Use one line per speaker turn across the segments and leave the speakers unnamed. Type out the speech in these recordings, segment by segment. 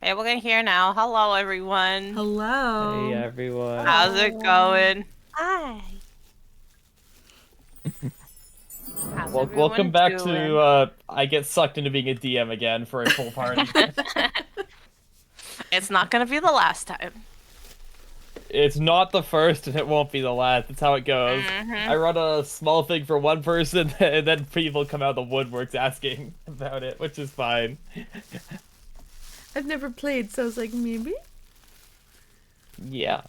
Okay, we're gonna hear now. Hello, everyone.
Hey
Hello.
everyone.
How's it going?
Hi.
How's
Well, welcome
everyone
back
doing?
to I get sucked into being a DM again for a full party.
It's not gonna be the last time.
It's not the first and it won't be the last. That's how it goes. I
Mm-hmm.
run a small thing for one person and then people come out of the woodworks asking about it, which is fine.
I've never played, so I was like, maybe?
Yeah.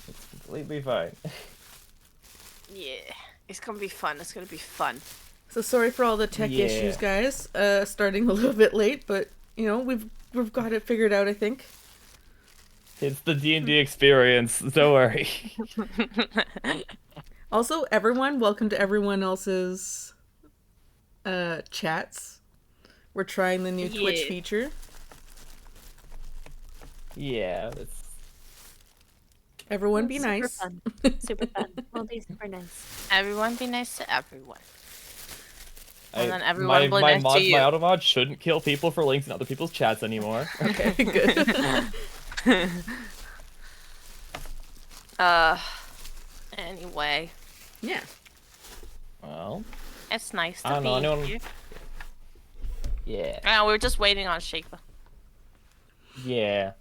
It's completely fine.
Yeah, it's gonna be fun. It's gonna be fun.
So sorry for all the tech
Yeah.
issues, guys. Starting a little bit late, but we've got it figured out, I think.
It's the D&D experience. Don't worry.
Also, everyone, welcome to everyone else's chats. We're trying the new Twitch
Yeah.
feature.
Yeah, it's
Everyone be
Super
nice.
fun. Super fun. We'll be super nice.
Everyone be nice to everyone. And then
my
everyone be
my
nice
mod
to you.
my auto mod shouldn't kill people for links in other people's chats anymore.
Okay, good.
uh, anyway,
Yeah.
Well,
it's nice
I
to
don't know,
be
anyone-
here.
yeah.
We were just waiting on Shaifa.
Yeah.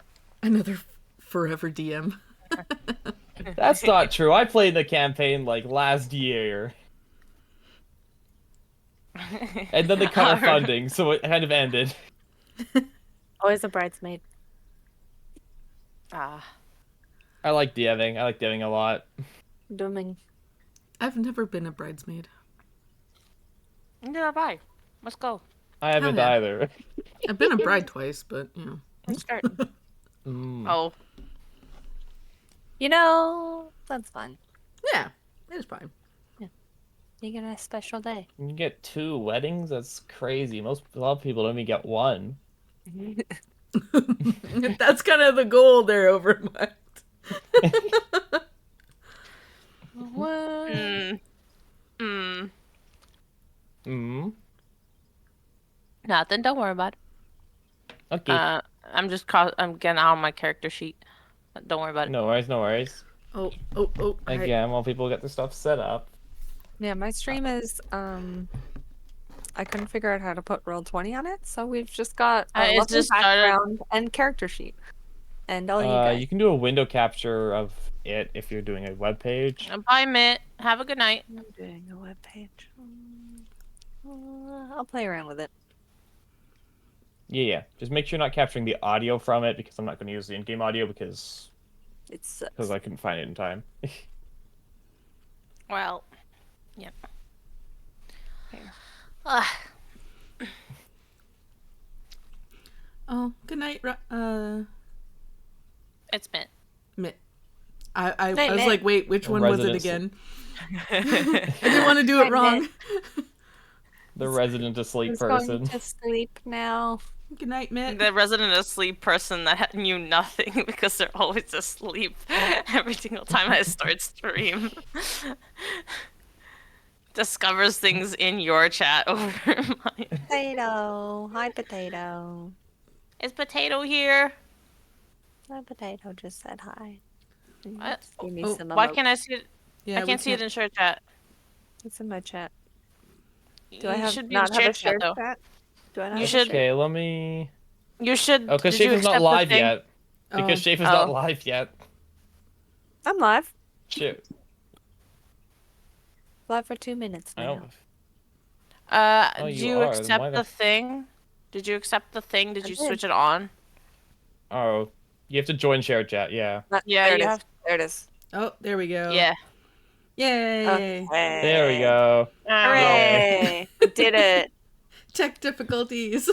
Another forever DM.
That's not true. I played the campaign like last year. And then they cut our funding, so it kind of ended.
Always a bridesmaid.
Ah,
I like DMing. I like DMing a lot.
Dooming.
I've never been a bridesmaid.
yeah, bye. Let's go.
I haven't
yeah.
either.
I've been a bride twice, but
We're starting.
Mm.
Oh,
That's fun.
Yeah, it's fine.
You get a special day.
You get 2 weddings? That's crazy. A lot of people don't even get 1.
That's kind of the goal there, Overmind.
What?
mm.
Mm.
Nothing. Don't worry about it.
Okay.
I'm getting out on my character sheet. Don't worry about it.
No worries, no worries.
Oh.
Again, while people get their stuff set up.
Yeah, my stream is I couldn't figure out how to put Roll20 on it, so we've just got a
It's
lovely
just started.
background and character sheet. And all you guys.
You can do a window capture of it if you're doing a web page.
Bye, Mitt. Have a good night.
I'm doing a web page. I'll play around with it.
Yeah. Just make sure you're not capturing the audio from it because I'm not going to use the in-game audio because
It's
I couldn't find it in time.
Well, yep.
Here.
Oh, good night,
It's Mitt.
Mitt. I
Night,
was
Mitt.
like, wait, which one was it
Residence.
again? I didn't want to do it
Night,
wrong.
Mitt.
The resident asleep
He's
person.
going to sleep now.
Good night, Mitt.
The resident asleep person that knew nothing because they're always asleep every single time I start stream. Discovers things in your chat over mine.
Potato. Hi, Potato.
Is Potato here?
Hi, Potato just said hi.
What?
Just give me
Oh,
some
Why
emoji.
can't I see it?
Yeah,
I
we
can't see it in share chat.
It's in my chat. Do
You
I have
should be
not
in
have
share
a
chat
shared
though.
chat? Do I not
You
have
should-
a shared?
Okay, let me...
You should.
Oh, because
did you
Shaifa's not
accept the
live
thing?
yet. Because Shaifa's not
Oh.
live yet.
I'm live.
Shoot.
Live for 2 minutes
I
now.
don't... Oh,
Did
you
you
are, then
accept
why
the
the-
thing? Did you accept the thing? Did
I
you
did.
switch it on?
Oh, you have to join share chat, yeah.
Yeah,
there it
you
is.
have-
There it is.
Oh, there we go.
Yeah.
Yay.
There we go.
Hooray! We did it.
Tech difficulties.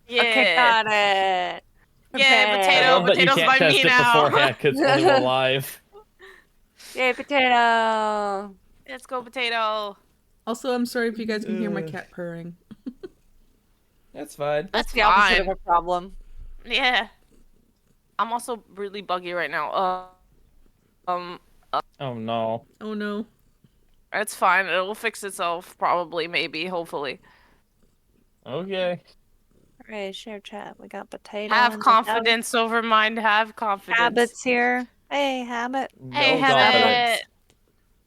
Yeah.
Okay, got it.
Yeah,
Okay.
Potato.
I love that you
Potato's
can't
by
test
me
it
now.
beforehand because it's only one live.
Yay, Potato.
Let's go, Potato.
Also, I'm sorry if you guys can hear my cat purring.
That's fine.
That's
That's
the opposite of
fine.
a problem.
Yeah. I'm also really buggy right now.
Oh no.
Oh no.
It's fine. It'll fix itself, probably, maybe, hopefully.
Okay.
Right, share chat. We got potato.
Have
and
confidence over mind. Have confidence.
Habits here. Hey, Habit.
Hey,
No
Habit.
confidence.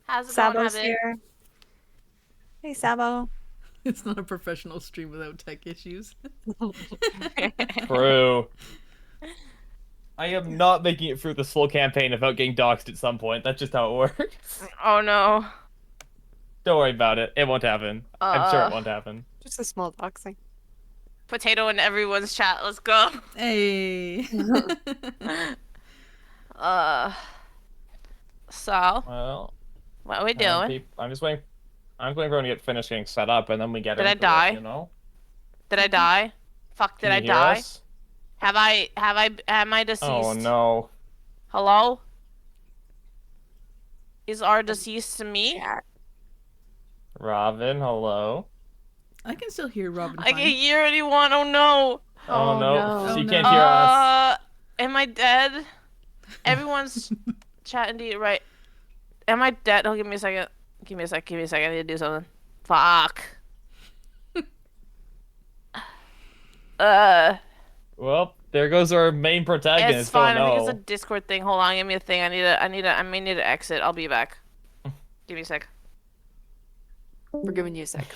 How's it going,
Sabo's
Habit?
here. Hey, Sabo.
It's not a professional stream without tech issues.
True. I am not making it through this full campaign without getting doxxed at some point. That's just how it works.
Oh no.
Don't worry about it. It won't happen. I'm sure it won't happen.
Just a small doxing.
Potato in everyone's chat. Let's go.
Hey.
So,
Well,
what are we doing?
I'm just waiting. I'm waiting for everyone to get finished getting set up, and then we get
Did I
into
die?
it, you know?
Did I die? Fuck, did
Can
I
you hear
die?
us?
Am I deceased?
Oh no.
Hello? Is our deceased to me?
Chat.
Robin, hello.
I can still hear Robin
I
fine.
can't hear anyone. Oh no.
Oh, no.
no.
She
Oh,
can't
no.
hear us.
Am I dead? Everyone's chatting to you, right? Am I dead? Oh, give me a second. Give me a sec. Give me a second. I need to do something. Fuck.
Well, there goes our main protagonist.
It's fine.
Oh,
I
no.
think it's a Discord thing. Hold on. Give me a thing. I may need to exit. I'll be back. Give me a sec.
We're giving you a sec.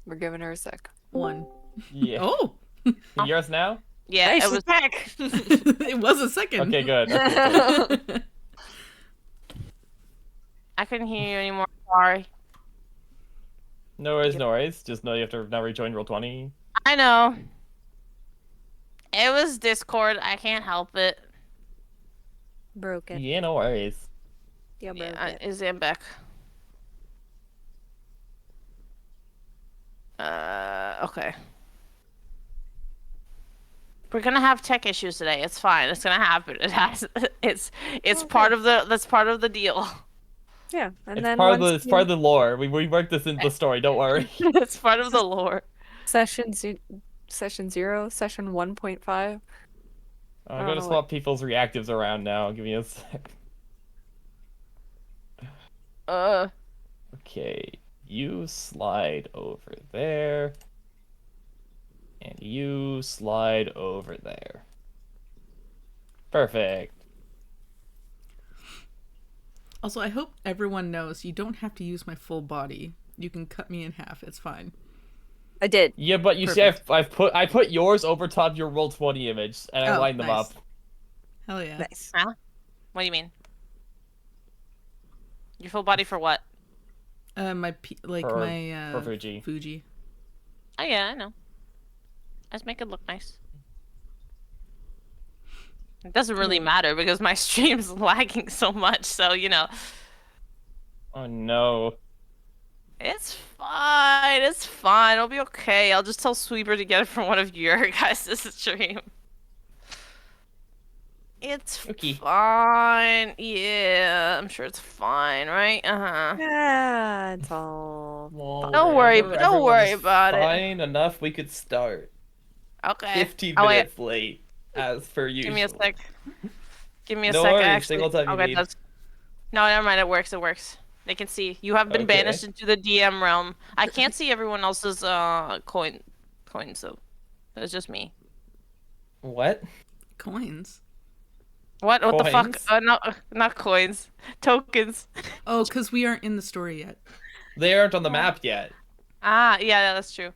We're giving her a sec.
1.
Yeah.
Oh.
Can you hear us now?
Yeah,
Hey,
it
she's
was.
back.
It was a second.
Okay, good. Okay, good.
I couldn't hear you anymore. Sorry.
No worries, no worries. Just know you have to now rejoin Roll20.
I know. It was Discord. I can't help it.
Broke it.
Yeah, no worries.
Yeah, broke
Yeah,
it.
is it back? Okay. We're gonna have tech issues today. It's fine. It's gonna happen. It has. It's part of the. That's part of the deal.
Yeah, and
It's
then
part of the
once
it's part of the lore. We worked this into the story. Don't worry.
It's part of the lore.
session 0, session 1.5.
I'm
don't
gonna
know
swap people's reactives around now. Give me a sec. Okay, you slide over there, and you slide over there. Perfect.
Also, I hope everyone knows you don't have to use my full body. You can cut me in half. It's fine.
I did.
Yeah, but you
Perfect.
see, I put yours over top your Roll20 image, and I
Oh,
lined them
nice.
up.
Hell yeah.
Nice.
Huh? What do you mean? Your full body for what?
My
For-
my
for Fuji.
Fuji.
Oh yeah, I know. Let's make it look nice. It doesn't really matter because my stream's lagging so much, so you know.
Oh no.
It's fine. It's fine. It'll be okay. I'll just tell Sweeper to get it from one of your guys' stream. It's
Okay.
fine. Yeah, I'm sure it's fine, right? Uh-huh.
Yeah, it's all.
Well,
Don't worry-
whenever
don't worry
everyone's
about it.
Fine enough, we could start.
Okay.
15
Oh, wait.
minutes late, as per usual.
Give me a sec. Give me a
No
sec.
worries,
Actually,
single time you
okay,
need.
that's. No, never mind. It works. It works. They can see. You have been
Okay.
banished into the DM realm. I can't see everyone else's coins though. It's just me.
What?
Coins.
What? What the fuck?
Coins?
Not coins. Tokens.
Oh, because we aren't in the story yet.
They aren't on the map yet.
Ah, yeah, that's true.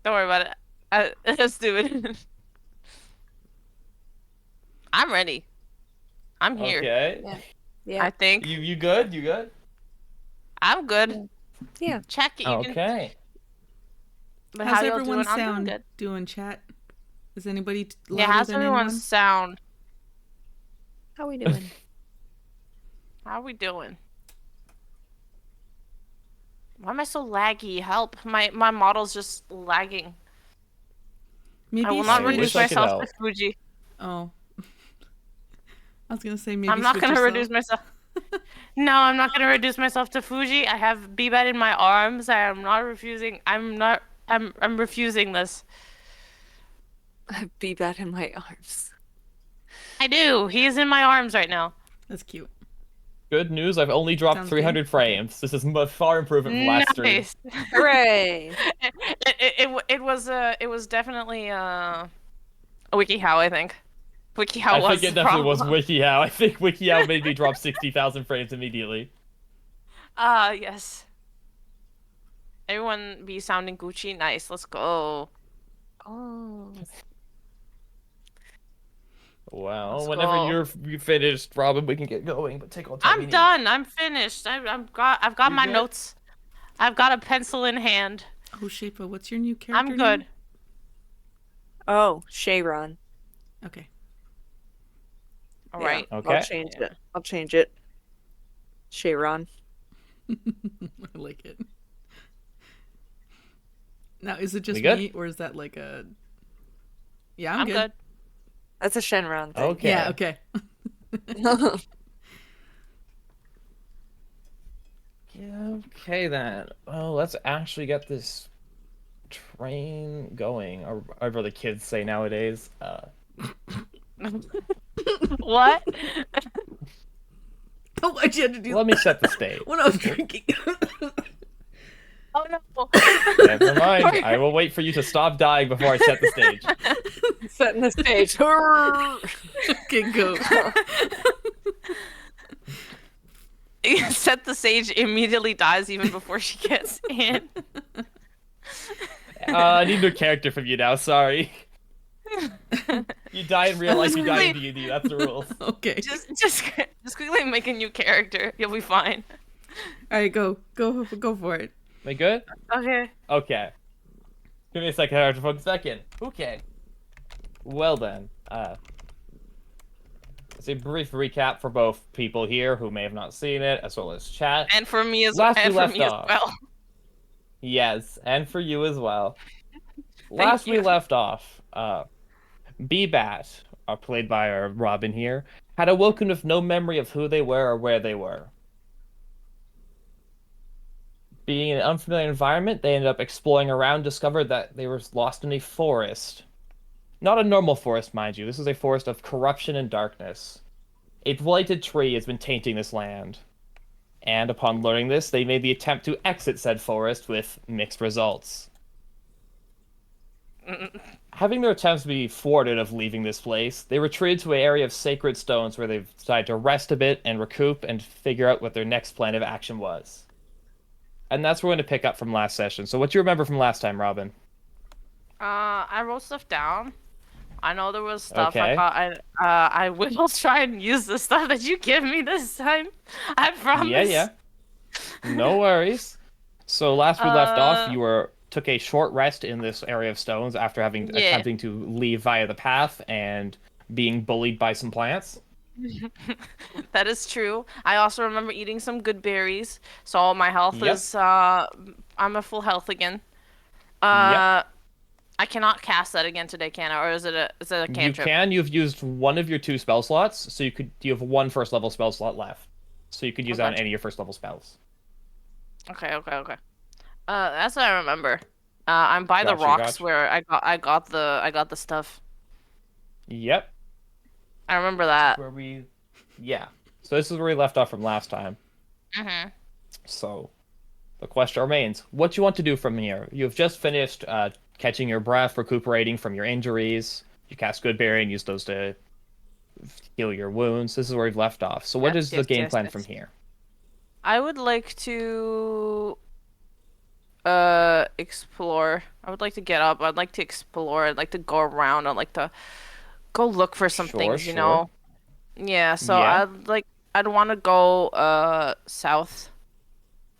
Don't worry about it. Let's do it. I'm ready. I'm here.
Okay.
I
Yeah.
think
You good? You good?
I'm good.
Yeah.
Check it. You can.
Okay.
But
How's
how y'all
everyone's
doing? I'm doing
sound
good.
doing, chat? Is anybody
Yeah,
louder
how's
than
everyone's
anyone?
sound?
How we doing?
How are we doing? Why am I so laggy? Help! My model's just lagging.
Maybe
I will not
switch-
reduce
wish I could
myself
help.
to Fuji.
Oh. I was gonna say maybe
I'm not
switch
gonna
yourself.
reduce myself. No, I'm not gonna reduce myself to Fuji. I have Bbat in my arms. I am not refusing. I'm refusing this.
Be bad in my arms.
I do. He is in my arms right now.
That's cute.
Good news, I've only dropped
Sounds
300
good.
frames. This is far improvement from last stream.
Nice.
Hooray!
It was definitely a WikiHow, I think. WikiHow
I
was
think it
the
definitely was
problem.
WikiHow. I think WikiHow made me drop 60,000 frames immediately.
Ah, yes. Everyone be sounding Gucci. Nice. Let's go.
Oh.
Well,
Let's
whenever
go.
you finished, Robin, we can get going. But take all the time we
I'm
need.
done. I'm finished. I've got
You're
my
good?
notes. I've got a pencil in hand.
Oh, Shaifa, what's your new character
I'm
name?
good.
Oh, Shayron.
Okay.
All
Yeah,
right.
Okay.
I'll change it. I'll change it. Shayron.
I like it. Now, is it just
We good?
me, or is that like a... Yeah,
I'm good.
That's a Shenron thing.
Okay.
Yeah, okay.
Yeah, okay then. Well, let's actually get this train going, or whatever the kids say nowadays.
What?
Oh, why'd you have to do
Let me set the stage.
when I was drinking?
Oh no.
Never mind. I will wait for you to stop dying before I set the stage.
Setting the stage.
Okay, go.
Set the sage immediately dies even before she gets in.
I need a character from you now. Sorry. You die in real life. You die in D&D. That's the rules.
Okay.
Just quickly make a new character. You'll be fine.
All right, go for it.
We good?
Okay.
Okay. Give me a second. I have to focus back in. Okay. Well then, as a brief recap for both people here who may have not seen it, as well as chat.
And for me as
Last we
and for
left
me as
off.
well.
Yes, and for you as well. Last we
you.
left off, B-Bat, played by our Robin here, had awoken with no memory of who they were or where they were. Being in an unfamiliar environment, they ended up exploring around, discovered that they were lost in a forest. Not a normal forest, mind you. This is a forest of corruption and darkness. A blighted tree has been tainting this land. And upon learning this, they made the attempt to exit said forest with mixed results. Having their attempts be thwarted of leaving this place, they retreated to an area of sacred stones where they've decided to rest a bit and recoup and figure out what their next plan of action was. And that's where we're going to pick up from last session. So what do you remember from last time, Robin?
I wrote stuff down. I know there was stuff I
Okay.
got. I will try and use the stuff that you give me this time. I promise.
Yeah. No worries. So last we left off, you took a short rest in this area of stones after having
Yeah.
attempting to leave via the path and being bullied by some plants.
That is true. I also remember eating some good berries, so my health
Yep.
is I'm at full health again. I cannot cast that again today, can I? Or is it a
You
cantrip?
can. You've used one of your 2 spell slots, so you have 1 first level spell slot left. So you could use that on
Okay.
any of your first level spells.
Okay. That's what I remember. I'm by the
Gotcha,
rocks
gotcha.
where I got the stuff.
Yep.
I remember that.
Yeah. So this is where we left off from last time.
Mhm.
So the question remains, what do you want to do from here? You have just finished catching your breath, recuperating from your injuries. You cast Goodberry and use those to heal your wounds. This is where we've left off. So what
Yes,
is the
yes,
game
yes,
plan
yes.
from here?
I would like to explore. I would like to get up. I'd like to explore. I'd like to go around. I'd like to go look for some
Sure,
things, you
sure.
know. Yeah, so
Yeah.
I'd want to go south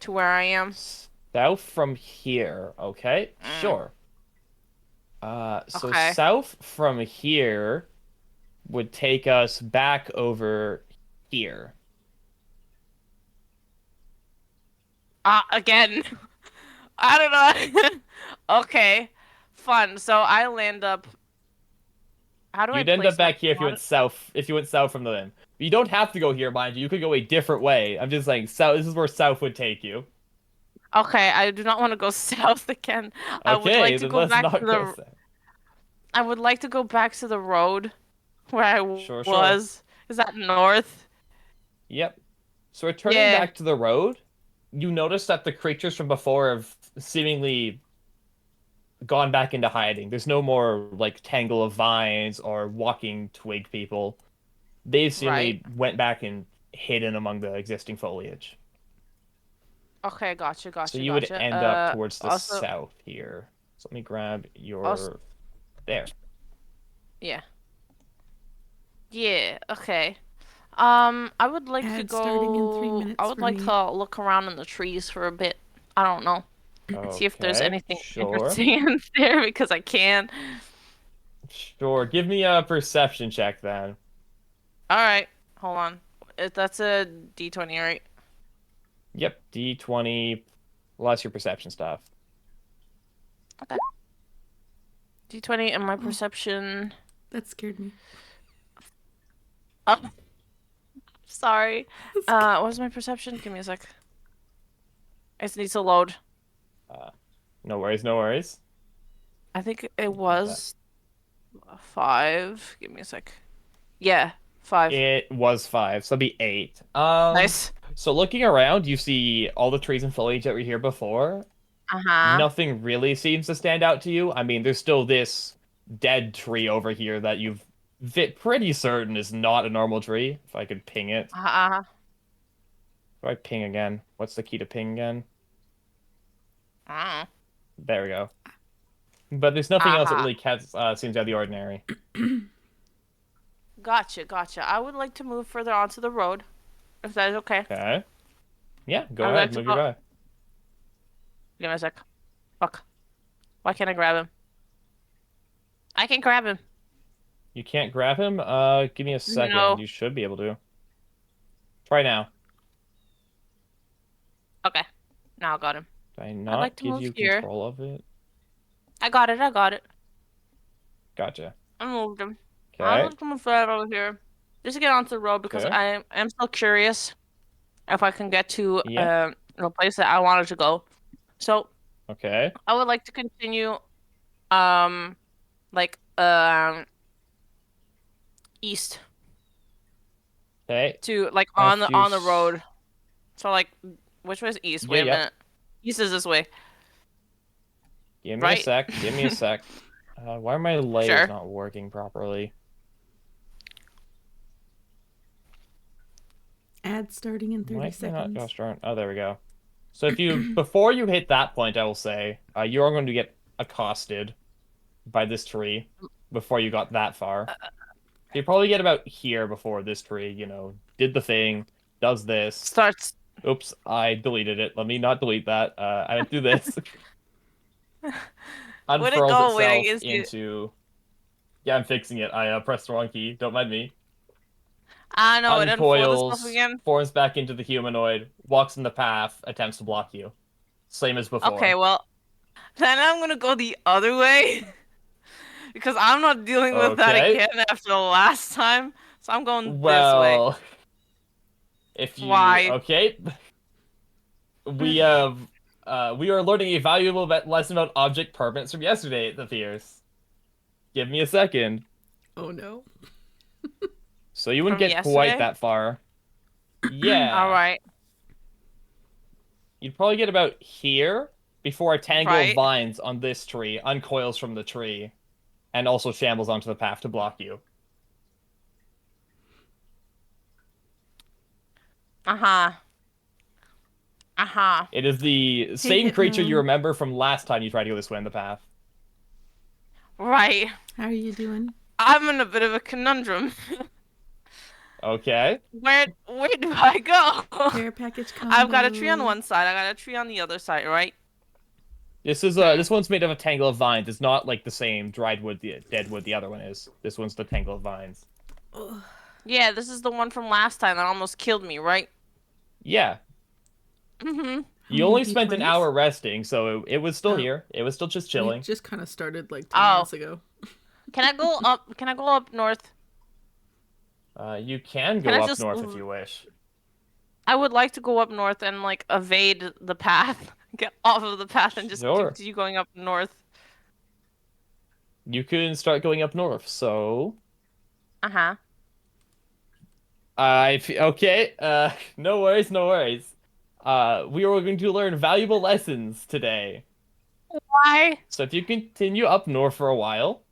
to where I am.
South from here, okay? Sure. So
Okay.
south from here would take us back over here.
Again. I don't know. Okay. Fun. So I land up. How do I
You'd end
place
up back
my
here if you went south. If you went south from them, you don't have to go here, mind you. You could go a different way. I'm just saying, south. This is where south would take you.
Okay, I do not want to go south again. I would
Okay,
like to
then
go
let's
back
not
to
go
the.
south.
I would like to go back to the road where I
Sure.
was. Is that north?
Yep. So returning
Yeah.
back to the road, you notice that the creatures from before have seemingly gone back into hiding. There's no more like tangle of vines or walking twig people. They
Right.
simply went back and hidden among the existing foliage.
Okay, gotcha,
So
gotcha,
you would
gotcha.
end up towards the
Also,
south here. So let me grab
also,
your there.
yeah. Yeah, okay. I would like to
Ad starting in 3
go. I
minutes
would
for
like
me.
to look around in the trees for a bit. I don't know. See if there's
Okay,
anything
sure.
interesting in there because I can.
Sure. Give me a perception check then.
All right, hold on. That's a D20, right?
Yep, D20 plus your perception stuff.
Okay. D20 and my
Oh.
perception.
That scared me.
Oh, sorry. What was my perception? Give me a sec. It just needs to load.
No worries, no worries.
I think it
Get that.
was 5. Give me a sec. Yeah, 5.
It was 5, so it'd be 8.
Nice.
So looking around, you see all the trees and foliage that were here before.
Uh-huh.
Nothing really seems to stand out to you. I mean, there's still this dead tree over here that you've pretty certain is not a normal tree. If I could ping it.
Uh-huh.
Do I ping again? What's the key to ping again?
Uh-huh.
There we go. But there's nothing else that
Uh-huh.
really seems out of the ordinary.
Gotcha, gotcha. I would like to move further onto the road, if that is okay.
Okay. Yeah, go
I would
ahead,
like to
move your
go.
way.
Give me a sec. Fuck. Why can't I grab him? I can grab him.
You can't grab him? Give me a second.
No.
You should be able to. Try now.
Okay. Now I got him.
Did I
I'd
not
like to
give
move
you
here.
control of it?
I got it. I got it.
Gotcha.
I moved him. I'd
Okay.
like to move further over here. Just to get onto the road because
Okay.
I am still curious if I can get to
Yeah.
the place that I wanted to go. So
Okay.
I would like to continue like east
Okay.
to like
If you
on the road. So like which way is east? Wait a
yeah.
minute. East is this way,
Give me a
right?
sec. Give me a sec. Why are my layers
Sure.
not working properly?
Ad starting in 30
Why can I not?
seconds.
Gosh darn. Oh, there we go. So if you before you hit that point, I will say you are going to get accosted by this tree before you got that far. You probably get about here before this tree, did the thing, does this.
Starts.
Oops, I deleted it. Let me not delete that. I do this.
Where'd it
Unfurls
go? Wait, I
itself
can see it.
into. Yeah, I'm fixing it. I pressed the wrong key. Don't mind me.
I know it unfolds itself
Uncoils,
again.
forms back into the humanoid, walks in the path, attempts to block you. Same as before.
Okay, well, then I'm gonna go the other way because I'm not dealing with that
Okay.
again after the last time. So I'm going this way.
Well, if you
Why?
okay, we have we are learning a valuable lesson about object permanence from yesterday. It appears. Give me a second.
Oh no.
So you wouldn't
From
get quite
yesterday?
that far. Yeah.
All right.
You'd probably get about here before a tangle of
Right.
vines on this tree uncoils from the tree and also shambles onto the path to block you.
Uh-huh. Uh-huh.
It is the same creature you
Hitman.
remember from last time you tried to go this way in the path.
Right.
How are you doing?
I'm in a bit of a conundrum.
Okay.
Where do I go?
Care package combo.
I've got a tree on one side. I got a tree on the other side, right?
This one's made of a tangle of vines. It's not like the same dried wood, the dead wood the other one is. This one's the tangle of vines.
Ugh.
Yeah, this is the one from last time that almost killed me, right?
Yeah.
Mm-hmm.
You
many
only spent an
D20s?
hour resting, so it was still
Oh.
here. It was still just
We
chilling.
just kind of started like 10
Oh.
minutes ago.
Can I go up? Can I go up north?
You can go
Can I
up
just-
north if you wish.
I would like to go up north and like evade the path, get off of the path, and just
Sure.
continue going up north.
You can start going up north. So,
Uh-huh.
okay. No worries, no worries. We are going to learn valuable lessons today.
Why?
So if you continue up north for a while,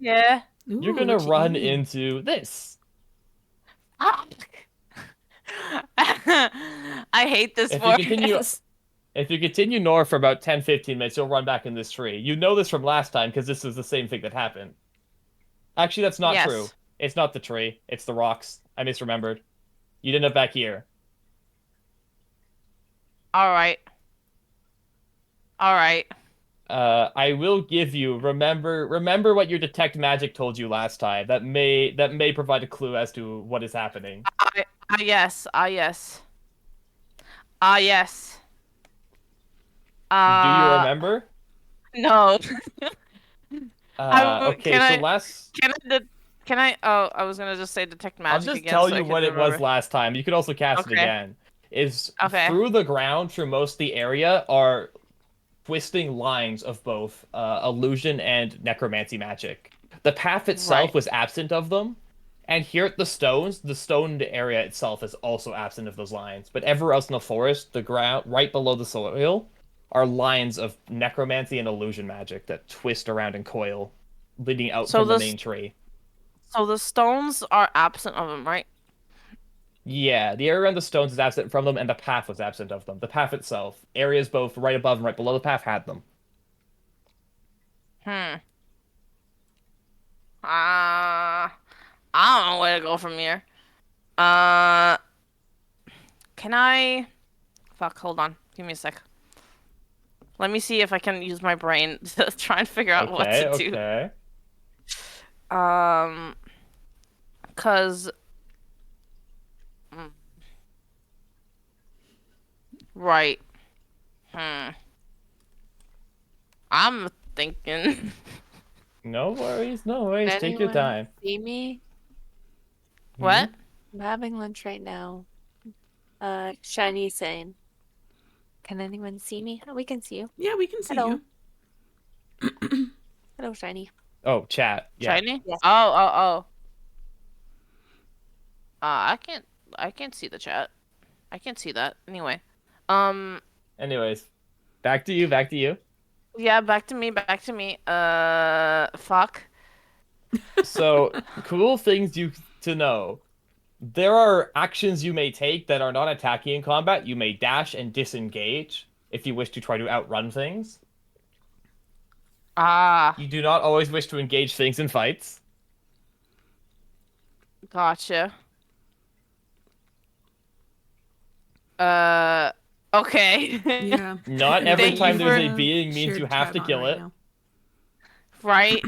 Yeah.
you're
Ooh,
gonna
what you
run
eating?
into this.
Fuck. I hate this
If you continue
forest.
If you continue north for about 10, 15 minutes, you'll run back in this tree. You know this from last time because this is the same thing that happened. Actually, that's not true.
Yes.
It's not the tree. It's the rocks. I misremembered. You'd end up back here.
All right. All right.
I will give you remember what your detect magic told you last time. That may provide a clue as to what is happening.
Yes. Yes. Yes.
Do you
Uh,
remember?
no.
Okay,
Can
so
I?
last
Can I? Oh, I was gonna just say detect
I'll
magic
just
again
tell
so I
you
can
what it was
remember.
last time. You could also cast it
Okay.
again. Is
Okay.
through the ground through most of the area are twisting lines of both illusion and necromancy magic. The path itself
Right.
was absent of them, and here at the stones, the stoned area itself is also absent of those lines. But everywhere else in the forest, the ground right below the soil, are lines of necromancy and illusion magic that twist around and coil, leading out
So
from the
this.
main tree.
So the stones are absent of them, right?
Yeah, the area around the stones is absent from them, and the path was absent of them. The path itself, areas both right above and right below the path had them.
Hmm. I don't know where to go from here. Uh, can I? Fuck. Hold on. Give me a sec. Let me see if I can use my brain to try and figure out what
Okay,
to do.
okay.
Um, cause. mm, Right. Hmm. I'm thinking.
No worries, no worries. Take your
Anyone
time.
see me?
Hmm?
What?
I'm having lunch right now. Shiny saying, "Can anyone see me?" Oh, we can see you.
Yeah, we can see
Hello.
you.
Hello, Shiny.
Oh, chat. Yeah.
Shiny?
Yes.
Oh. I can't. I can't see the chat. I can't see that. Anyway. Um.
Anyways, back to you, back to you.
Yeah. Back to me. Back to me. Fuck.
So, cool things you to know. There are actions you may take that are not attacking in combat. You may dash and disengage if you wish to try to outrun things.
Ah.
You do not always wish to engage things in fights.
Gotcha. Uh. Okay.
Yeah.
Not
And
every
Thank
we
you
time there's
for
a
have
being means
shared
you have
chat
to
on
kill
right
it.
now.
right.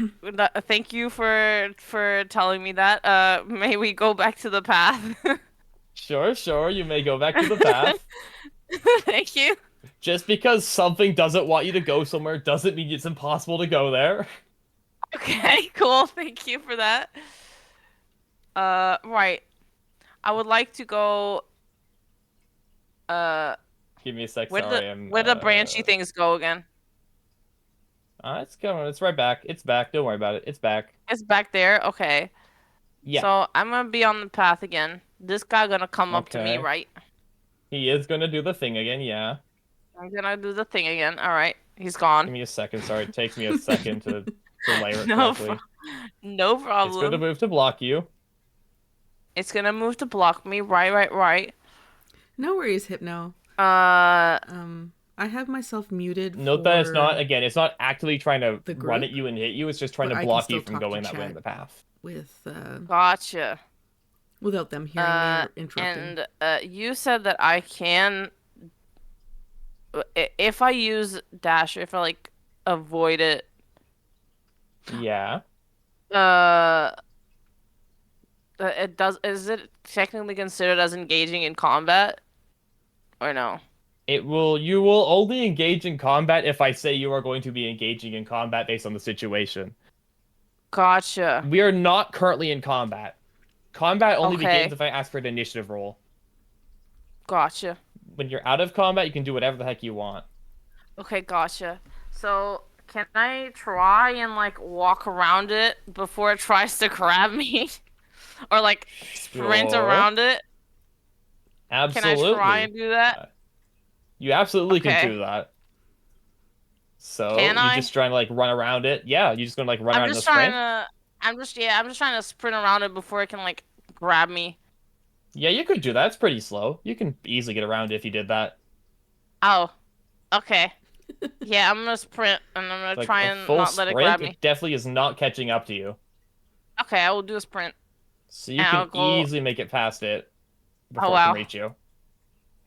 Thank you for telling me that. May we go back to the path.
Sure, you may go back to the path.
Thank you.
Just because something doesn't want you to go somewhere doesn't mean it's impossible to go there.
Okay. Cool. Thank you for that. Right. I would like to go. Uh,
Give me a sec,
where the
sorry, I'm
where the branchy things go again?
it's coming, it's right back. It's back, don't worry about it. It's back.
It's back there. Okay.
Yeah,
So I'm gonna be on the path again. This guy gonna come up to me,
okay.
right?
He is gonna do the thing again, yeah.
I'm gonna do the thing again. All right. He's gone.
Give me a second, sorry, it takes me a second to layer it
No,
correctly.
no
It's going to
problem.
move to block you.
It's gonna move to block me. Right.
No worries, Hypno.
Uh,
I have myself muted
Note
for
that it's not actively trying to
the
run at
group,
you and hit you, it's just trying
but
to
I can
block you
still
from
talk to
going that way
chat
in the path.
with
gotcha.
without them hearing me or interrupting.
And you said that I can, if I use dash, if I like avoid it,
Yeah.
uh, it does. Is it technically considered as engaging in combat, or no?
You will only engage in combat if I say you are going to be engaging in combat based on the situation.
Gotcha.
We are not currently in combat. Combat only begins
Okay.
if I ask for an initiative roll.
Gotcha.
When you're out of combat, you can do whatever the heck you want.
Okay, gotcha. So, can I try and like walk around it before it tries to grab me? Or like sprint
Sure.
around it? Can I try
Absolutely.
and do that?
You absolutely can
Okay.
do that. So
Can
you
I?
just trying to like run around it. Yeah, you just gonna like run
I'm
around in the
just trying
sprint.
to. I'm just trying to sprint around it before it can like grab me.
Yeah, you could do that. It's pretty slow. You can easily get around it if you did that.
Oh, okay. Yeah, I'm gonna sprint and I'm gonna
Like
try
a
and
full
not let it grab
sprint,
me.
it definitely is not catching up to you.
Okay, I will do a sprint
So you
and
can
I'll go.
easily make it past it
Oh
before it can
wow,
reach you.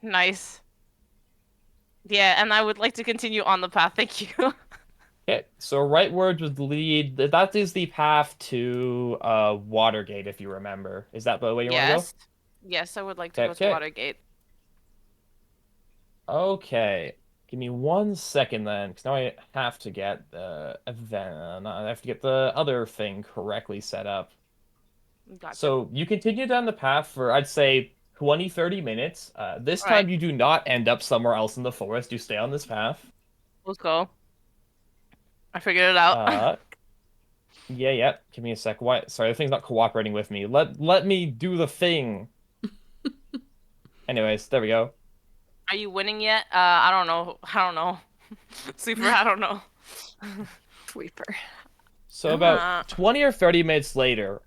nice. Yeah, and I would like to continue on the path. Thank you.
Okay, so rightward would lead. That is the path to Watergate, if you remember. Is that the way you want to go?
Yes. Yes, I would like to
Okay,
go to
okay.
Watergate.
Okay. Give me 1 second then, because now I have to get the event. I have to get the other thing correctly set up.
Gotcha.
So you continue down the path for, I'd say, 20, 30 minutes. This
All right,
time you do not end up somewhere else in the forest. You stay on this path.
let's go. I figured it out.
Uh, yeah, yeah. Give me a sec. Why? Sorry, the thing's not cooperating with me. Let me do the thing. Anyways, there we go.
Are you winning yet? I don't know. I don't know. Super, I don't know.
Sweeper.
So about
Uh,
20 or 30 minutes later,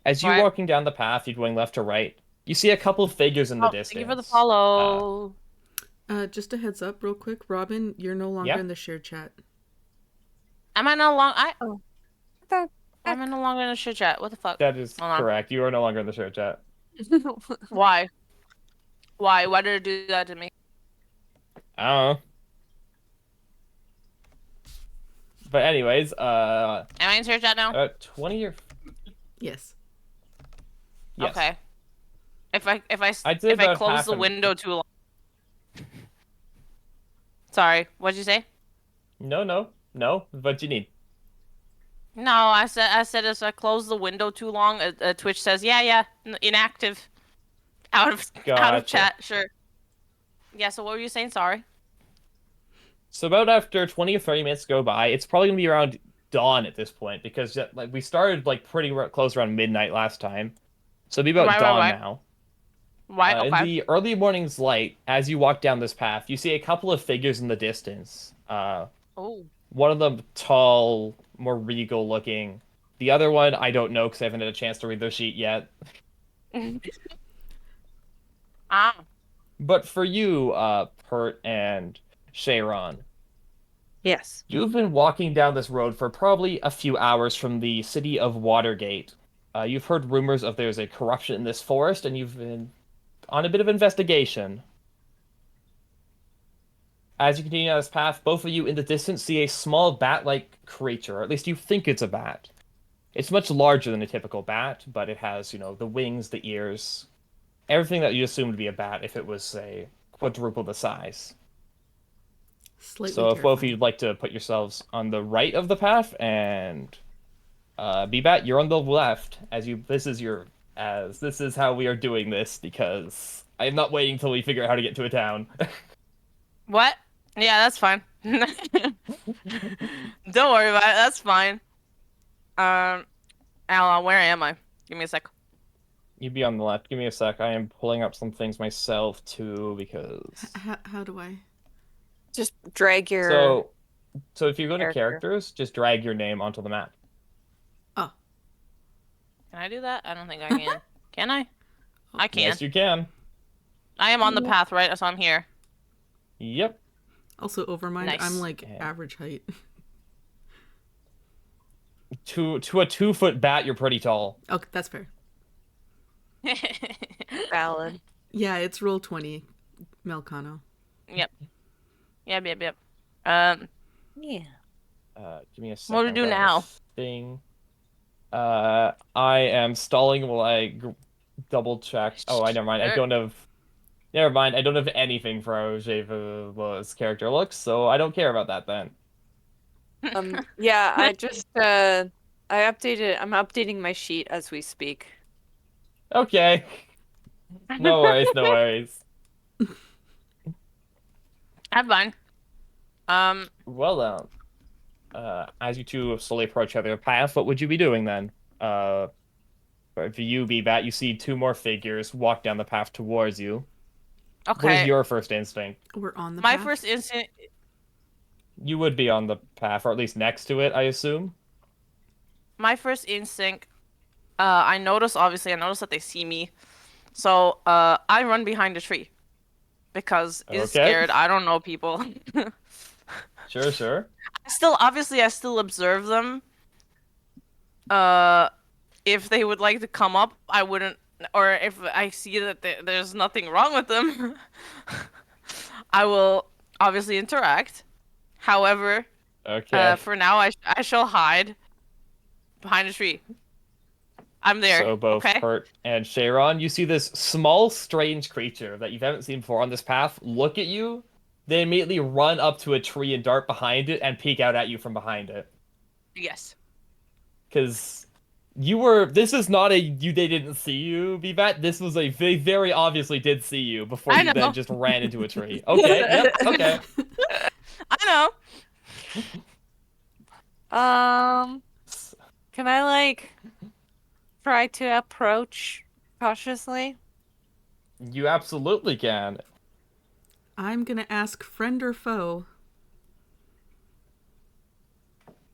as you're
right.
walking down the path, you're going left to right, you see a couple of figures in the
Oh, thank you for the
distance.
follow.
Just a heads up, real quick, Robin, you're no longer
Yeah.
in the shared chat.
Am I no longer?
What the
Why am I no longer in a shit chat? What the fuck?
That is
Hold on.
correct. You are no longer in the share chat.
heck?
Why? Why? Why did it do that to me?
I don't know. But anyways,
Am I in share chat now?
about 20 or
Yes.
yes.
Okay. If I
I'd say
if I
about
close
half
the
an-
window too long. Sorry, what'd you say?
No. What you need?
No, I said if I close the window too long, Twitch says yeah, inactive, out of
Gotcha.
chat. Sure. Yeah. So what were you saying? Sorry.
So about after 20 or 30 minutes go by, it's probably gonna be around dawn at this point because like we started like pretty close around midnight last time. So it'll be about dawn
Right.
now.
Right.
In
Okay.
the early morning's light, as you walk down this path, you see a couple of figures in the distance.
Oh.
One of them tall, more regal looking. The other one, I don't know because I haven't had a chance to read their sheet yet.
Ah.
But for you, Pert and Sharon,
Yes.
you've been walking down this road for probably a few hours from the city of Watergate. You've heard rumors of there's a corruption in this forest, and you've been on a bit of investigation. As you continue down this path, both of you in the distance see a small bat-like creature, or at least you think it's a bat. It's much larger than a typical bat, but it has, the wings, the ears, everything that you assume to be a bat if it was, say, quadruple the size.
Slightly
So if both of
terrifying.
you'd like to put yourselves on the right of the path and B-Bat, you're on the left, this is how we are doing this, because I am not waiting until we figure out how to get to a town.
What? Yeah, that's fine. Don't worry about it. That's fine. Alan, where am I? Give me a sec.
You'd be on the left. Give me a sec. I am pulling up some things myself too because
How do I?
Just drag your.
so if you go to
Character.
characters, just drag your name onto the map.
Oh,
Can I do that? I don't think I can. Can I? I can.
Yes, you can.
I am on the path, right? So I'm here.
Yep.
also Overmind.
Nice.
I'm like
Yeah.
average height.
To a 2-foot bat, you're pretty tall.
Okay, that's fair.
Valid.
Yeah, it's roll 20, Melcano.
Yep. Yep.
Yeah.
Give me a second.
What do we do
I got a
now?
Thing. I am stalling while I double check. Oh, never mind. I don't have. Never mind. I don't have anything for how Shaifa's character looks, so I don't care about that then.
Yeah, I just I updated. I'm updating my sheet as we speak.
Okay. No worries. No worries.
I'm fine.
Well, as you two slowly approach other path, what would you be doing then? For you, B-Bat, you see two more figures walk down the path towards you. What is
Okay.
your first instinct?
We're on the
My
path.
first instinct.
You would be on the path, or at least next to it, I assume.
My first instinct, I notice, obviously, I notice that they see me. So, I run behind a tree because it's
Okay.
scared. I don't know people.
Sure, sure.
Obviously, I still observe them. Uh, if they would like to come up, I wouldn't, or if I see that there's nothing wrong with them, I will obviously interact. However,
Okay.
for now, I shall hide behind a tree. I'm there,
So both
okay?
Pert and Cheiron, you see this small, strange creature that you haven't seen before on this path look at you, then immediately run up to a tree and dart behind it and peek out at you from behind it.
Yes.
Because you were. This is not a you. They didn't see you, Vivat. This was a they very obviously did see you before
I
you then
know.
just ran into a tree. Okay. Yep. Okay.
I know.
Can I like try to approach cautiously?
You absolutely can.
I'm gonna ask friend or foe.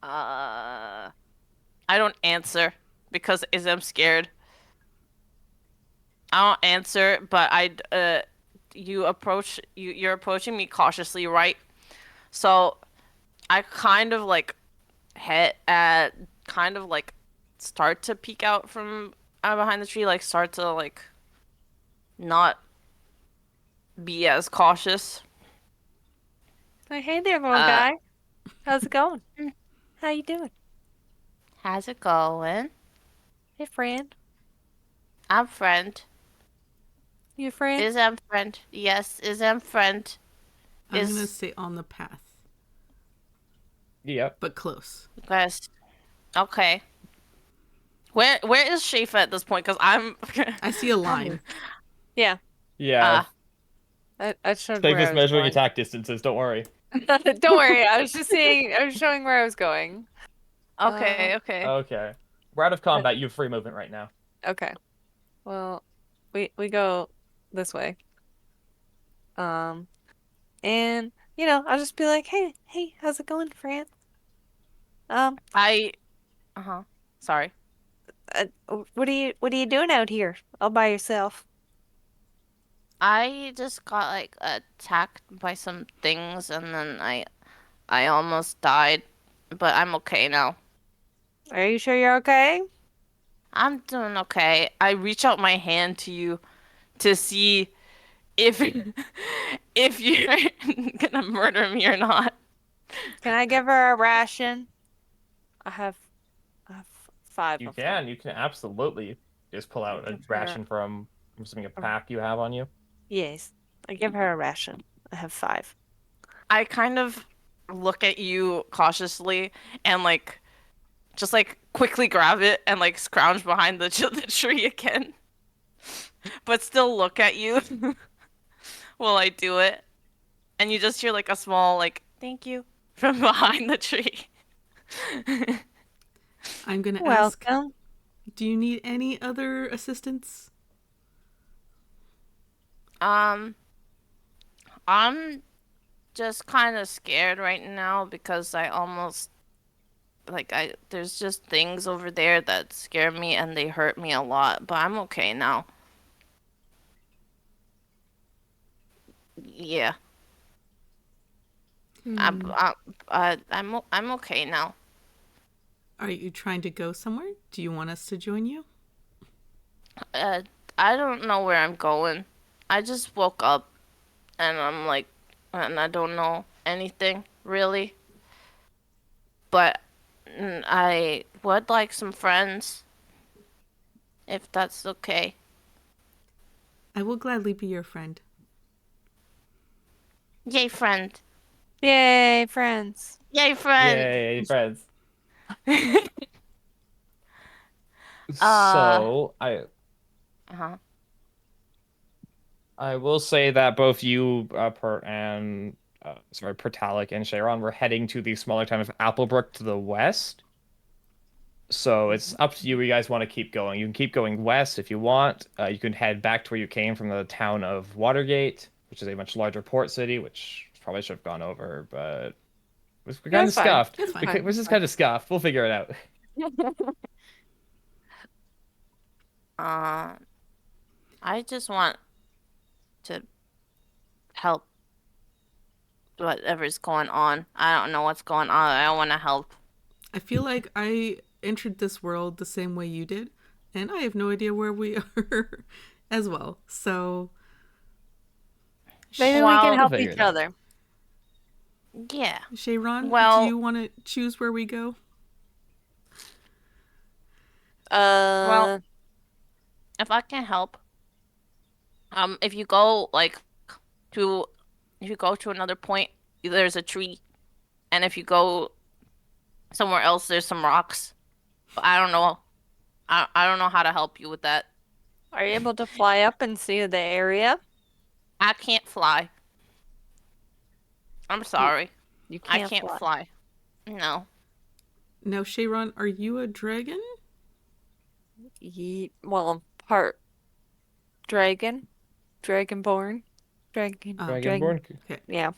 I don't answer because I'm scared. I don't answer, but you're approaching me cautiously, right? So I kind of like kind of like start to peek out from behind the tree, like start to like not be as cautious.
Like, hey there, little
Uh,
guy. How's it going? How you doing?
how's it going?
Hey, friend.
I'm friend.
You a friend?
Is I'm friend? Yes, is I'm friend?
I'm gonna
Is
say on the path,
Yep.
but close.
guys. Okay. Where is Shaifa at this point? Because I'm
I see a line.
Yeah.
Yeah.
I showed where
Safest
I was
measuring
going.
attack distances. Don't worry.
Don't worry. I was just seeing. I was showing where I was going.
okay. Okay.
Okay. We're out of combat. You have free movement right now.
Okay. Well, we go this way. Um, and I'll just be like, hey, how's it going, friend? Um,
I. Uh-huh. Sorry.
what are you doing out here all by yourself?
I just got like attacked by some things and then I almost died, but I'm okay now.
Are you sure you're okay?
I'm doing okay. I reach out my hand to you to see if if you're gonna murder me or not.
Can I give her a ration? I have, I have five
You
of them.
can. You can absolutely just pull out a
Give her
ration from I'm assuming a
a-
pack you have on you.
Yes, I give her a ration. I have five.
I kind of look at you cautiously and like just like quickly grab it and like scrounge behind the tree again, but still look at you while I do it. And you just hear like a small like thank you from behind the tree.
I'm gonna ask,
Welcome.
do you need any other assistance?
Um, I'm just kind of scared right now because I almost like I there's just things over there that scare me and they hurt me a lot, but I'm okay now. Yeah. I'm
Hmm.
I'm okay now.
Are you trying to go somewhere? Do you want us to join you?
Uh, I don't know where I'm going. I just woke up and I'm like, and I don't know anything really. But I would like some friends, if that's okay.
I will gladly be your friend.
Yay, friend!
Yay, friends.
Yay, friend!
Yay, friends.
uh,
So
uh-huh.
I will say that both you, Pert and Pertalic and Cheiron were heading to the smaller town of Applebrook to the west. So it's up to you where you guys want to keep going. You can keep going west if you want. You can head back to where you came from the town of Watergate, which is a much larger port city, which probably should have gone over, but We're
Yeah,
kind
it's
of
fine.
scuffed.
It's fine.
We're just kind of scuffed. We'll figure it out.
Uh, I just want to help whatever's going on. I don't know what's going on. I want to help.
I feel like I entered this world the same way you did, and I have no idea where we are as well. So,
Maybe we
Well,
can
We'll
help
figure
each
it out.
other.
Yeah.
Shayron, do
Well,
you want to choose where we go?
well,
Uh,
if I can help, if you go to, if you go to another point, there's a tree, and if you go somewhere else, there's some rocks. But I don't know. I don't know how to help you with that.
are you able to fly up and see the area?
I can't fly. I'm
You
sorry.
you
I
can't
can't
fly.
fly. No.
Now, Shayron, are you a dragon?
Well, part dragon, dragonborn, dragon.
Dragonborn.
Okay,
Yeah,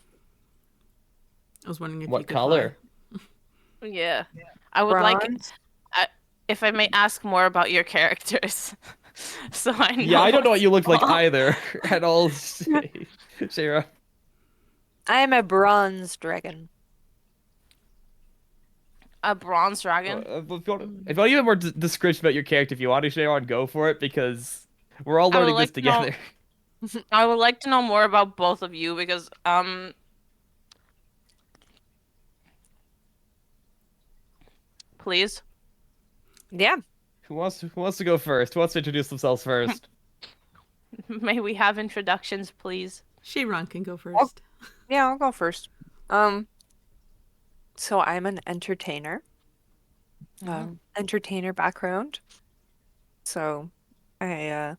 I was wondering if you
What
could fly.
color?
Yeah. I would like,
bronze.
I, if I may ask more about your characters, so I
Yeah,
know
I don't know what
what's
you look like
wrong.
either at all, Sarah.
I am a bronze dragon.
A bronze dragon.
If you want even more description about your character, if you want to, Sharon, go for it because we're all
I would
learning this
like to know.
together.
I would like to know more about both of you because please.
Yeah.
Who wants to go first? Who wants to introduce themselves first?
May we have introductions, please?
Shayron can go
Oh,
first.
yeah, I'll go first. Um, so I'm an entertainer. Entertainer background. So I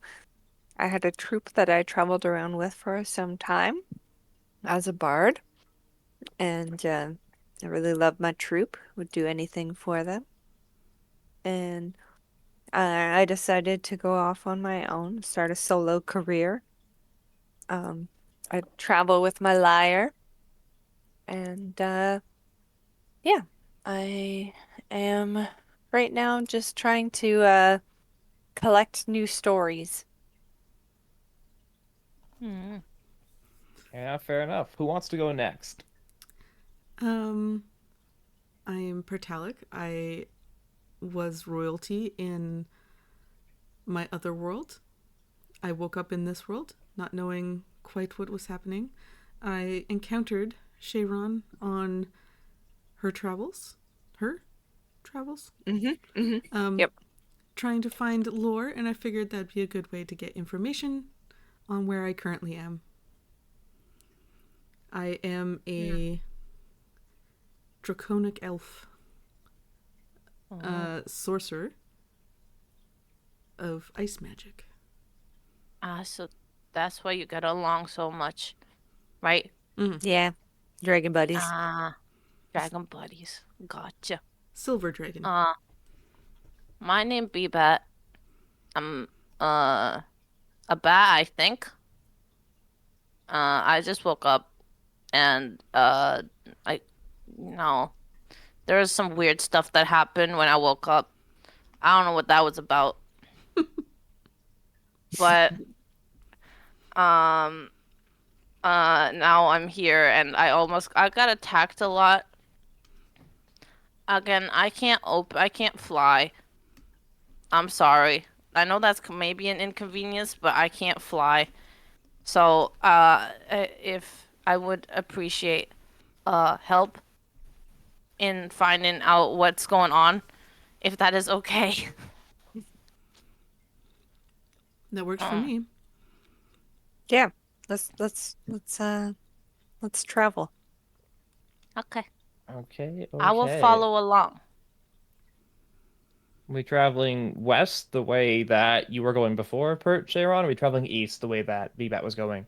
had a troupe that I traveled around with for some time as a bard, and I really loved my troupe. Would do anything for them, and I decided to go off on my own, start a solo career. Um, I travel with my lyre, and yeah, I am right now just trying to collect new stories.
Hmm.
Yeah, fair enough. Who wants to go next?
Um, I am Pertalic. I was royalty in my other world. I woke up in this world, not knowing quite what was happening. I encountered Shayron on her travels. Her travels?
Mm-hmm. Mm-hmm.
Um,
Yep.
trying to find lore, and I figured that'd be a good way to get information on where I currently am. I am a draconic elf, sorcerer of ice magic.
So that's why you get along so much, right?
Yeah. Dragon buddies.
Dragon buddies. Gotcha.
Silver dragon.
My name B-Bat. I'm a bat, I think. I just woke up and I there was some weird stuff that happened when I woke up. I don't know what that was about. But um now I'm here and I got attacked a lot. Again, I can't fly. I'm sorry. I know that's maybe an inconvenience, but I can't fly. So, if I would appreciate help in finding out what's going on, if that is okay.
That works for me.
Yeah. Let's travel.
Okay.
Okay,
I will
okay.
follow along.
We traveling west the way that you were going before, Pert Sharon? Or are we traveling east the way that BBAT was going?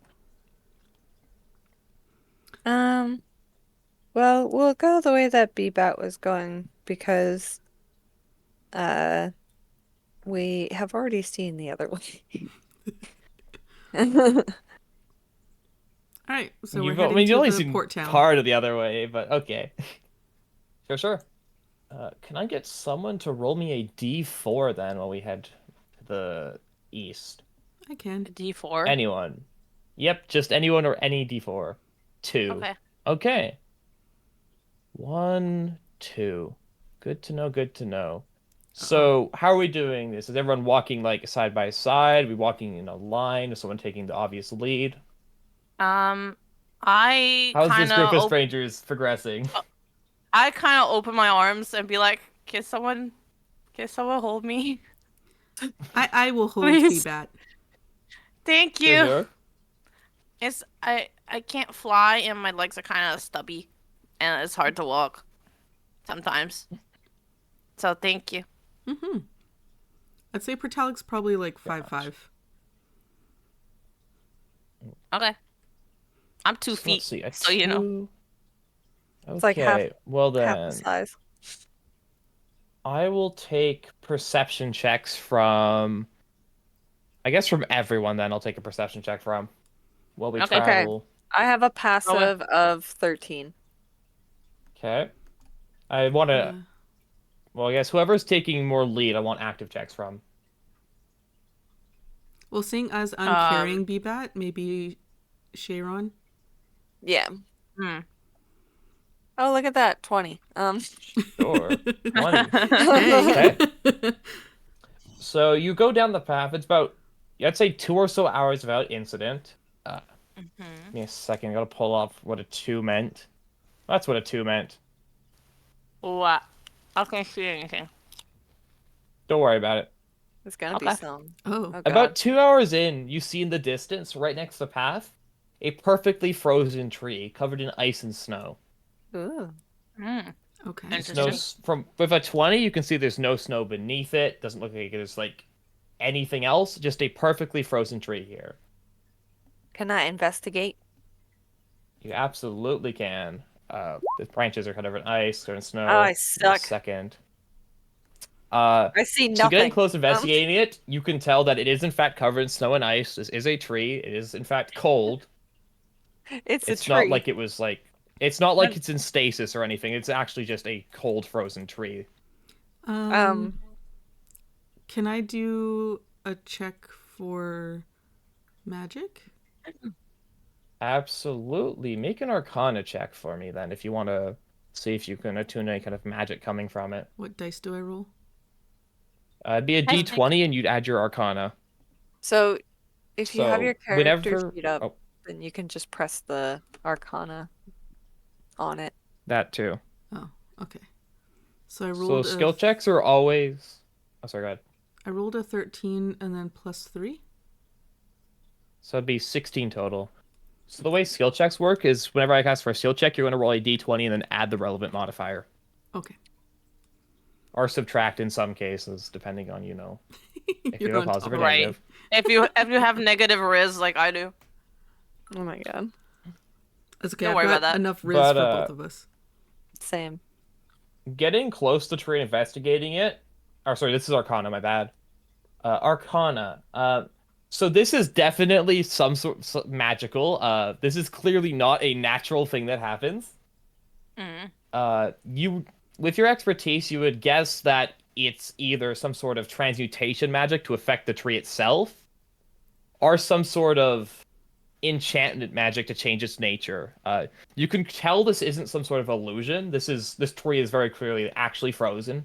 Um, well, we'll go the way that BBAT was going because uh we have already seen the other way.
All right, so we're
I
heading
mean, you
to
only
the
seen
port town.
part of the other way, but okay. Sure, sure. Can I get someone to roll me a D4 then while we head to the east?
I can.
D4.
Anyone. Yep, just anyone or any D4. Two.
Okay.
Okay. One, two. Good to know, good to know. So, how are we doing this? Is everyone walking like side by side? Are we walking in a line? Is someone taking the obvious lead?
Um, I
How's this
kind
group
of
of strangers progressing?
open my arms and be like, can someone hold me?
I will hold
Please.
Bebat.
Thank
Sure,
you.
sure.
I can't fly and my legs are kind of stubby and it's hard to walk sometimes. So thank you.
Mm-hmm. I'd say Pertalic's probably like 5'5".
Okay. I'm
So
2 feet,
let's see. A
so you know.
two.
It's like half
Okay, well
half the
then,
size.
I will take perception checks from, I guess from everyone then I'll take a perception check from while we
Okay.
Okay.
travel.
I have a
Okay.
passive of 13.
Okay. I want to,
Uh,
well, I guess whoever's taking more lead, I want active checks from.
well, seeing as I'm
Um,
carrying Bebat, maybe Sharon.
Yeah.
hmm.
Oh, look at that. 20.
Sure. 20.
Hey.
So you go down the path. It's about, I'd say 2 or so hours without incident.
Mhm.
Give me a second. I gotta pull up what a two meant. That's what a two meant.
What? I can't see anything.
Don't worry about it.
There's gonna be
Okay.
some.
Oh.
Oh,
About
God.
2 hours in, you see in the distance, right next to the path, a perfectly frozen tree covered in ice and snow.
Ooh.
Mm.
Okay.
There's no
Interesting.
from with a 20, you can see there's no snow beneath it. Doesn't look like there's like anything else. Just a perfectly frozen tree here.
Can I investigate?
You absolutely can. The branches are covered in ice or in
Oh, I
snow. Give me a
suck.
second.
I see
So getting
nothing.
close investigating it, you can tell that it is in fact covered in snow and ice. This is a tree. It is in fact cold.
It's a
It's not
tree.
like it was like it's not like
Um,
it's in stasis or anything. It's actually just a cold frozen tree.
Um, can I do a check for magic?
Absolutely. Make an arcana check for me then if you want to see if you can attune any kind of magic coming from it.
What dice do I roll?
It'd be a
I think.
D20 and you'd add your arcana.
So if you have your
So
character
whenever
sheet up,
oh,
then you can just press the Arcana on it.
that too.
Oh, okay. So I
So
rolled
skill checks are always Oh, sorry, go ahead.
I rolled a 13 and then plus 3.
So it'd be 16 total. So the way skill checks work is whenever I cast for a skill check, you're going to roll a d20 and then add the relevant modifier.
Okay.
Or subtract in some cases, depending on, if you
You're
have a
on
positive or
top.
Right.
negative.
If you have negative riz like I do,
Oh my god.
It's okay.
Don't
I've
worry
got
about that.
enough riz
But,
for both of us.
Same.
Getting close to the tree and investigating it. Or sorry, this is Arcana, my bad. Arcana. So this is definitely magical. This is clearly not a natural thing that happens. You with your expertise, you would guess that it's either some sort of transmutation magic to affect the tree itself, or some sort of enchantment magic to change its nature. You can tell this isn't some sort of illusion. This tree is very clearly actually frozen.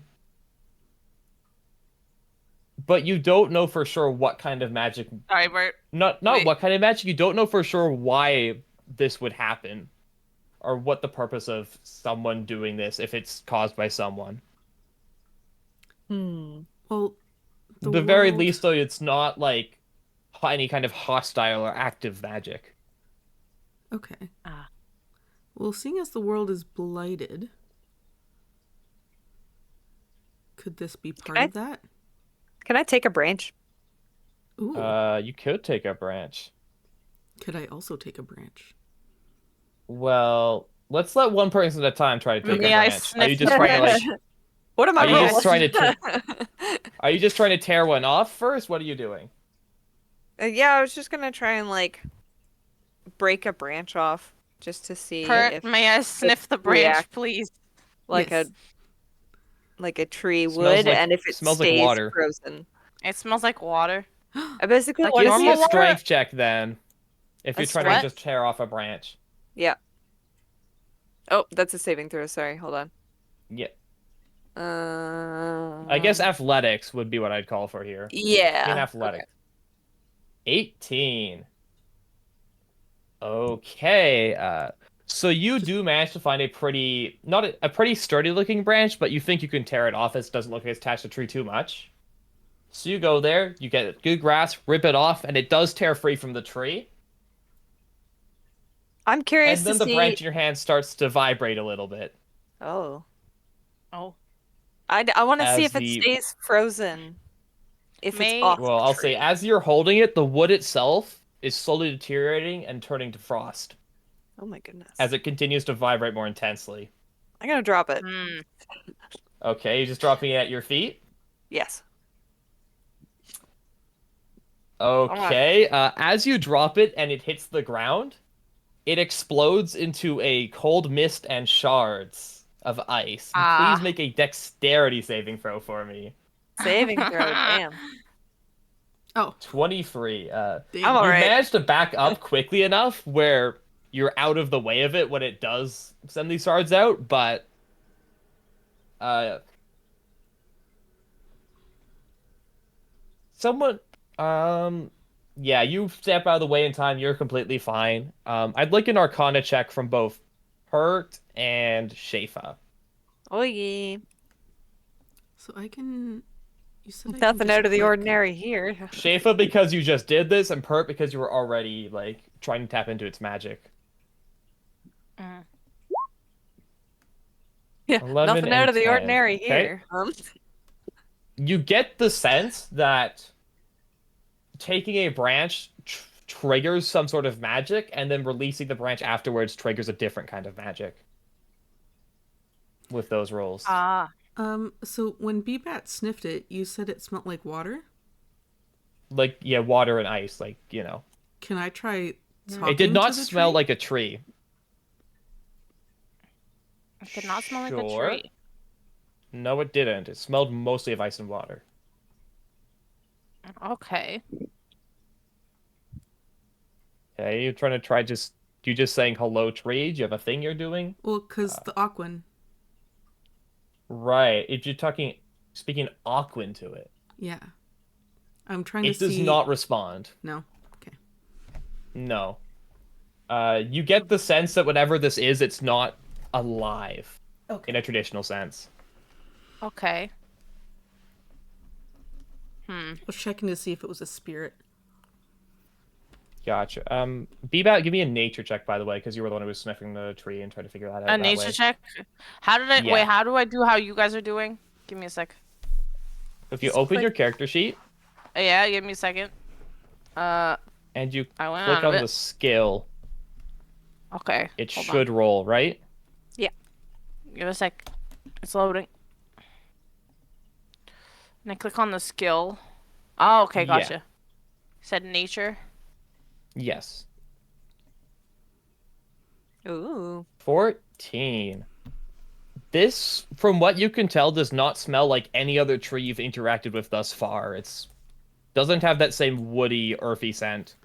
But you don't know for sure what kind of magic.
sorry, Bert.
Not
Wait.
what kind of magic. You don't know for sure why this would happen, or what the purpose of someone doing this if it's caused by someone.
Well,
The very
world-
least, though, it's not like any kind of hostile or active magic.
Okay.
Ah.
Well, seeing as the world is blighted, could this be part
I-
of that?
Can I take a branch?
Ooh.
You could take a branch.
Could I also take a branch?
Well, let's let one person at a time try to take a
May I
branch. Are you
sniff
just
the
trying to like?
What am I
Are you just
rolling?
trying to? Are you just trying to tear one off first? What are you doing?
Yeah, I was just gonna try and like break a branch off just to see
Bert,
if
may I sniff the branch,
react.
please?
like
Yes.
a tree
Smells
would,
like
and if it
smells like
stays
water.
frozen.
It smells like water.
I basically
Like
want to
Give
see
me a
normal
if
water?
strength check then, if
A
you're trying to
sweat?
just tear off a branch.
yeah. Oh, that's a saving throw. Sorry, hold on.
Yeah, I guess
Um,
athletics would be what I'd call for here. In
yeah. Okay.
athletics. 18. Okay. So you do manage to find a pretty, not a pretty sturdy looking branch, but you think you can tear it off. It doesn't look like it's attached to the tree too much. So you go there, you get good grasp, rip it off, and it does tear free from the tree.
I'm curious
And
to
then the
see.
branch in your hand starts to vibrate a little bit
Oh,
Oh.
I want to see
as
if it
the,
stays frozen. If it's
May
off
well,
the
I'll say
tree.
as you're holding it, the wood itself is slowly deteriorating and turning to frost
Oh my goodness.
as it continues to vibrate more intensely.
I'm gonna drop it.
Hmm.
Okay, you just dropping it at your feet?
Yes.
Alright.
Okay, as you drop it and it hits the ground, it explodes into a cold mist and shards of ice. Please
Ah.
make a dexterity saving throw for me.
Saving throw. Damn.
Oh,
23.
I'm
damn.
You
alright.
managed to back up quickly enough where you're out of the way of it when it does send these shards out, but uh somewhat yeah, you step out of the way in time, you're completely fine. I'd like an arcana check from both Hurt and Shaifa.
Oh yeah.
So I can. You said I can
Nothing
just
out of the
click.
ordinary here.
Shaifa because you just did this, and Pert because you were already like trying to tap into its magic.
Mm.
Yeah.
11
Nothing
and
out of the
10.
ordinary
Okay.
here.
You get the sense that taking a branch triggers some sort of magic, and then releasing the branch afterwards triggers a different kind of magic with those rolls.
Ah.
So when Bebat sniffed it, you said it smelled like water.
Like, yeah, water and ice, like, you know.
Can I try talking
It did not
to the
smell
tree?
like a tree.
It did not smell like a
Sure.
tree.
No, it didn't. It smelled mostly of ice and water.
Okay.
Okay, you're trying to try just you just saying hello tree? Do you have a thing you're doing?
Well, because the Aquan.
Right. If you're speaking Aquan to it,
Yeah. I'm trying to
it does
see.
not respond.
No. Okay.
No. You get the sense that whatever this is, it's not alive
Okay.
in a traditional sense.
Okay.
I was checking to see if it was a spirit.
Gotcha. Bebop, give me a nature check, by the way, because you were the one who was sniffing the tree and trying to figure that out
A
that
nature
way.
check? How did I
Yeah.
wait, how do I do how you guys are doing? Give me a sec.
If you
Just
open
click-
your character sheet
Yeah, give me a second.
and you
I went
click
out of
on
it.
the skill,
Okay.
it
hold
should roll, right?
on. Give a sec. It's loading. And I click on the skill. Oh, okay,
Yeah.
gotcha. Said nature.
Yes.
Ooh.
14. This, from what you can tell, does not smell like any other tree you've interacted with thus far. It's doesn't have that same woody, earthy scent.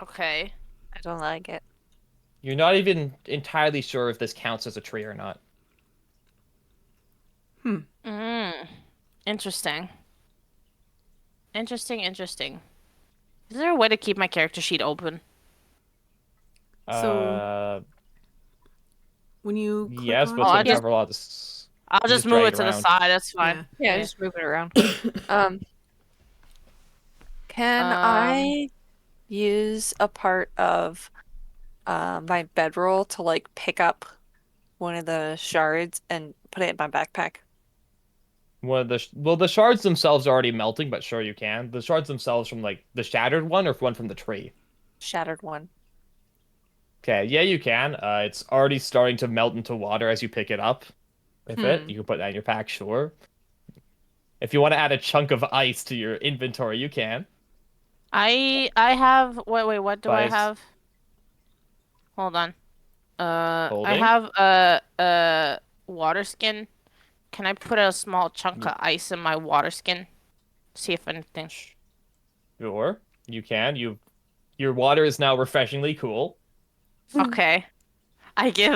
Okay.
I don't like it.
You're not even entirely sure if this counts as a tree or not.
Interesting. Interesting. Is there a way to keep my character sheet open?
So- When you click
yes,
on
but it's
I
gonna
just-
cover a lot of this.
I'll
You
just
just
move
drag
it
it
to the
around.
side, that's fine.
Yeah,
Okay.
just move it around. Can I use a part of my bedroll to like pick up one of the shards and put it in my backpack?
The shards themselves are already melting, but sure you can. The shards themselves from like the shattered one or one from the tree.
Shattered one.
Okay, yeah, you can. It's already starting to melt into water as you pick it up. With it, you can put that in your pack, sure. If you want to add a chunk of ice to your inventory, you can.
I have wait, what do I
But-
have? Hold on. I
Holding?
have water skin. Can I put a small chunk
Y-
of ice in my water skin? See if anything.
Sure, you can. Your water is now refreshingly cool.
Okay. I give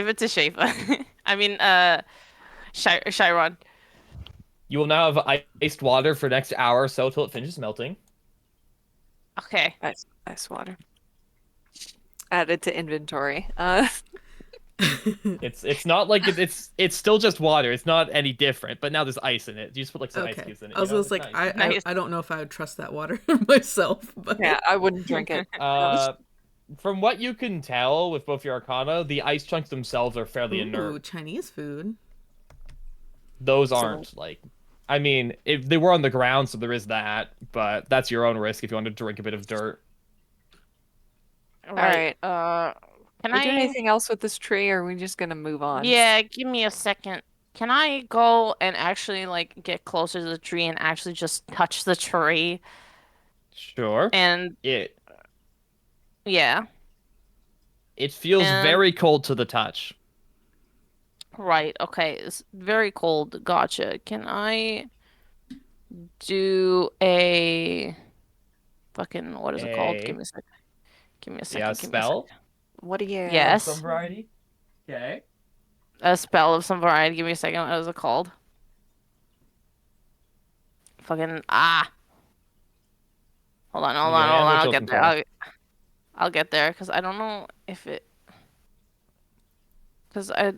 it to Shaifa. I mean, Chiron.
You will now have iced water for the next hour or so till it finishes melting.
Okay.
Ice water. Added to inventory.
It's not like it's still just water. It's not any different, but now there's ice in it. You just put like some ice
Okay.
cubes in it,
I
you
was
know?
just
It's
like,
nice.
Nice.
I don't know if I would trust that water myself, but
Yeah, I wouldn't drink it.
From what you can tell with both your Arcana, the ice chunks themselves are fairly
ooh,
inert.
Chinese food.
Those
So,
aren't like, I mean, if they were on the ground, so there is that, but that's your own risk if you want to drink a bit of dirt.
all
Right.
right.
Can
We do
I?
anything else with this tree, or are we just gonna move on?
Yeah, give me a second. Can I go and actually like get closer to the tree and actually just touch the tree?
Sure.
And
It
yeah.
it feels
And
very cold to the touch.
right, okay. It's very cold. Gotcha. Can I do a fucking what is it called? Give
A
me a second. Give me a
yeah,
second. Give me a second.
spell
What do you?
of some
Yes.
variety. Okay.
A spell of some variety. Give me a second. What is it called? Fucking
Yeah,
hold on.
which
I'll
one's
get there.
called?
I'll get there because I don't know if it because I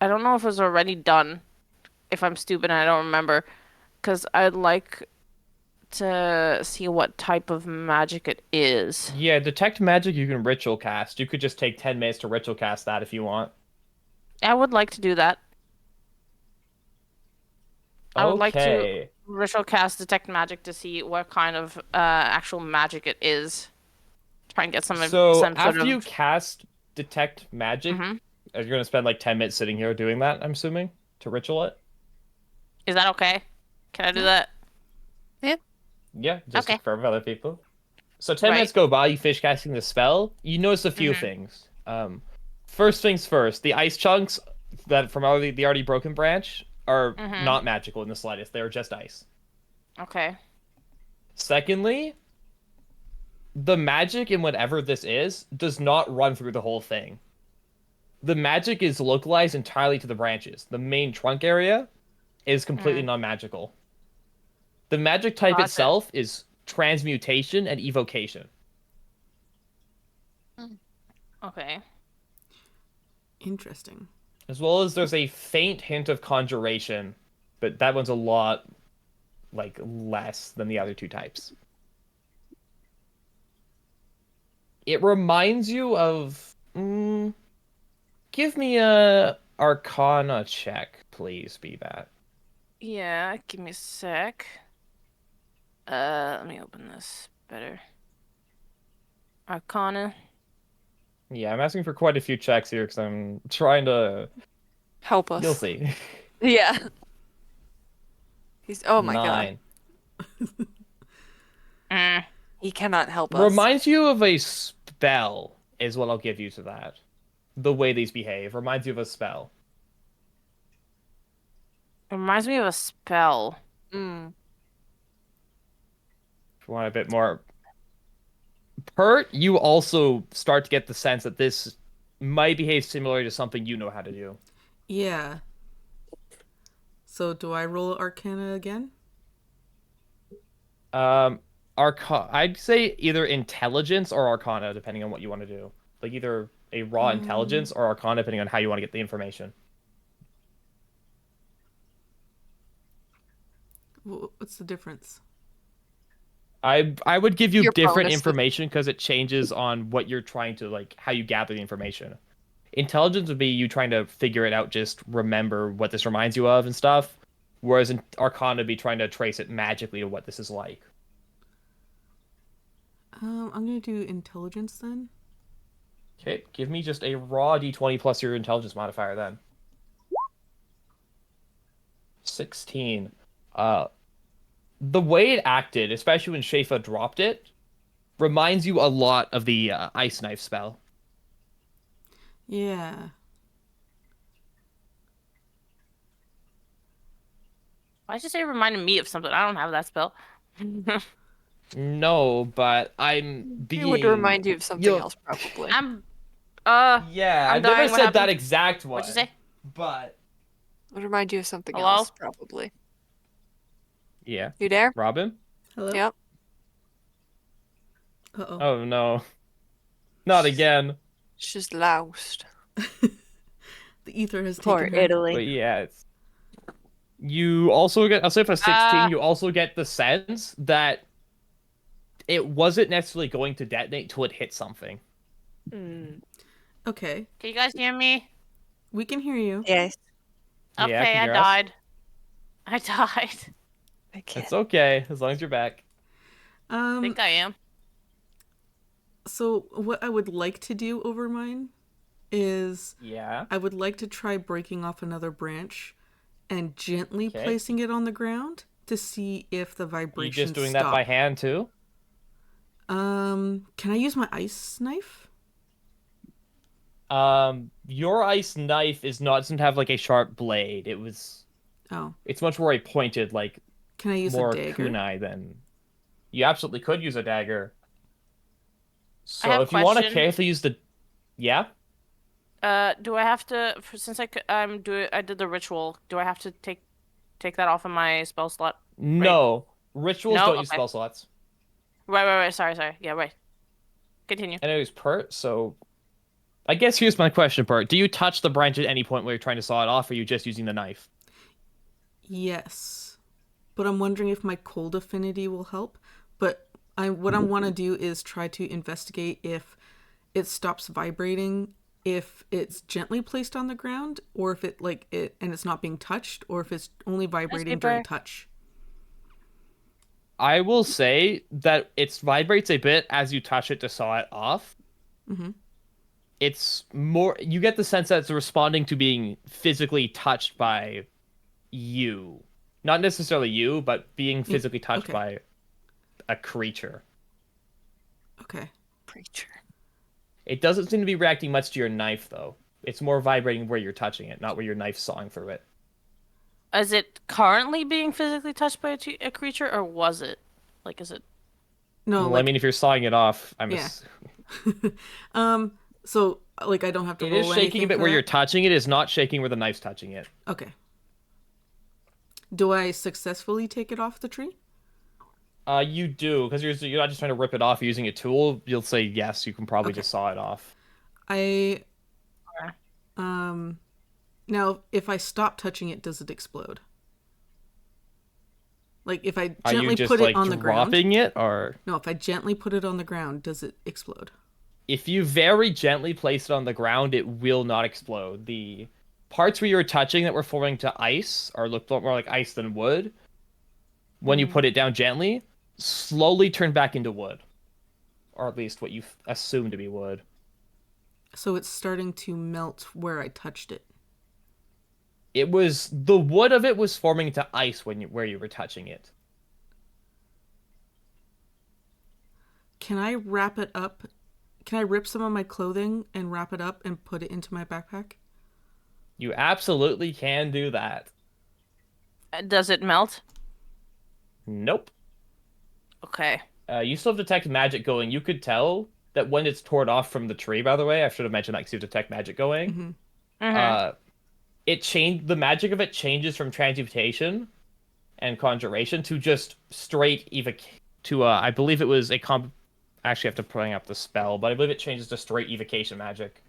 don't know if it was already done. If I'm stupid and I don't remember, because I'd like to see what type of magic it is.
Yeah, detect magic you can ritual cast. You could just take 10 minutes to ritual cast that if you want.
I would like to do that. I would like to
Okay.
ritual cast detect magic to see what kind of actual magic it is. Try and get
So
some sort
after you
of.
cast detect magic,
Hmm.
you're gonna spend like 10 minutes sitting here doing that, I'm assuming, to ritual it.
Is that okay? Can I do
Yeah.
that?
Yeah, just to
Okay.
confirm with other people. So 10
Right.
minutes go by, you finish casting the spell. You notice a few
Hmm.
things. First things first, the ice chunks that from the already broken branch are
Hmm.
not magical in the slightest. They are just ice.
Okay.
Secondly, the magic in whatever this is does not run through the whole thing. The magic is localized entirely to the branches. The main trunk area is completely
Mm.
non-magical. The magic type
Gotcha.
itself is transmutation and evocation.
Okay.
Interesting.
As well as there's a faint hint of conjuration, but that one's a lot like less than the other two types. It reminds you of give me a Arcana check, please, be that.
Yeah. Give me a sec. Let me open this better. Arcana.
Yeah, I'm asking for quite a few checks here because I'm trying to.
Help
You'll
us.
see.
Yeah. He's. Oh my God.
9.
Mm.
He cannot help us.
Reminds you of a spell, is what I'll give you to that. The way these behave reminds you of a spell.
It reminds me of a spell.
Mm.
If you want a bit more. Pert, you also start to get the sense that this might behave similar to something you know how to do.
Yeah. So do I roll Arcana again?
Um, I'd say either intelligence or arcana, depending on what you want to do. Like either a raw intelligence or arcana, depending on how you want to get the information.
What's the difference?
I would give you
Your
different
bonuses.
information because it changes on what you're trying to like how you gather the information. Intelligence would be you trying to figure it out, just remember what this reminds you of and stuff. Whereas in Arcana would be trying to trace it magically to what this is like.
I'm gonna do intelligence then.
Okay, give me just a raw d20 plus your intelligence modifier then. 16. Uh, the way it acted, especially when Shaifa dropped it, reminds you a lot of the ice knife spell.
Yeah.
Why'd you say reminded me of something? I don't have that spell.
No, but I'm
It would
being.
remind you of something else, probably.
I'm
Yeah,
I'm
I've never
dying. What
said that
happened?
exact one.
What'd you say?
But
It would remind you of something
Hello?
else, probably.
yeah,
You there?
Robin.
Hello?
Yep.
Uh-oh.
Oh no, not again.
She's lost.
The ether has
Poor
taken her.
Italy.
But yeah, it's. You also get. I'll say for 16, you also get the sense that it wasn't necessarily going to detonate till it hit something.
Mm.
Okay.
Can you guys hear me?
We can hear you.
Yes.
Yeah,
Okay,
can
I
you hear us?
died. I died.
I can't.
It's okay as long as you're back.
I think I am.
So what I would like to do over mine is
Yeah.
I would like to try breaking off another branch and gently
Okay.
placing it on the ground to see if the
You
vibrations
just doing
stop.
that by hand too?
Can I use my ice knife?
Your ice knife is not doesn't have like a sharp blade.
Oh.
It's much more a pointed, like
Can I use a
more
dagger?
kunai than. You absolutely could use a dagger.
I have
So
a
if you want to
question.
carefully use the, yeah,
Do I have to since I did the ritual, do I have to take that off of my spell slot?
no, rituals
No?
don't use
Okay.
spell slots.
Right. Sorry. Yeah, right. Continue.
And it was Pert, so I guess here's my question, Pert. Do you touch the branch at any point where you're trying to saw it off, or are you just using the knife?
Yes. But I'm wondering if my cold affinity will help. But what I want to do is try to investigate if it stops vibrating if it's gently placed on the ground, or if it's not being touched, or if it's only vibrating during
Sleeper.
touch.
I will say that it vibrates a bit as you touch it to saw it off.
Mm-hmm.
It's more, you get the sense that it's responding to being physically touched by you. Not necessarily you, but being physically touched
okay.
by a creature.
Okay.
Preacher.
It doesn't seem to be reacting much to your knife, though. It's more vibrating where you're touching it, not where your knife's sawing through it.
Is it currently being physically touched by a creature, or was it? Like, is it?
No,
Well, I mean, if you're sawing it off,
yeah. So I don't have to
It
roll
is shaking
anything
a bit
for
where
that?
you're touching it. Is not shaking where the knife's touching it.
Okay. Do I successfully take it off the tree?
You do, because you're not just trying to rip it off using a tool. You'll say yes, you can probably
Okay.
just saw it off.
I
Okay.
now if I stop touching it, does it explode? Like if I
Are you
gently
just
put
like
it on the ground?
dropping it, or
No, if I gently put it on the ground, does it explode?
if you very gently place it on the ground, it will not explode. The parts where you're touching that were forming to ice, or look more like ice than wood, when you put it down gently, slowly turn back into wood, or at least what you assume to be wood.
So it's starting to melt where I touched it.
It was the wood of it was forming to ice where you were touching it.
Can I wrap it up? Can I rip some of my clothing and wrap it up and put it into my backpack?
You absolutely can do that.
Does it melt?
Nope.
Okay.
You still have detect magic going. You could tell that when it's torn off from the tree. By the way, I should have mentioned that because you detect magic going.
Mm-hmm.
The magic of it changes from transmutation and conjuration to just straight I believe it was I actually have to bring up the spell, but I believe it changes to straight evocation magic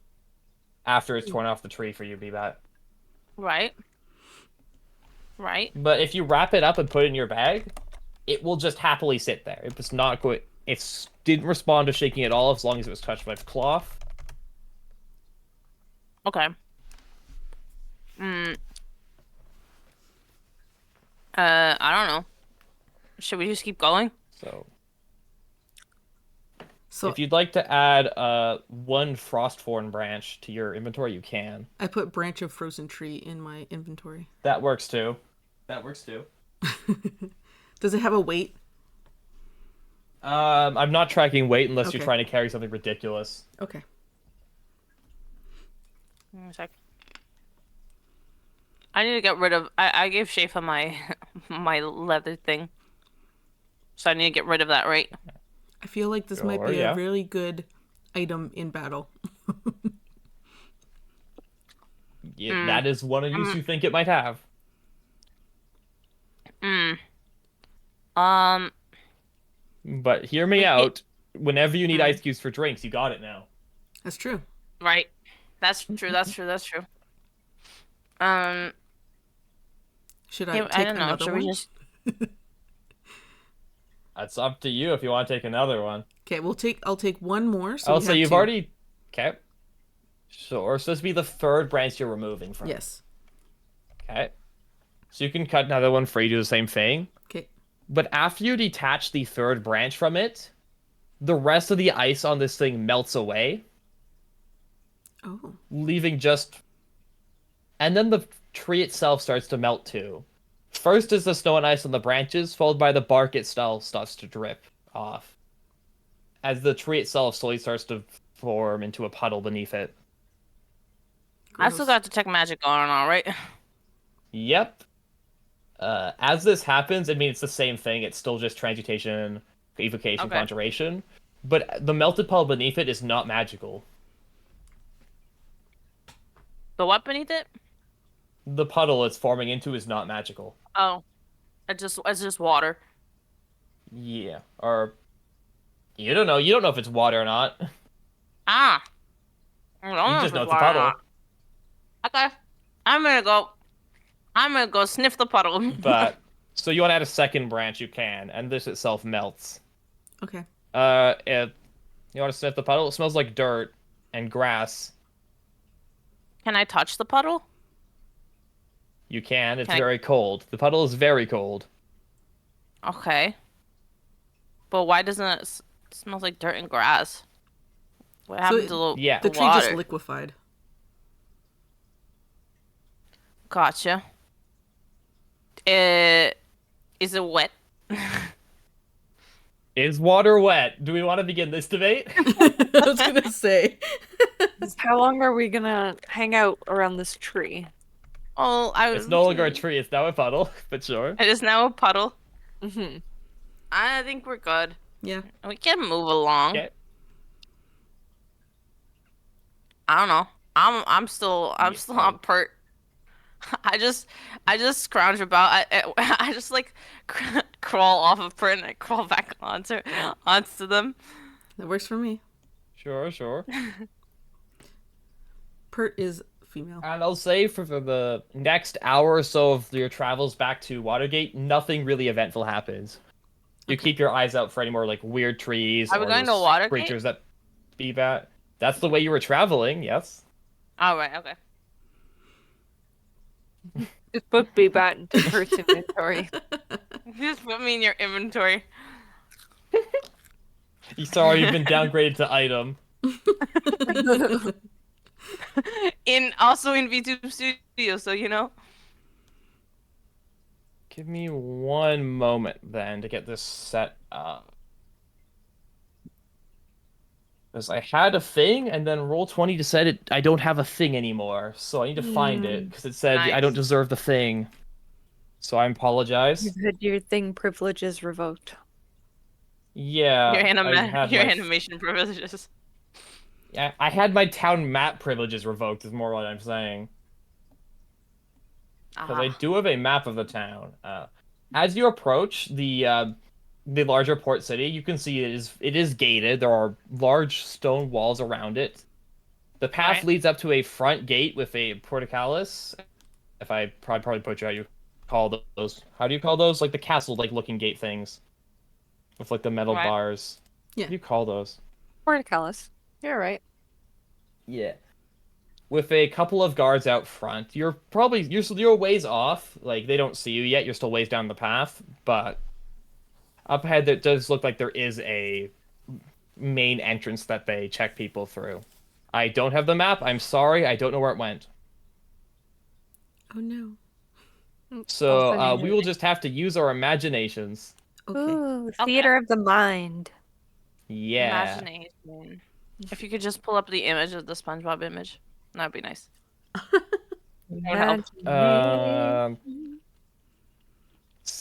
after it's torn off the tree for you, Bebat.
Right.
But if you wrap it up and put it in your bag, it will just happily sit there. It was not going. It didn't respond to shaking at all as long as it was touched by the cloth.
Okay. I don't know. Should we just keep going?
So
If you'd like to add one Frostthorn branch to your inventory, you can.
I put branch of frozen tree in my inventory.
That works too.
Does it have a weight?
I'm not tracking weight unless you're
Okay.
trying to carry something ridiculous.
Okay.
Give me a sec. I need to get rid of. I gave Shaifa my my leather thing, so I need to get rid of that, right?
I feel like this might
Sure,
be a
yeah.
really good item in battle.
Yeah, that is one use you think it might have.
Mm. Um.
But hear me
We can't.
out. Whenever you need
Mm.
ice cubes for drinks, you got it now.
That's true.
Right. That's true. That's true. That's true. Um.
Should I
Yeah, I
take
don't know.
another
Should
one?
we just?
That's up to you if you want to take another one.
Okay, I'll take one more. So
I'll
we
say
have
you've
two.
already. Okay. Sure. So this will be the third branch you're removing from.
Yes.
Okay. So you can cut another one free, do the same thing.
Okay.
But after you detach the third branch from it, the rest of the ice on this thing melts away,
Oh.
leaving just. And then the tree itself starts to melt too. First is the snow and ice on the branches, followed by the bark itself starts to drip off. As the tree itself slowly starts to form into a puddle beneath it.
I still
Gross.
got detect magic going on, right?
Yep. As this happens, I mean, it's the same thing. It's still just transmutation, evocation,
Okay.
conjuration. But the melted puddle beneath it is not magical.
The what beneath it?
The puddle it's forming into is not magical.
Oh, it's just water.
Yeah. Or, you don't know. You don't know if it's water or not.
Ah, I don't
You
know if
just know
it's
it's a
water or
puddle.
not. Okay, I'm gonna go. I'm gonna go sniff the puddle.
But, so you want to add a second branch, you can. And this itself melts.
Okay.
You want to sniff the puddle? It smells like dirt and grass.
Can I touch the puddle?
You can. It's
Can
very cold. The puddle is very cold.
I? Okay, but why doesn't it smells like dirt and grass? What happened to
yeah.
The
the
tree just
water?
liquefied.
Gotcha. Is it wet?
Is water wet? Do we want to begin this debate?
I was gonna say.
How long are we gonna hang out around this tree?
Oh,
It's no longer a tree, it's now a puddle, but sure.
It is now a puddle.
Mm-hmm.
I think we're good.
Yeah.
We can move along.
Okay.
I don't know. I'm still on pert. I just scrounge about. I just like crawl off of pert and I crawl back onto them.
That works for me.
Sure, sure.
Pert is female.
And I'll say for the next hour or so of your travels back to Watergate, nothing really eventful happens. You keep your eyes out for any more like weird trees
Are we
or
going to
those
Watergate?
creatures that be that. That's the way you were traveling, yes.
All right. Okay.
Just put Bebat into Kurt's inventory.
Just put me in your inventory.
You sorry you've been downgraded to item.
Also in VTube Studio, so you know.
Give me one moment then to get this set up. Because I had a thing, and then Roll20 decided I don't have a thing anymore, so I need to find it, because it said I don't
Nice.
deserve the thing. So I apologize.
You've had your thing privileges revoked.
Yeah, I had
your
my-
animation privileges.
Yeah, I had my town map privileges revoked, is more what I'm saying. Because I do have a map of the town. As you approach the larger port city, you can see it is gated. There are large stone walls around it. The path
Right.
leads up to a front gate with a portcullis. If I probably butcher how you call those. How do you call those? Like the castle like looking gate things. With like the metal
Right.
bars.
Yeah.
What do you call those?
Portcullis. You're right.
Yeah. With a couple of guards out front. You're a ways off. Like they don't see you yet. You're still ways down the path, but up ahead it does look like there is a main entrance that they check people through. I don't have the map. I'm sorry. I don't know where it went.
Oh no.
So
Also
we will just have to use our imaginations.
Okay.
Ooh, theater of the mind.
Yeah.
Imagination. If you could just pull up the image of the SpongeBob image, that'd be nice. help.
Um,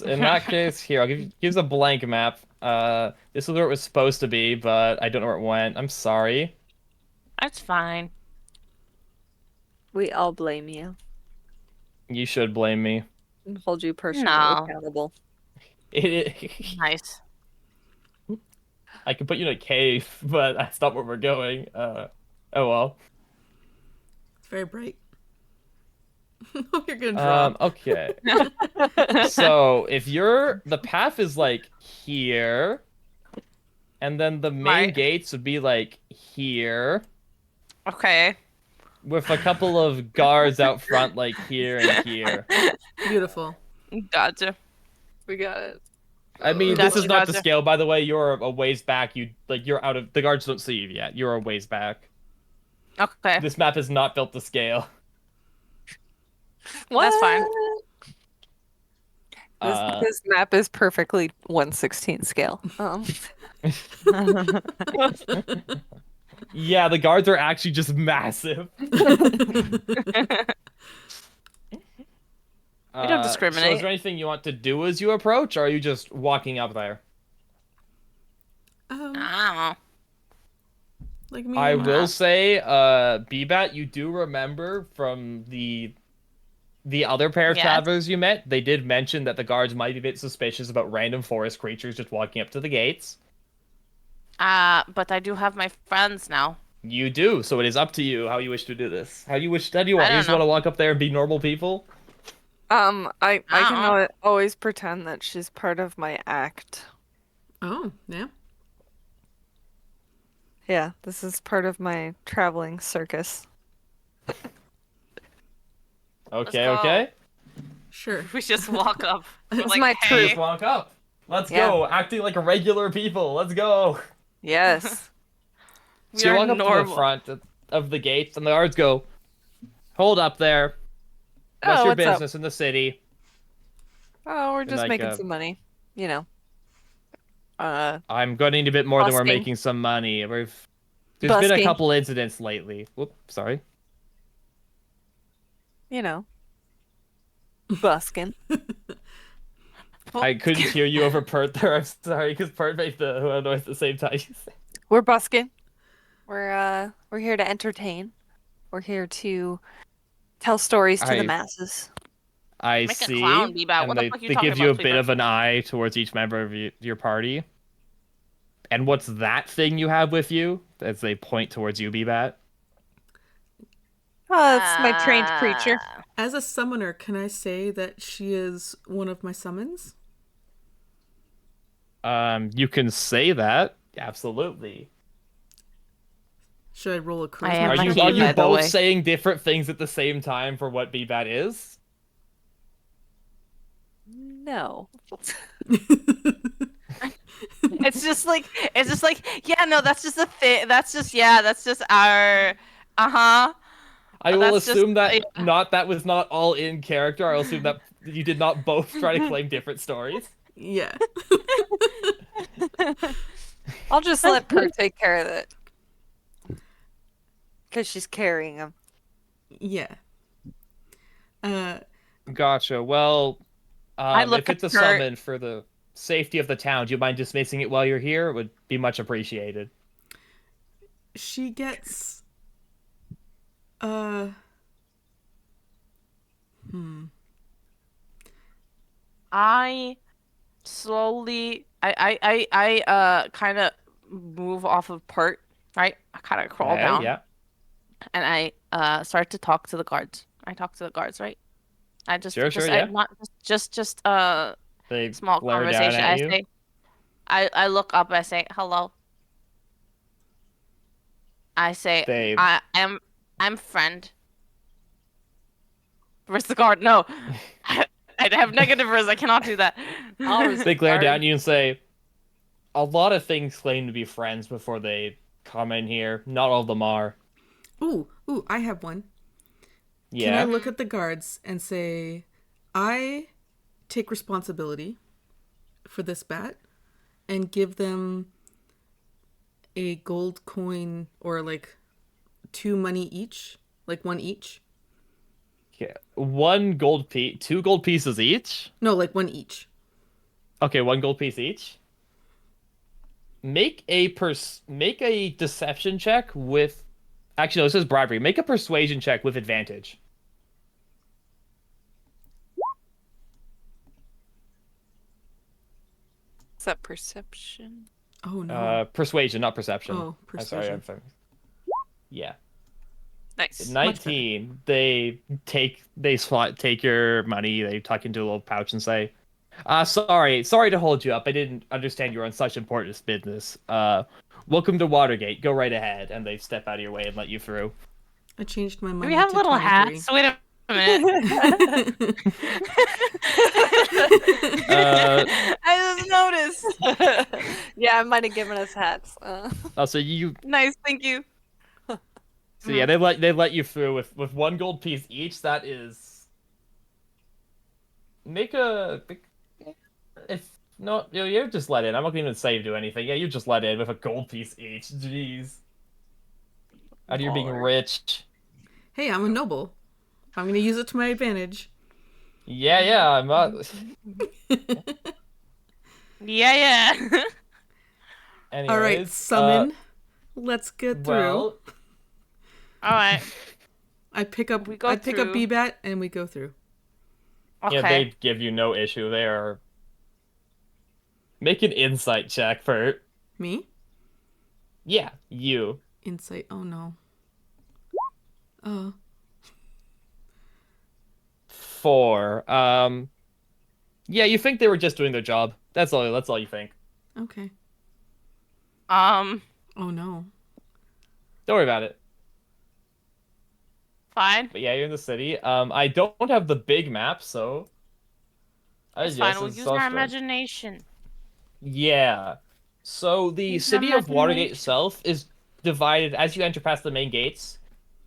in that case, here I'll give you a blank map. This is where it was supposed to be, but I don't know where it went. I'm sorry.
That's fine.
We all blame you
You should blame me.
and hold you personally
No.
accountable.
Nice.
I could put you in a cave, but that's not where we're going. Oh well.
It's very bright. Oh, you're gonna draw.
Okay. So if the path is like here, and then the main
Right.
gates would be like here,
Okay.
with a couple of guards out front like here and here.
Beautiful.
Gotcha.
We got it.
I mean, this
Gotcha,
is not to
gotcha.
scale, by the way. You're a ways back. You're out of the guards don't see you yet. You're a ways back.
Okay.
This map is not built to scale.
That's fine.
This map is perfectly 1/16 scale.
Yeah, the guards are actually just massive.
We don't
So
discriminate.
is there anything you want to do as you approach, or are you just walking up there?
I
Like me.
I
and
will say, Bbat, you do remember from the other pair of
Yes.
travelers you met, they did mention that the guards might be a bit suspicious about random forest creatures just walking up to the gates.
but I do have my friends now.
You do, so it is up to you how you wish to do this. How do you want? You
don't
just want
know.
to walk up there and be normal people?
I can
Uh-uh.
always pretend that she's part of my act.
Oh, yeah.
Yeah, this is part of my traveling circus.
Okay,
go.
okay.
Sure.
We just walk up. We're
It's
like,
my
hey.
Just walk up. Let's
Yeah.
go, acting like regular people. Let's go.
Yes.
We
So you
are
walk up to the
normal.
front of the gates, and the guards go, "Hold up there. What's
Oh,
your
what's up?
business in the city?"
Oh, we're just
like,
making some money. You know.
I'm going to need a bit more than we're
Busking.
making some money. There's been a
Busking.
couple incidents lately. Whoop, sorry.
You know. Busking.
I couldn't hear you over Pert there. I'm sorry, because Pert made the noise at the same time.
We're busking. We're here to entertain. We're here to tell stories to the
I-
masses.
I
Make a
see.
clown, Bbat.
And
What the fuck you
they
talking
give you a
about,
bit
sweeper?
of an eye towards each member of your party. And what's that thing you have with you? As they point towards you, Bbat.
Oh, it's my trained creature.
As a summoner, can I say that she is one of my summons?
You can say that. Absolutely.
Should I roll a
I am
charisma?
a
check?
key,
Are you
by the
both
way.
saying different things at the same time for what Bbat is?
No.
It's just like yeah, no, that's just a thing. That's just our uh-huh.
I will
That's just-
assume that that was not all in character. I'll assume that you did not both try to claim different stories.
Yeah.
I'll just let Pert take care of it. Because she's carrying him.
Yeah.
Gotcha. Well,
I look
if it's a
at her-
summon for the safety of the town, do you mind dismissing it while you're here? It would be much appreciated.
She gets
I slowly I kind of move off of Pert, right? I kind of crawl
Okay,
down
yeah.
and I start to talk to the guards. I talk to the guards, right? I just
Sure,
just
sure,
I,
yeah.
not just
They
small
glare down
conversation.
at
I
you.
say I look up, I say hello. I say
They
I'm friend. Where's the guard? No. I have negative words. I cannot do that.
they glare down at you and say, "A lot of things claim to be friends before they come in here. Not all of them are."
ooh, I have one. Can I
Yeah.
look at the guards and say, I take responsibility for this bat and give them a gold coin or like 2 money each, like one each?
Okay. One gold piece, two gold pieces each.
No, like one each.
Okay, one gold piece each. Make a deception check with. Actually, no, this is bribery. Make a persuasion check with advantage.
Is that perception?
Oh no.
Persuasion, not perception.
Oh,
I'm sorry.
persuasion.
Yeah.
Nice.
Much better.
19. Take your money. They tuck into a little pouch and say, sorry to hold you up. I didn't understand you were on such important business. Welcome to Watergate. Go right ahead." And they step out of your way and let you through.
I changed my
Do
money
we have
to
little
23.
hats? Wait a minute.
Uh,
I just noticed.
Yeah, I might have given us hats.
so you,
Nice, thank you.
so yeah, they let you through with one gold piece each. That is, make a, if no, you just let in. I'm not gonna even say you do anything. Yeah, you just let in with a gold piece each. Jeez, out of you being
Baller.
rich.
Hey, I'm a noble. I'm gonna use it to my advantage.
Yeah, I'm not.
Yeah.
All right,
Anyways,
summon. Let's get through.
well,
All right.
I pick up
We go
I pick up
through.
BBAT and we go through.
Okay.
yeah, they give you no issue. They are. Make an insight check for.
Me?
Yeah, you.
Insight. Oh no. Oh.
4. Yeah, you think they were just doing their job. That's all. That's all you think.
Okay.
Um,
Oh no.
Don't worry about it.
fine.
But yeah, you're in the city. I don't have the big map, so I
It's
guess
fine. We'll
it's
use our
Sostra.
imagination.
Yeah. So the
Use our
city of Watergate
imagination.
itself is divided as you enter past the main gates.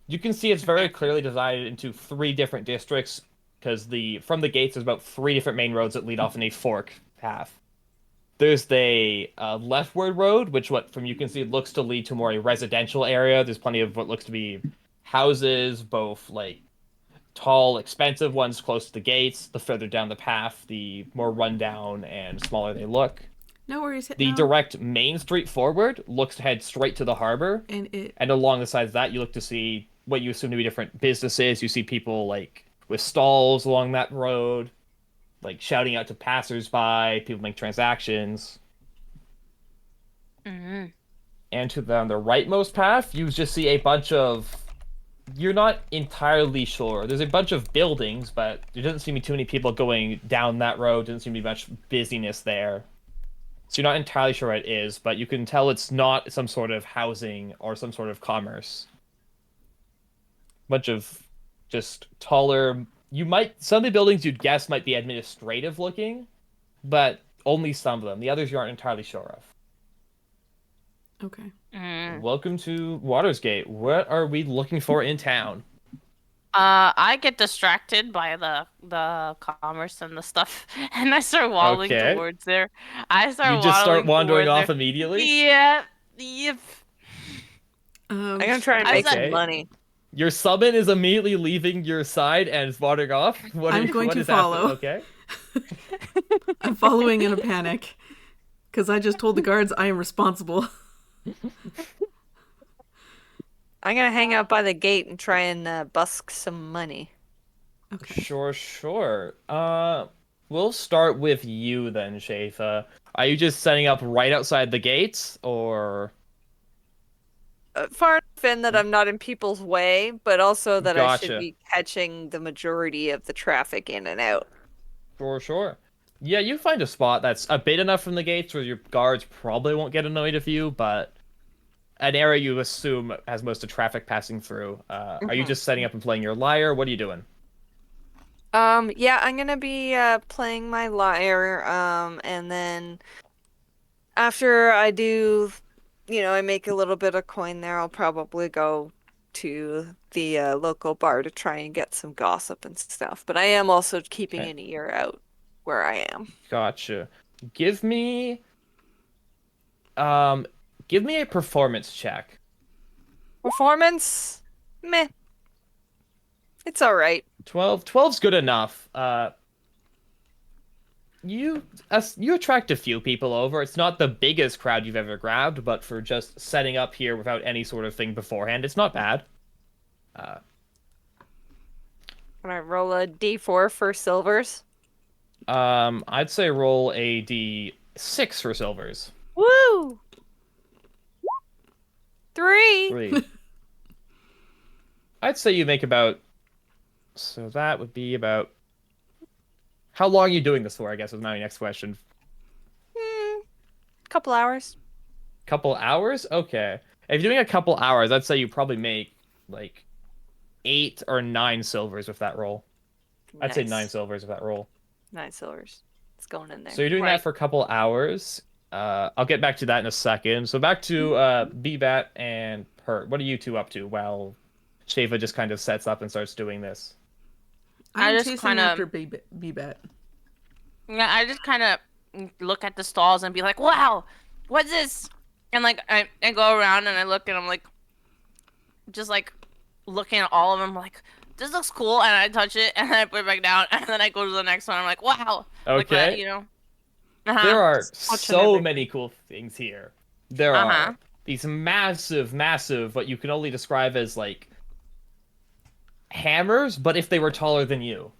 You can see it's very clearly divided into 3 different districts because from the gates there's about 3 different main roads that lead off in a fork path. There's the leftward road, which what from you can see looks to lead to more a residential area. There's plenty of what looks to be houses, both like tall, expensive ones close to the gates. The further down the path, the more rundown and smaller they look.
No worries.
The
No.
direct main street forward looks to head straight to the harbor,
And it.
and along the sides of that, you look to see what you assume to be different businesses. You see people like with stalls along that road, like shouting out to passersby, people make transactions.
Mm-hmm.
And on the rightmost path, you just see a bunch of. You're not entirely sure. There's a bunch of buildings, but there doesn't seem to be too many people going down that road. Doesn't seem to be much busyness there. So you're not entirely sure what it is, but you can tell it's not some sort of housing or some sort of commerce. Bunch of just taller. Some of the buildings you'd guess might be administrative looking, but only some of them. The others you aren't entirely sure of.
Okay.
Mm.
Welcome to Watersgate. What are we looking for in town?
I get distracted by the commerce and the stuff, and I start waddling
Okay.
towards there. I
You
start
just start
waddling
wandering
towards
off
there.
immediately?
Yeah. Yep.
I'm gonna try and
I
make
said-
some money.
Your summon is immediately leaving your side and is wandering off.
I'm going
what
to
is happening?
follow.
Okay.
I'm following in a panic because I just told the guards I am responsible.
I'm gonna hang out by the gate and try and busk some money.
Okay.
Sure. We'll start with you then, Shaifa. Are you just setting up right outside the gates, or?
Far enough in that I'm not in people's way, but also that I should
Gotcha.
be catching the majority of the traffic in and out.
Sure. Yeah, you find a spot that's a bit enough from the gates where your guards probably won't get annoyed of you, but an area you assume has most of traffic passing through. Are you just setting up and playing your lyre? What are you doing?
Yeah, I'm gonna be playing my lyre, and then after I do, I make a little bit of coin there, I'll probably go to the local bar to try and get some gossip and stuff. But I am also keeping
Okay.
an ear out where I am.
Gotcha. Give me, give me a performance check.
Performance, meh. It's all right.
12. 12's good enough. You attract a few people over. It's not the biggest crowd you've ever grabbed, but for just setting up here without any sort of thing beforehand, it's not bad.
Can I roll a d4 for silvers?
I'd say roll a d6 for silvers.
Woo! 3.
3. I'd say you make about. So that would be about. How long are you doing this for? I guess is my next question.
Couple hours.
Couple hours? Okay. If you're doing a couple hours, I'd say you probably make like 8 or 9 silvers with that roll. I'd say 9 silvers with that roll.
9 silvers. It's going in there.
So you're doing that for a couple hours. I'll get back to that in a second. So back to Bbat and Pert. What are you two up to while Shaifa just kind of sets up and starts doing this?
I'm
just
chasing
kinda-
after B-Bat.
Yeah, I just kind of look at the stalls and be like, "Wow, what's this?" And like I go around and I look and I'm like, just like looking at all of them, like, "This looks cool," and I touch it and I put it back down and then I go to the next one. I'm like, "Wow." Like that,
Okay.
you know.
There are
watching
so
everything.
many cool things here. There are these massive, massive, what you can only describe as like hammers, but if they were taller than you.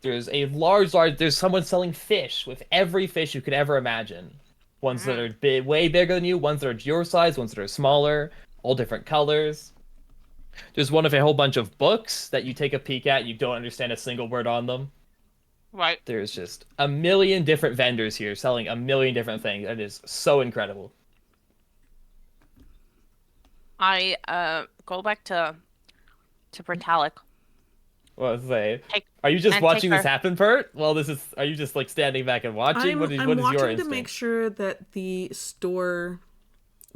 There's a large, there's someone selling fish with every fish you could ever imagine. Ones that are way bigger than you, ones that are your size, ones that are smaller, all different colors. There's one of a whole bunch of books that you take a peek at, you don't understand a single word on them.
Right.
There's just a million different vendors here selling a million different things. It is so incredible.
I go back to Bertalic.
What was I saying?
Take-
Are you just
and
watching
take
this
her.
happen, Pert? Well, are you just like standing back and watching?
I'm
What is
watching
your
to
instinct?
make sure that the store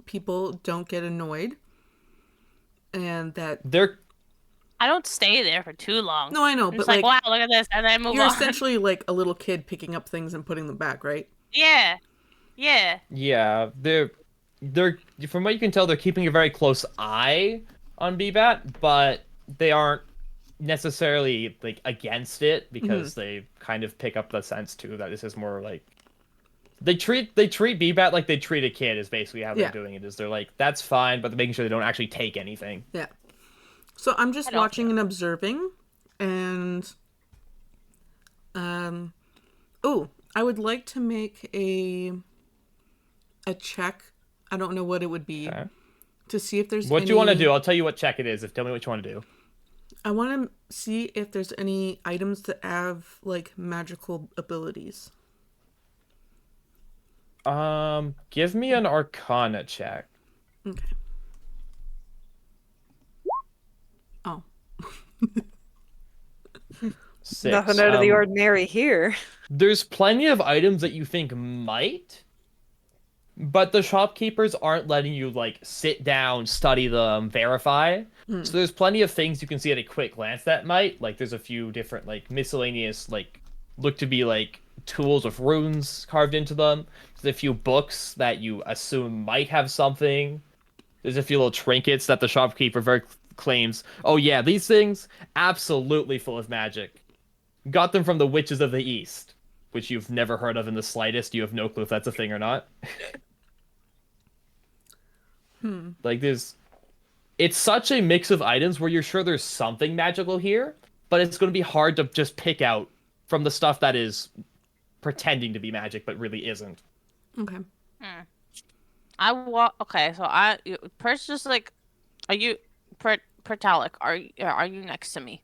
people don't get annoyed. And that...
They're
I don't stay there for too long.
No, I know,
I'm
but
just like,
like,
wow, look at this, and then I move
you're
on.
essentially like a little kid picking up things and putting them back, right?
Yeah.
yeah, they're from what you can tell, they're keeping a very close eye on BBAT, but they aren't necessarily like against it because they kind of pick up the sense too that this is more like they treat BBAT like they treat a kid is basically how they're
Yeah.
doing it. Is they're like, that's fine, but they're making sure they don't actually take anything.
Yeah. So I'm just
don't
watching and observing, and oh, I would like to make a check. I don't know what it would be,
Okay.
to see if there's
What
any...
do you want to do? I'll tell you what check it is. Tell me what you want to do.
I want to see if there's any items that have like magical abilities.
Give me an Arcana check.
Okay. Oh.
6.
Nothing out of the ordinary here.
There's plenty of items that you think might, but the shopkeepers aren't letting you like sit down, study them, verify. So there's plenty of things you can see at a quick glance that might. Like there's a few different like miscellaneous like look to be like tools with runes carved into them. There's a few books that you assume might have something. There's a few little trinkets that the shopkeeper very claims, oh yeah, these things absolutely full of magic. Got them from the witches of the East, which you've never heard of in the slightest. You have no clue if that's a thing or not. Like it's such a mix of items where you're sure there's something magical here, but it's going to be hard to just pick out from the stuff that is pretending to be magic but really isn't.
Okay.
Okay, so Pert's just like, are you Bertalic? Are you next to me?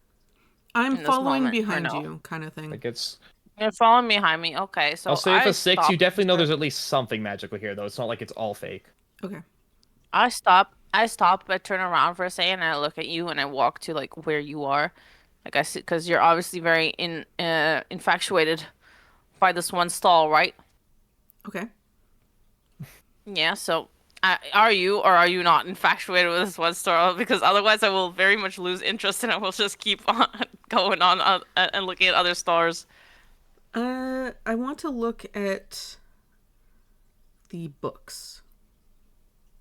I'm
In this
following
moment, or
behind
no?
you, kind of thing.
Like it's
You're following behind me. Okay, so
I'll say with
I
a 6, you
stop
definitely know
and
there's at least something magical here though. It's not like it's all fake.
Okay.
I stop. I turn around for a second, and I look at you, and I walk to like where you are. Like I see, because you're obviously very infatuated by this one stall, right?
Okay.
Yeah. So, are you or are you not infatuated with this one stall? Because otherwise, I will very much lose interest, and I will just keep on going on and looking at other stars.
I want to look at the books.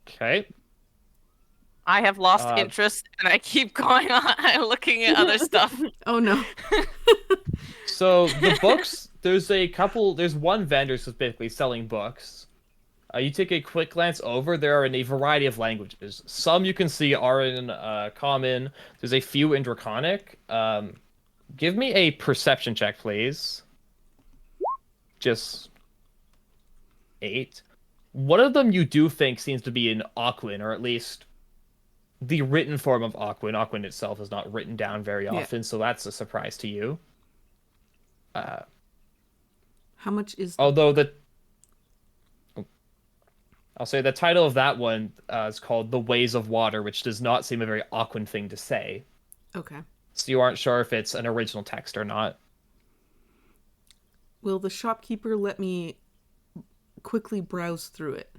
Okay.
I have lost
Uh,
interest and I keep going on and looking at other stuff.
Oh no.
So the books, there's one vendor specifically selling books. You take a quick glance over, there are in a variety of languages. Some you can see are in Common. There's a few in Draconic. Give me a perception check, please. Just 8. One of them you do think seems to be in Aquan, or at least the written form of Aquan. Aquan itself is not written down very
Yeah.
often, so that's a surprise to you.
How much is
Although I'll say the title of that one is called The Ways of Water, which does not seem a very Aquan thing to say.
Okay.
So you aren't sure if it's an original text or not.
Will the shopkeeper let me quickly browse through it?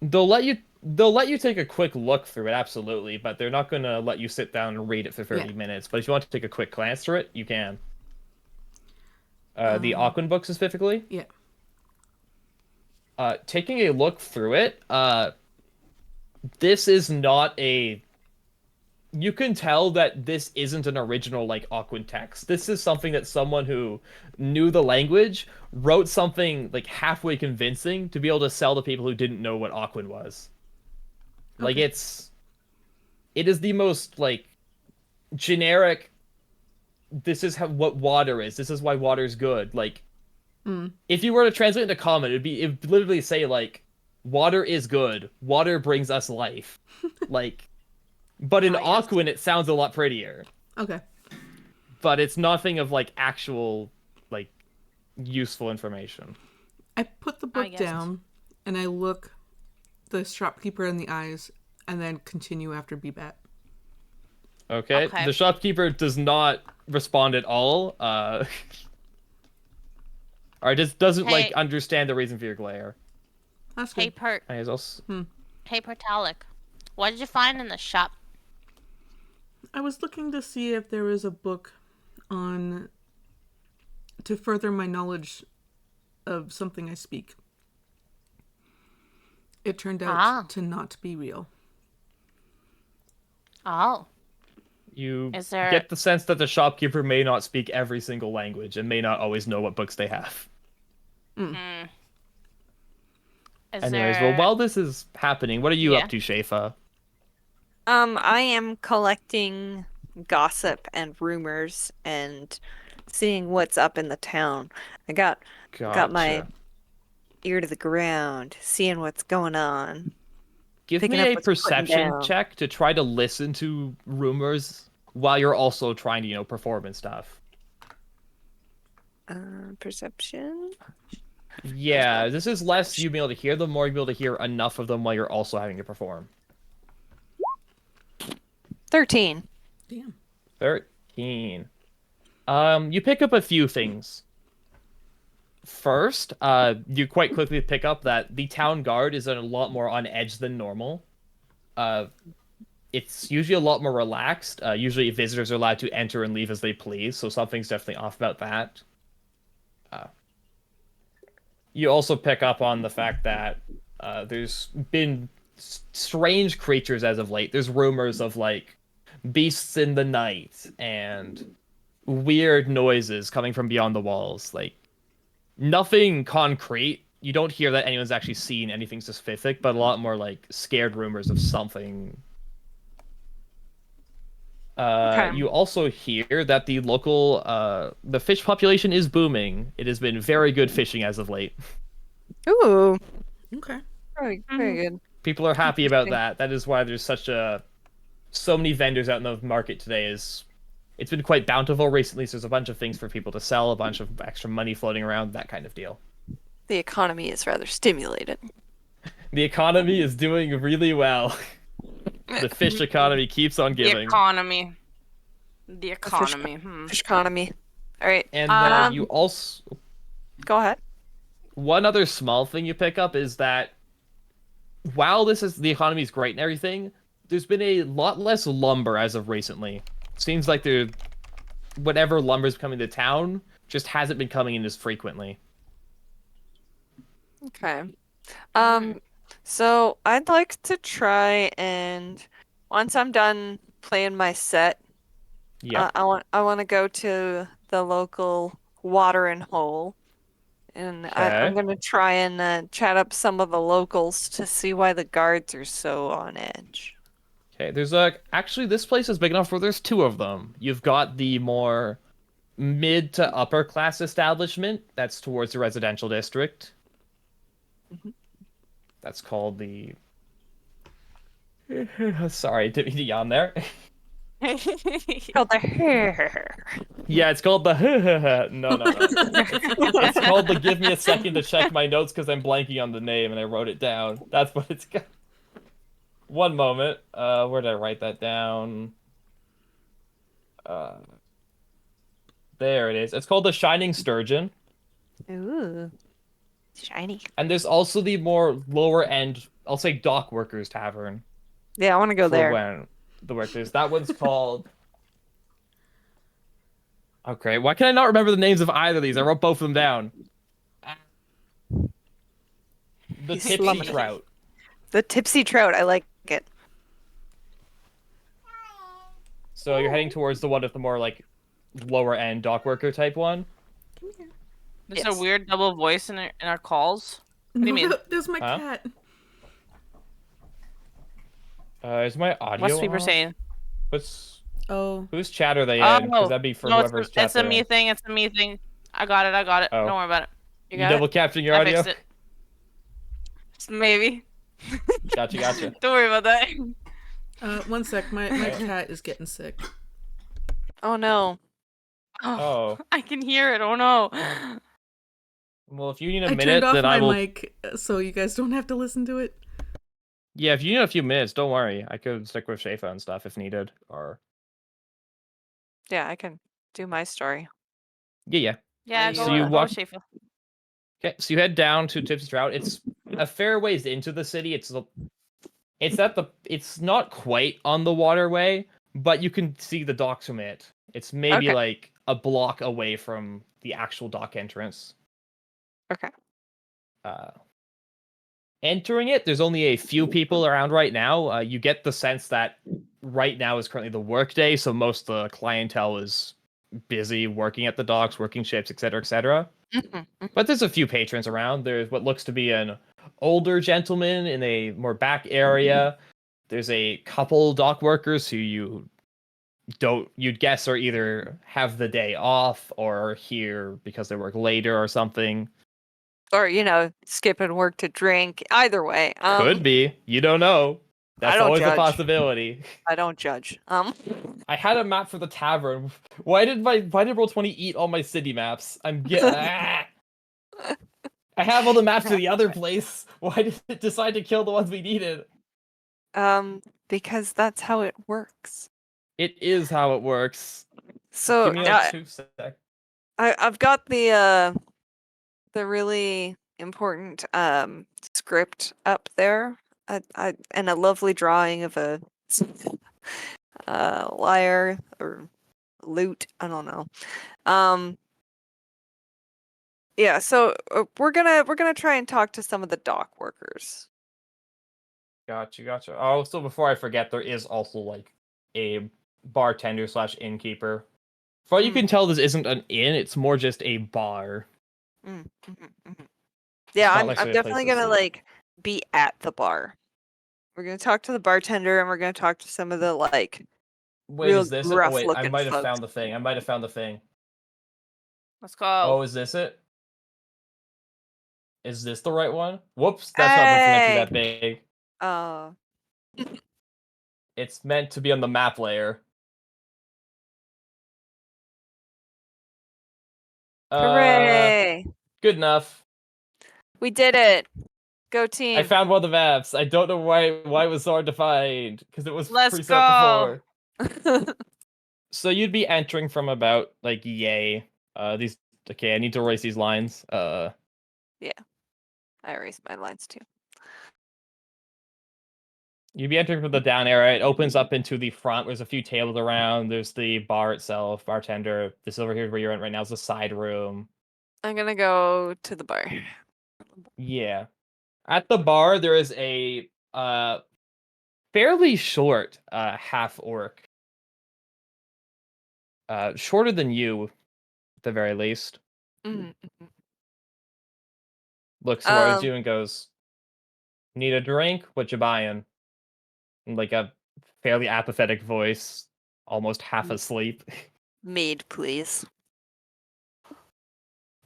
They'll let you take a quick look through it, absolutely, but they're not going to let you sit down and read it for 30
Yeah.
minutes. But if you want to take a quick glance through it, you can. The Aquan book specifically.
Yeah.
Taking a look through it, this is not a. You can tell that this isn't an original like Aquan text. This is something that someone who knew the language wrote something like halfway convincing to be able to sell to people who didn't know what Aquan was. Like
Okay.
it is the most like generic. This is what water is. This is why water is good. Like, if you were to translate into common, it'd literally say like, water is good. Water brings us life. Like, but in
Ah, yes.
Aquan, it sounds a lot prettier.
Okay.
But it's nothing of like actual like useful information.
I put the book
guess.
down and I look the shopkeeper in the eyes and then continue after Bebat.
Okay.
Okay.
The shopkeeper does not respond at all. Or just doesn't like
Hey.
understand the reason for your glare.
That's
Hey,
good.
And he's also
Hey, Pertalic. What did you find in the shop?
I was looking to see if there was a book on to further my knowledge of something I speak. It turned out
Ah.
to not be real.
Oh.
You
Is there-
get the sense that the shopkeeper may not speak every single language and may not always know what books they have.
Is
Anyways,
there...
well, while this is happening, what are you
Yeah.
up to, Shaifa?
I am collecting gossip and rumors and seeing what's up in the town. I got my
Gotcha.
ear to the ground, seeing what's going on.
Give
picking
me
up
a
what's putting
perception
down.
check to try to listen to rumors while you're also trying to, perform and stuff.
Perception.
Yeah, this is less you being able to hear them, more you be able to hear enough of them while you're also having to perform.
13.
Damn.
13. You pick up a few things. First, you quite quickly pick up that the town guard is a lot more on edge than normal. It's usually a lot more relaxed. Usually visitors are allowed to enter and leave as they please, so something's definitely off about that. You also pick up on the fact that there's been strange creatures as of late. There's rumors of, like, beasts in the night and weird noises coming from beyond the walls. Like, nothing concrete. You don't hear that anyone's actually seen anything specific, but a lot more, like, scared rumors of something.
Okay.
You also hear that the local, the fish population is booming. It has been very good fishing as of late.
Ooh.
Okay.
Very good.
People are happy about
Interesting.
that. That is why there's so many vendors out in the market today. It's been quite bountiful recently, so there's a bunch of things for people to sell, a bunch of extra money floating around, that kind of deal.
The economy is rather stimulated.
The economy is doing really well. The fish economy keeps on
The
giving.
economy. The economy.
Fish economy. All right.
And then
Um,
you also...
Go ahead.
One other small thing you pick up is that while the economy is great and everything, there's been a lot less lumber as of recently. Seems like whatever lumber is coming to town just hasn't been coming in as frequently.
Okay. So I'd like to try and once I'm done playing my set,
Yep.
I want to go to the local watering hole, and I'm
Okay.
gonna try and chat up some of the locals to see why the guards are so on edge.
Okay. There's actually this place is big enough where there's two of them. You've got the more mid to upper class establishment that's towards the residential district.
Mhm.
That's called the. Sorry, didn't mean to yawn there.
Oh, the hair.
Yeah, it's called the. No, no, no. It's called the. Give me a second to check my notes because I'm blanking on the name and I wrote it down. That's what it's got. One moment. Where did I write that down? Uh, there it is. It's called the Shining Sturgeon.
Ooh, shiny.
And there's also the more lower end, I'll say dock workers tavern
Yeah, I want to go
for
there.
when the workers. That one's called. Okay, why can I not remember the names of either of these? I wrote both of them down. The
He's
Tipsy
slumming it.
Trout.
The tipsy trout. I like it.
So you're heading towards the one with the more like lower end dock worker type one.
There's
Yes.
a weird double voice in our calls. What do you mean?
There's my
Huh?
cat.
Is my audio
What's people
off?
saying?
What's
Oh,
whose chat are they in? Because
Oh,
that'd be for
no,
whoever's chat
it's a
they're
me
in.
thing. It's a me thing. I got it. I got it.
Oh,
Don't worry about it.
You
you
got
double
it?
capturing your
I
audio?
fixed it. Maybe.
Gotcha, gotcha.
Don't worry about that.
1 sec. My
Alright.
cat is getting sick.
Oh no.
Oh.
I can hear it. Oh no.
Well, if you need a
I
minute,
turned off
then I
my
will.
mic so you guys don't have to listen to it.
Yeah, if you need a few minutes, don't worry. I could stick with Shaifa and stuff if needed. Or
Yeah, I can do my story.
yeah.
Yeah,
So
go
you
go
walk.
Shaifa.
Okay, so you head down to Tipsy Trout. It's a fair ways into the city. It's not quite on the waterway, but you can see the docks from it. It's maybe
Okay.
like a block away from the actual dock entrance.
Okay.
Uh, Entering it, there's only a few people around right now. You get the sense that right now is currently the work day, so most of the clientele is busy working at the docks, working ships, etc., etc. But there's a few patrons around. There's what looks to be an older gentleman in a more back area. There's a couple dock workers who you'd guess are either have the day off or are here because they work later or something.
Or, skipping work to drink. Either way.
Could be. You don't know.
I
That's
don't
always a
judge.
possibility.
I don't judge.
I had a map for the tavern. Why did Roll20 eat all my city maps? I have all the maps to the other place. Why did it decide to kill the ones we needed?
Because that's how it works.
It is how it works.
So,
Give me like 2 seconds.
I've got the really important script up there. And a lovely drawing of a liar or loot. I don't know. Yeah, so we're gonna try and talk to some of the dock workers.
Gotcha. Oh, so before I forget, there is also like a bartender slash innkeeper. For all you can tell, this isn't an inn; it's more just a bar.
Yeah,
not
I'm
necessarily a place
definitely
to
gonna
sit.
like be at the bar. We're gonna talk to the bartender and we're gonna talk to some of the like
Wait,
real
is this it? Oh
gruff
wait, I
looking
might have
folks.
found the thing. I might have found the thing.
Let's go.
Oh, is this it? Is this the right one? Whoops, that's not meant to be that big.
Uh,
It's meant to be on the map layer.
hooray!
Good enough.
We did it. Go
I
team.
found one of the maps. I don't know why it was so hard to find because it was
Let's
preset
go.
before. So you'd be entering from about like yay. These okay. I need to erase these lines.
Yeah, I erased my lines too.
You'd be entering from the down area. It opens up into the front. There's a few tables around. There's the bar itself, bartender. This over here where you're in right now is the side room.
I'm gonna go to the bar.
Yeah. At the bar, there is a fairly short half orc. Shorter than you, at the very least.
Mm.
Looks towards
Um,
you and goes, "Need a drink? What you buying?" In like a fairly apathetic voice, almost half asleep.
Maid, please.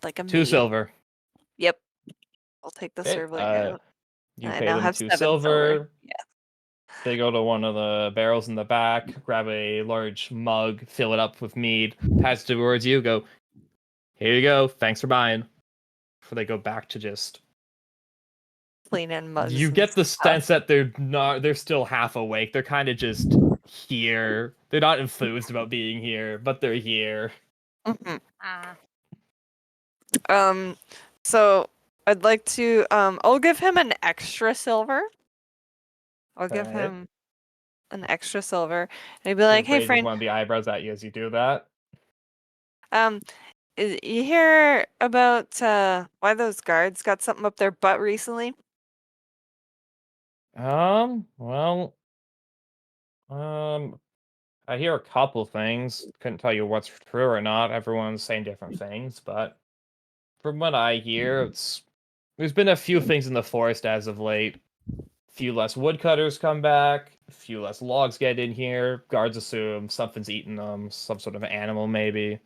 Like a
2
maid.
silver.
Yep. I'll take the
Okay,
serving out.
you
I
pay
now
them
have
2
7 silver.
silver. They go to one of the barrels in the back, grab a large mug, fill it up with mead, pass it towards you, go, "Here you go, thanks for buying." Before they go back to just...
Cleaning mugs
You
and
get the
stuff.
sense that they're still half awake. They're kind of just here. They're not enthused about being here, but they're here.
Mhm.
Ah.
So I'd like to I'll give him an extra silver. I'll give
Okay.
him an extra silver. And he'd be like,
He
"Hey
raises
friend,
one of the eyebrows at you as you do that.
um you hear about why those guards got something up their butt recently?"
Well, I hear a couple things. Couldn't tell you what's true or not. Everyone's saying different things, but from what I hear, there's been a few things in the forest as of late. Few less woodcutters come back, a few less logs get in here. Guards assume something's eating them, some sort of animal maybe.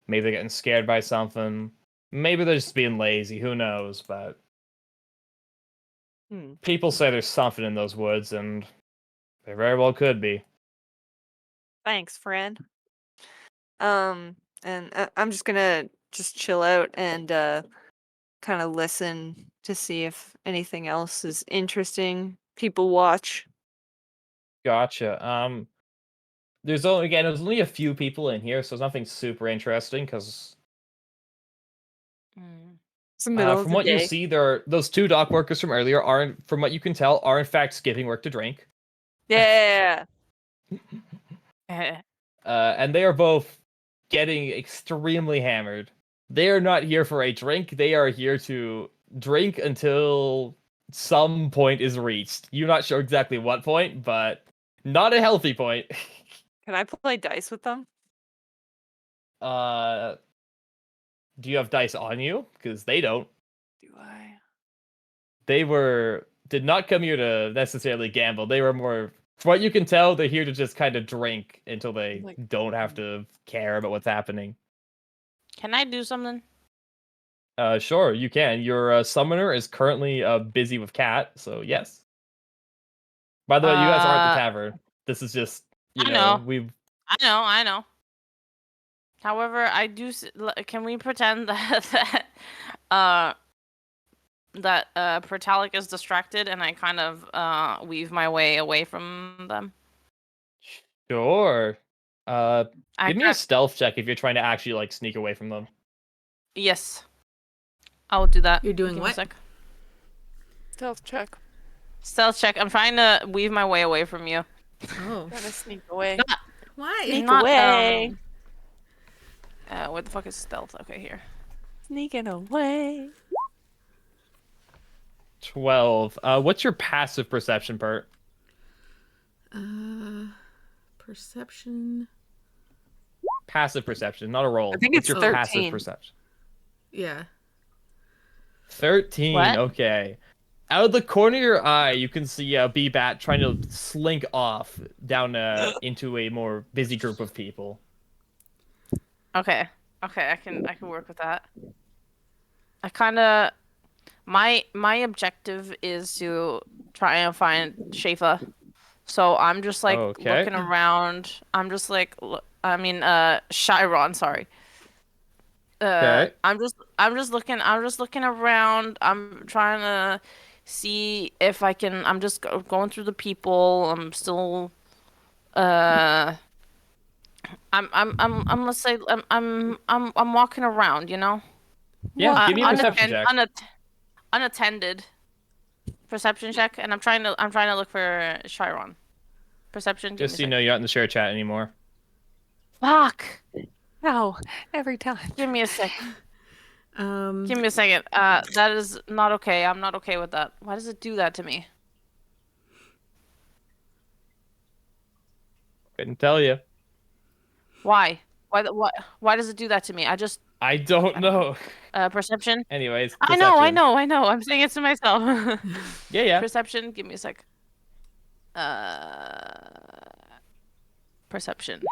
Maybe they're getting scared by something. Maybe they're just being lazy, who knows, but
Hmm.
people say there's something in those woods, and there very well could be.
Thanks, friend. And I'm just gonna just chill out and kind of listen to see if anything else is interesting. People watch.
Gotcha. There's only a few people in here, so there's nothing super interesting, because
Mm.
It's the middle of
from
the
what you
day.
see, those 2 dock workers from earlier aren't, from what you can tell, are in fact skipping work to drink.
Yeah.
And they are both getting extremely hammered. They are not here for a drink. They are here to drink until some point is reached. You're not sure exactly what point, but not a healthy point.
Can I play dice with them?
uh, do you have dice on you? Because they don't.
Do I?
They did not come here to necessarily gamble. They were more, from what you can tell, they're here to just kind of drink until they
Like,
don't have to care about what's happening.
Can I do something?
Sure, you can. Your summoner is currently busy with Cat, so yes. By the way, you guys aren't the
Uh,
tavern. This is just,
I know,
we've...
I know. However, I do. Can we pretend uh Pertalic is distracted and I kind of weave my way away from them?
Sure.
I
Give me a
can.
stealth check if you're trying to actually, like, sneak away from them.
Yes, I'll do that.
You're doing
Give me a
what?
sec.
stealth check.
Stealth check. I'm trying to weave my way away from you.
Oh.
Gotta sneak away.
Not,
Why?
Sneak
not
away.
where the fuck is stealth? Okay, here.
Sneaking away.
12. What's your passive perception, Bert?
Perception.
Passive perception, not a roll.
I think
What's
it's
your passive
13.
perception?
Yeah.
13,
What?
okay. Out of the corner of your eye, you can see a bee bat trying to slink off down into a more busy group of people.
Okay. Okay, I can work with that. I kind of my objective is to try and find Shaifa. So I'm just like
Okay.
looking around. I'm just like Chiron, sorry.
Okay.
I'm just looking around. I'm trying to see if I can. I'm just going through the people. I'm still uh let's say I'm walking around, you know?
Yeah, give me a perception
Unattended,
check.
unattended perception check, and I'm trying to look for Chiron. Perception, give me
Just
a
so you
sec.
know, you're not in the share chat anymore.
Fuck.
No, every time.
Give me a sec. Give me a second. That is not okay. I'm not okay with that. Why does it do that to me?
Couldn't tell you.
Why? Why does it do that to me? I just
I don't know.
perception.
Anyways,
I know, I
perception.
know, I know. I'm saying it to myself.
Yeah, yeah.
Perception. Give me a sec. Perception.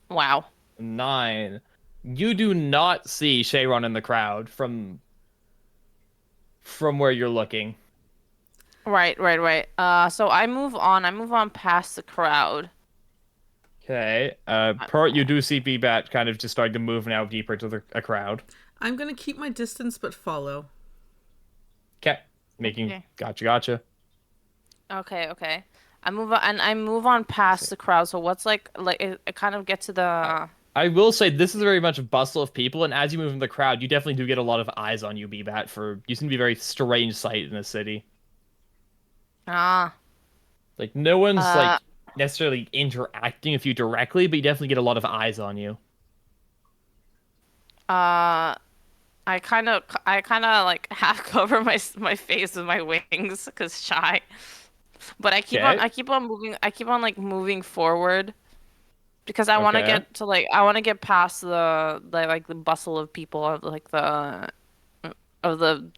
Wow.
9. You do not see Shayron in the crowd from where you're looking.
Right, right, right. So I move on. I move on past the crowd.
Okay. Per you do see B-Bat kind of just starting to move now deeper to a crowd.
I'm gonna keep my distance but follow.
Okay. Making
Okay.
gotcha.
Okay, okay. I move on, and I move on past the crowd. So what's like it kind of gets to the
I will say this is very much a bustle of people, and as you move in the crowd, you definitely do get a lot of eyes on you, B-Bat, for you seem to be a very strange sight in the city.
ah
Like no one's
uh
like necessarily interacting with you directly, but you definitely get a lot of eyes on you.
uh I kind of like half cover my face with my wings because shy. But
Okay.
I keep on moving. I keep on like moving forward because I want to
Okay.
get to like I want to get past the like the bustle of people of like of the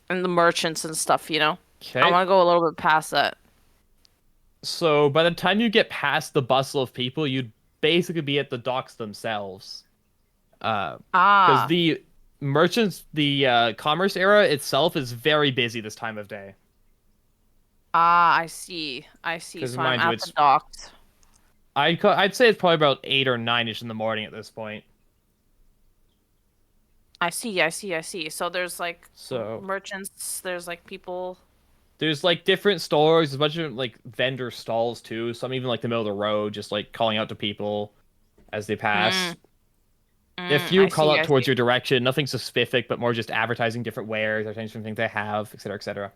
and the merchants and stuff, you know. I
Okay.
want to go a little bit past that.
So by the time you get past the bustle of people, you'd basically be at the docks themselves. Because
Ah,
the merchants, the commerce era itself is very busy this time of day.
I see. I see.
Because
So I'm
mind you,
at the
it's
docks.
I'd say it's probably about 8 or 9ish in the morning at this point.
I see. I see. I see. So there's like
So
merchants. There's like people.
there's like different stores, a bunch of like vendor stalls too. Some even like the middle of the road, just like calling out to people as they pass.
Mm,
A few
I
call
see.
out
I
towards
see.
your direction, nothing specific, but more just advertising different wares, advertising different things they have, etc., etc.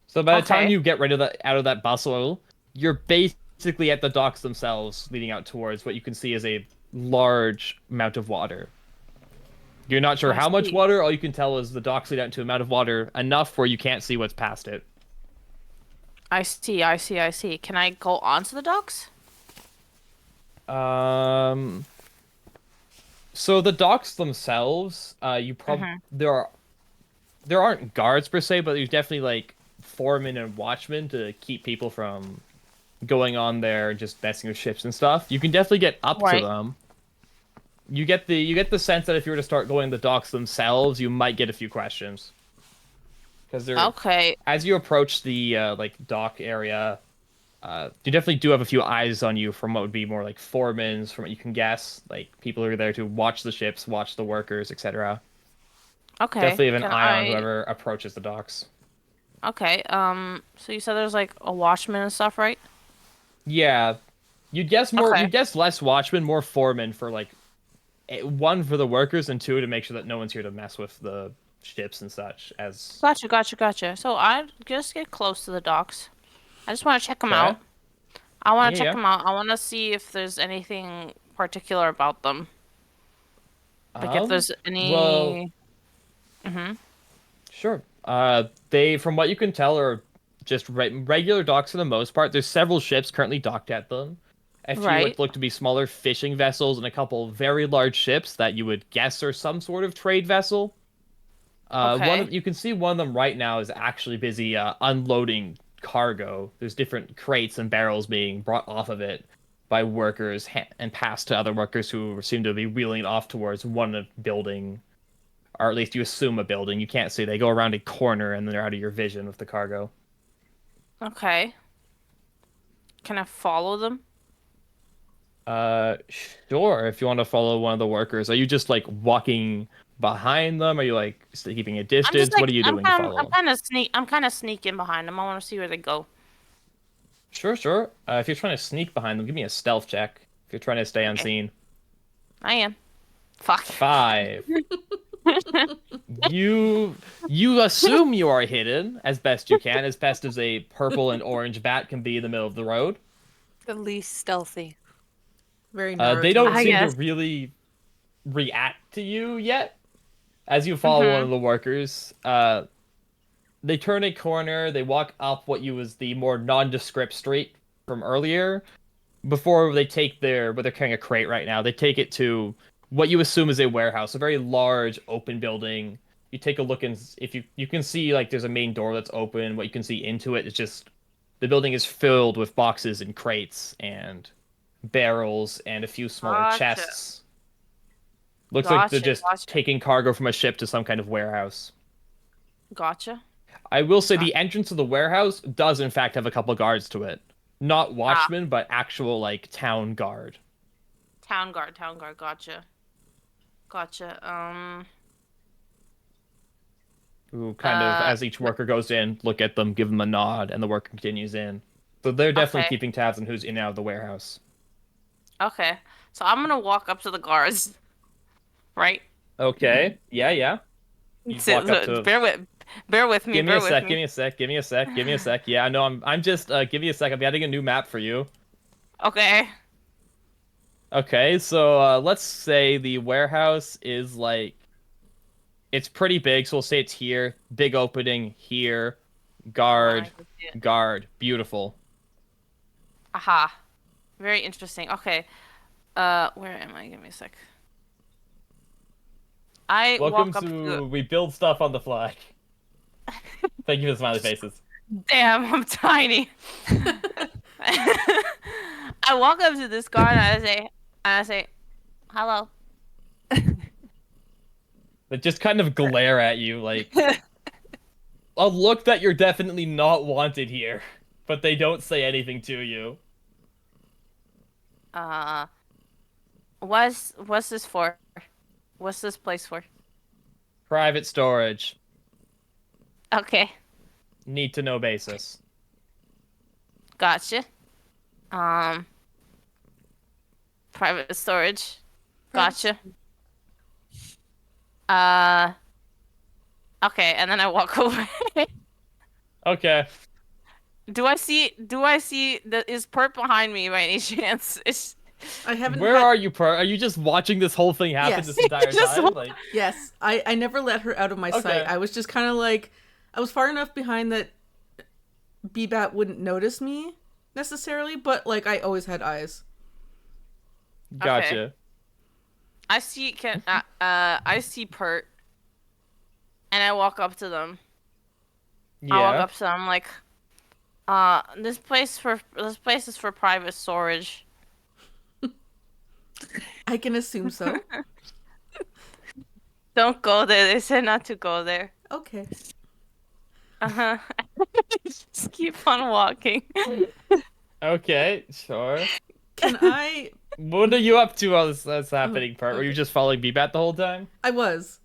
So by the time
Okay.
you get rid of that out of that bustle, you're basically at the docks themselves, leading out towards what you can see as a large amount of water. You're not sure
I
how much
see.
water. All you can tell is the docks lead out to an amount of water enough where you can't see what's past it.
I see. I see. I see. Can I go onto the docks?
Um. So the docks themselves,
Mm-hmm.
there aren't guards per se, but there's definitely like foremen and watchmen to keep people from going on there and just messing with ships and stuff. You can definitely get up to
Right.
them. You get the sense that if you were to start going the docks themselves, you might get a few questions because they're
Okay.
as you approach the like dock area, you definitely do have a few eyes on you from what would be more like foremans, from what you can guess, like people who are there to watch the ships, watch the workers, etc.
Okay.
Definitely have an
Can
eye on
I?
whoever approaches the docks.
Okay. So you said there's like a watchman and stuff, right?
Yeah,
Okay.
you'd guess less watchmen, more foremen for like one for the workers and two to make sure that no one's here to mess with the ships and such. As
Gotcha. Gotcha. Gotcha. So I just get close to the docks. I just want to check them
okay,
out. I want
yeah,
to check
yeah.
them out. I want to see if there's anything particular about them. Like if there's
Well,
any. Mm-hmm.
sure. They, from what you can tell, are just regular docks for the most part. There's several ships currently docked at them. A few
Right.
what look to be smaller fishing vessels and a couple very large ships that you would guess are some sort of trade vessel.
Okay.
You can see one of them right now is actually busy unloading cargo. There's different crates and barrels being brought off of it by workers and passed to other workers who seem to be wheeling it off towards one building, or at least you assume a building. You can't see. They go around a corner and they're out of your vision with the cargo.
Okay. Can I follow them?
Uh, sure. If you want to follow one of the workers, are you just like walking behind them? Are you like keeping a
I'm just
distance? What
like
are you doing to follow them?
I'm kind of sneaking behind them. I want to see where they go.
Sure, sure. If you're trying to sneak behind them, give me a stealth check. If you're trying to stay
Okay.
unseen.
I am. Fuck.
5. You you assume you are hidden as best you can, as best as a purple and orange bat can be in the middle of the road.
The least stealthy.
Very
They don't
Naruto.
I
seem to
guess.
really react to you yet. As you follow one
Mm-hmm.
of the workers, they turn a corner, they walk up what you was the more nondescript street from earlier. Before they take but they're carrying a crate right now. They take it to what you assume is a warehouse, a very large open building. You take a look and if you can see like there's a main door that's open. What you can see into it is just the building is filled with boxes and crates and barrels and a few smaller
Gotcha.
chests. Looks like they're
Gotcha.
just
Gotcha.
taking cargo from a ship to some kind of warehouse.
Gotcha.
I will say
Gotcha.
the entrance of the warehouse does in fact have a couple guards to it. Not
Ah,
watchmen, but actual like town guard.
town guard. Town guard. Gotcha. Gotcha.
Who kind of,
Uh.
as each worker goes in, look at them, give them a nod, and the worker continues in. So they're definitely
Okay.
keeping tabs on who's in and out of the warehouse.
Okay. So I'm gonna walk up to the guards. Right.
Okay. Yeah, yeah. You walk up to.
Bear with me.
Give me
Bear
a
with
sec. Give
me.
me a sec. Give me a sec. Give me a sec. Yeah, no, I'm just. Give me a sec. I'm adding a new map for you.
Okay.
Okay, so let's say the warehouse is like it's pretty big. So we'll say it's here. Big opening here.
Hold on. I
Guard.
can see it.
Guard. Beautiful.
Aha. Very interesting. Okay. Where am I? Give me a sec. I
Welcome
walk up to.
to We Build Stuff on the Fly. Thank you for the smiley faces.
Damn, I'm tiny. I walk up to this guard and I say, hello.
They just kind of glare at you like a look that you're definitely not wanted here, but they don't say anything to you.
Uh, what's this for? What's this place for?
Private storage.
Okay,
Need to know basis.
gotcha. Um, private storage. Gotcha. Okay, and then I walk away.
Okay.
Do I see that is Perp behind me by any chance? It's
I haven't.
Where are you, Per? Are you just watching this whole thing happen
Yes.
this entire
Just
time?
wa-
Like,
Yes, I never let her out of my
Okay.
sight. I was just kind of like, I was far enough behind that Bbat wouldn't notice me necessarily, but like I always had eyes.
gotcha.
I see I see Pert, and I walk up to them. I walk
Yeah.
up to them like, this place is for private storage.
I can assume so.
Don't go there. They said not to go there.
Okay.
Uh-huh. Just keep on walking.
Okay, sure.
Can I?
What are you up to while that's happening, Per? Were you
okay.
just following Bbat the whole time?
I was.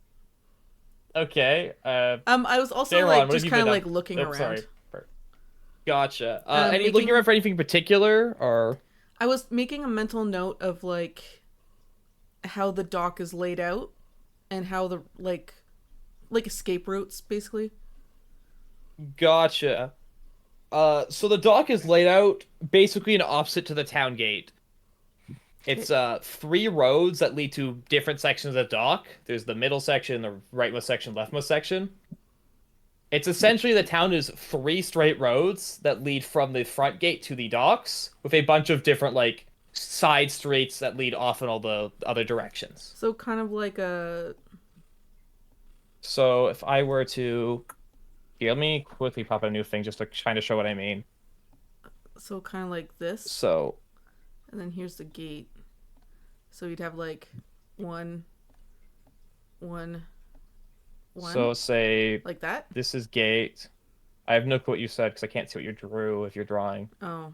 Okay.
I was also
Daron,
like
what have
just
you
kind of
been
like
up-
looking
Oh,
around.
sorry. Gotcha. Any
making-
looking around for anything particular, or
I was making a mental note of like how the dock is laid out and how the like escape routes basically.
gotcha. So the dock is laid out basically an opposite to the town gate. It's 3 roads that lead to different sections of the dock. There's the middle section, the rightmost section, leftmost section. It's essentially the town is 3 straight roads that lead from the front gate to the docks, with a bunch of different like side streets that lead off in all the other directions.
So kind of like a
So if I were to here, let me quickly pop a new thing just to kind of show what I mean.
kind of like this,
So
and then here's the gate. So you'd have like one,
so say
like that.
this is gate. I have no clue what you said because I can't see what you drew if you're drawing.
Oh,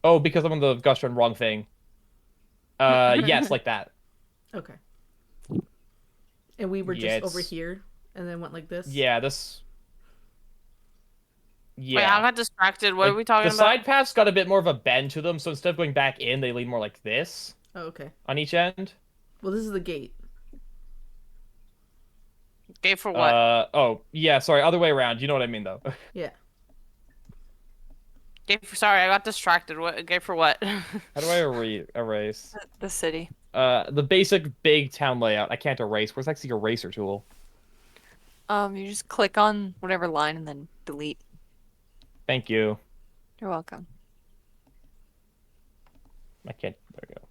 Oh, because I'm on the gosh darn wrong thing. Yes, like that.
okay. And we were
Yeah,
just over
it's-
here, and then went like this.
Yeah, this.
Wait, I
Yeah.
got distracted. What are
Like,
we talking
the
about?
side paths got a bit more of a bend to them, so instead of going back in, they lead more like this
Oh, okay.
on each end.
Well, this is the gate.
Gate for what?
Oh, yeah, sorry, other way around. You know what I mean, though.
Yeah.
Gate for sorry, I got distracted. What gate for what?
How do I erase?
The city.
The basic big town layout. I can't erase. Where's actually your eraser tool?
You just click on whatever line and then delete.
Thank you.
You're welcome.
I can't. There we go.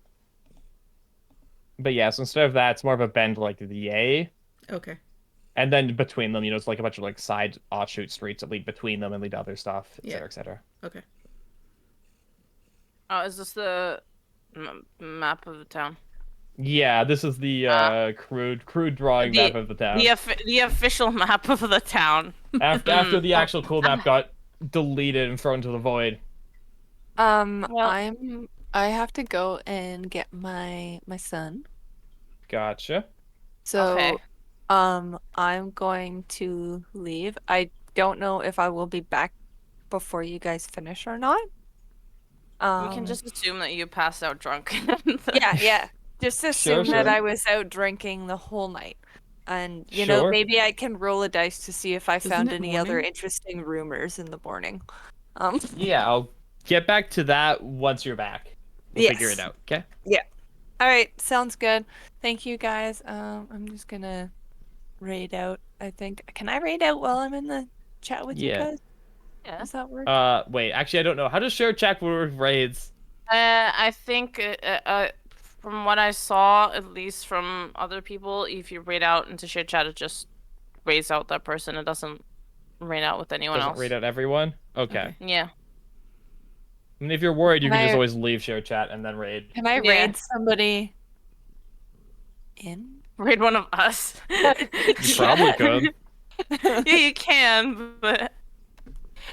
But yeah, so instead of that, it's more of a bend like the A.
Okay.
And then between them, it's like a bunch of like side offshoot streets that lead between them and lead to other stuff, et cetera, et cetera.
Okay.
Oh, is this the map of the town?
Yeah, this is the crude drawing map of the town.
The official map of the town.
After the actual cool map got deleted and thrown to the void.
I have to go and get my son.
Gotcha.
So,
Okay.
I'm going to leave. I don't know if I will be back before you guys finish or not.
We can just assume that you passed out drunk.
Yeah. Just assume that
sure.
I was out drinking the whole night. And, you know,
Sure.
maybe I can roll a dice to see if I
Isn't
found
it
any other
morning?
interesting rumors in the morning.
Yeah, I'll get back to that once you're back. We'll figure
Yes.
it out, okay?
All right, sounds good. Thank you guys. I'm just gonna raid out, I think. Can I raid out while I'm in the chat with you
Yeah.
guys?
Yeah.
Does that work?
Wait, actually, I don't know. How does share chat work with raids?
I think, from what I saw, at least from other people, if you raid out into share chat, it just raids out that person. It doesn't raid out with anyone
Doesn't
else.
raid out everyone? Okay.
Okay.
Yeah.
I mean, if you're worried, you
Can
can just
I-
always leave share chat and then raid.
Can I
Yeah.
raid somebody in?
Raid one of us.
You probably could.
Yeah, you can, but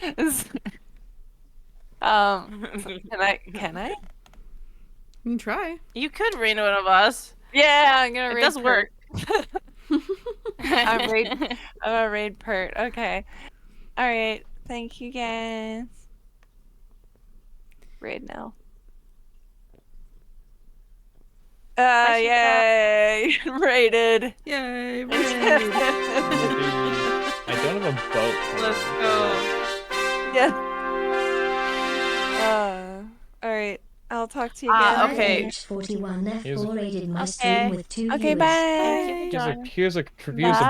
Can I?
You can try.
you could raid one of us.
Yeah, I'm gonna
It
raid
does work.
I'm a raid Pert. Okay. All right. Thank you guys. Raid now. Yay! Raided.
Yay! Raid.
I don't have a boat.
Let's go.
Yeah. All right. I'll talk to you guys.
Okay.
later.
41 left
Here's a-
rated my
Okay.
stream with 2
Okay,
viewers.
bye.
Here's a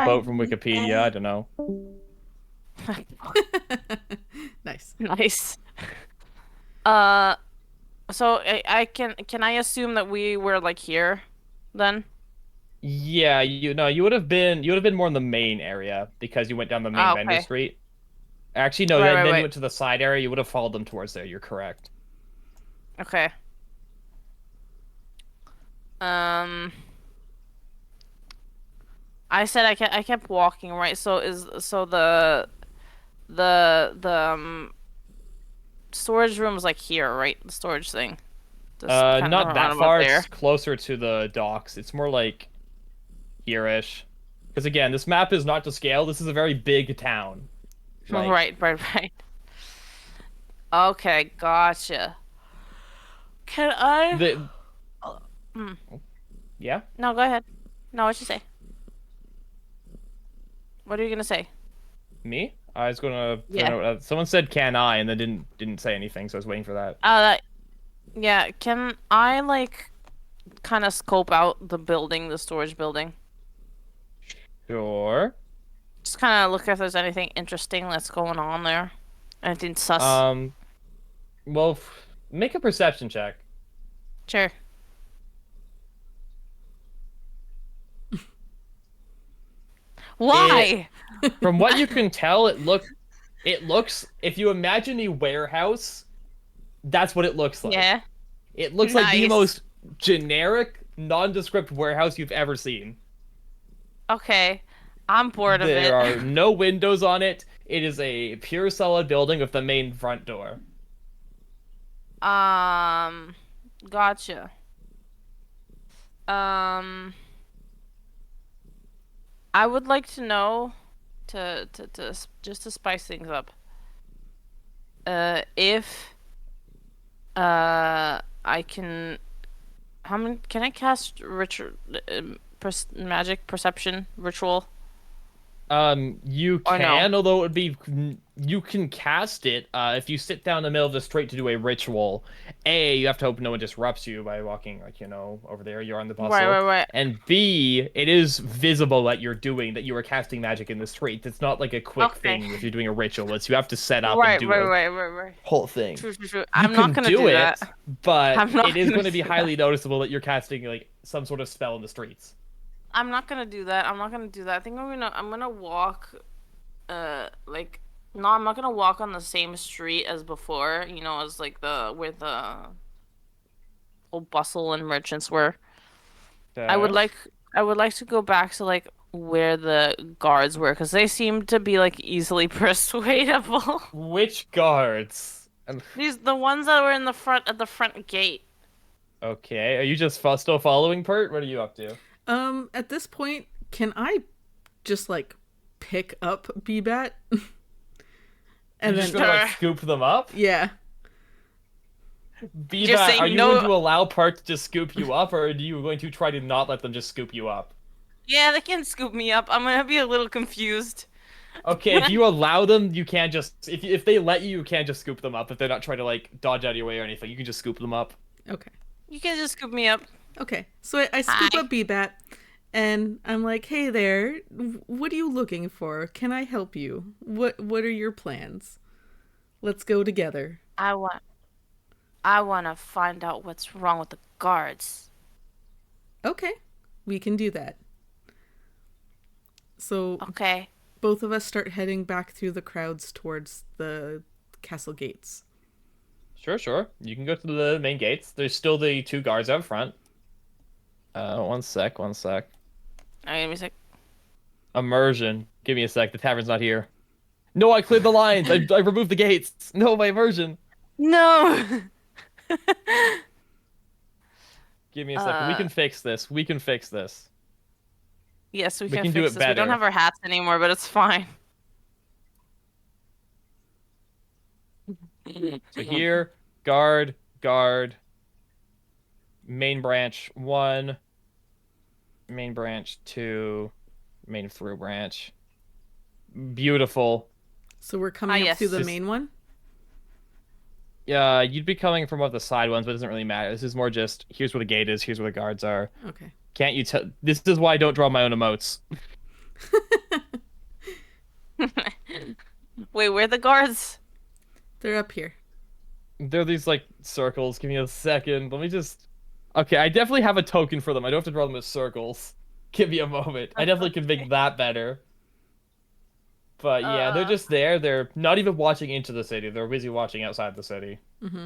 boat from Wikipedia. I don't know.
Nice.
Nice. So I can I assume that we were like here, then?
Yeah, you would have been more in the main area because you went down the main vendor
okay.
street. Actually, no,
Right,
then,
right,
then
right.
you went to the side area. You would have followed them towards there. You're correct.
Okay. I said I kept walking, right? So the storage room is like here, right? The storage thing. Just kinda
Not
around
that
about
far.
there.
It's closer to the docks. It's more like here-ish. Because again, this map is not to scale. This is a very big town. Like,
Right. Okay, gotcha. Can I?
The...
Hmm.
Yeah?
No, go ahead. No, what you say? What are you gonna say?
Me? I was gonna.
Yeah.
Someone said "Can I?" and then didn't say anything, so I was waiting for that.
Yeah. Can I like kind of scope out the building, the storage building?
Sure.
Just kind of look if there's anything interesting that's going on there. Anything sus?
Well, make a perception check.
Sure. Why?
From what you can tell, it looks. If you imagine a warehouse, that's what it looks like.
Yeah.
It looks like the
Nice.
most generic, nondescript warehouse you've ever seen.
Okay. I'm bored of it.
There are no windows on it. It is a pure solid building with the main front door.
Gotcha. I would like to know just to spice things up. If I can, how many can I cast magic perception ritual?
You
Or no?
can, although it would be you can cast it if you sit down in the middle of the street to do a ritual. A, you have to hope no one disrupts you by walking like, over there. You're on the
Right,
bustle.
right, right.
And B, it is visible that you are casting magic in the street. It's not like a quick
Okay.
thing if you're doing a ritual. It's you have to set up and
Right,
do
right,
a
right, right, right.
whole thing.
True, true, true.
You
I'm not
can
gonna
do
do
it,
that.
but
I'm not
it is
gonna
going to be
do
highly
that.
noticeable that you're casting like some sort of spell in the streets.
I'm not gonna do that. I'm not gonna do that. I think I'm gonna walk like no, I'm not gonna walk on the same street as before, as like the where the whole bustle and merchants were. I would
Okay.
like I would like to go back to like where the guards were because they seem to be like easily persuadable.
Which guards?
The ones that were in the front at the front gate.
Okay, are you just still following Pert? What are you up to?
At this point, can I just like pick up Bbat?
You
And
just
then
gonna like
Sure.
scoop them up?
yeah.
Just say
Are you
no-
going to allow Part to just scoop you up, or are you going to try to not let them just scoop you up?
Yeah, they can scoop me up. I'm gonna be a little confused.
Okay, if you allow them, you can't just if they let you, you can't just scoop them up. If they're not trying to like dodge out of your way or anything, you can just scoop them up.
Okay.
You can just scoop me up.
Okay. So I scoop
Hi.
up Bbat, and I'm like, "Hey there, what are you looking for? Can I help you? What are your plans? Let's go together."
I want to find out what's wrong with the guards.
Okay, we can do that. So
Okay.
both of us start heading back through the crowds towards the castle gates.
Sure, sure. You can go to the main gates. There's still the two guards out front. One sec, one sec.
Alright, give me a sec.
Immersion. Give me a sec. The tavern's not here. No, I cleared the lines. I removed the gates. No, my immersion.
No.
Give me a second. We can fix this. We can fix this.
Yes, we
We
can
can do
fix
it
this. We don't
better.
have our hats anymore, but it's fine.
So here, guard, guard, main branch 1, main branch 2, main through branch. Beautiful.
So we're coming up
yes.
through the
This-
main one.
Yeah, you'd be coming from one of the side ones, but it doesn't really matter. This is more just here's where the gate is, here's where the guards are.
Okay.
Can't you tell? This is why I don't draw my own emotes.
Wait, where are the guards?
They're up here.
They're these like circles. Give me a second. Let me just. Okay, I definitely have a token for them. I don't have to draw them as circles. Give me a moment. I definitely can make that better. But yeah, they're just there. They're not even watching into the city. They're busy watching outside the city.
Mm-hmm.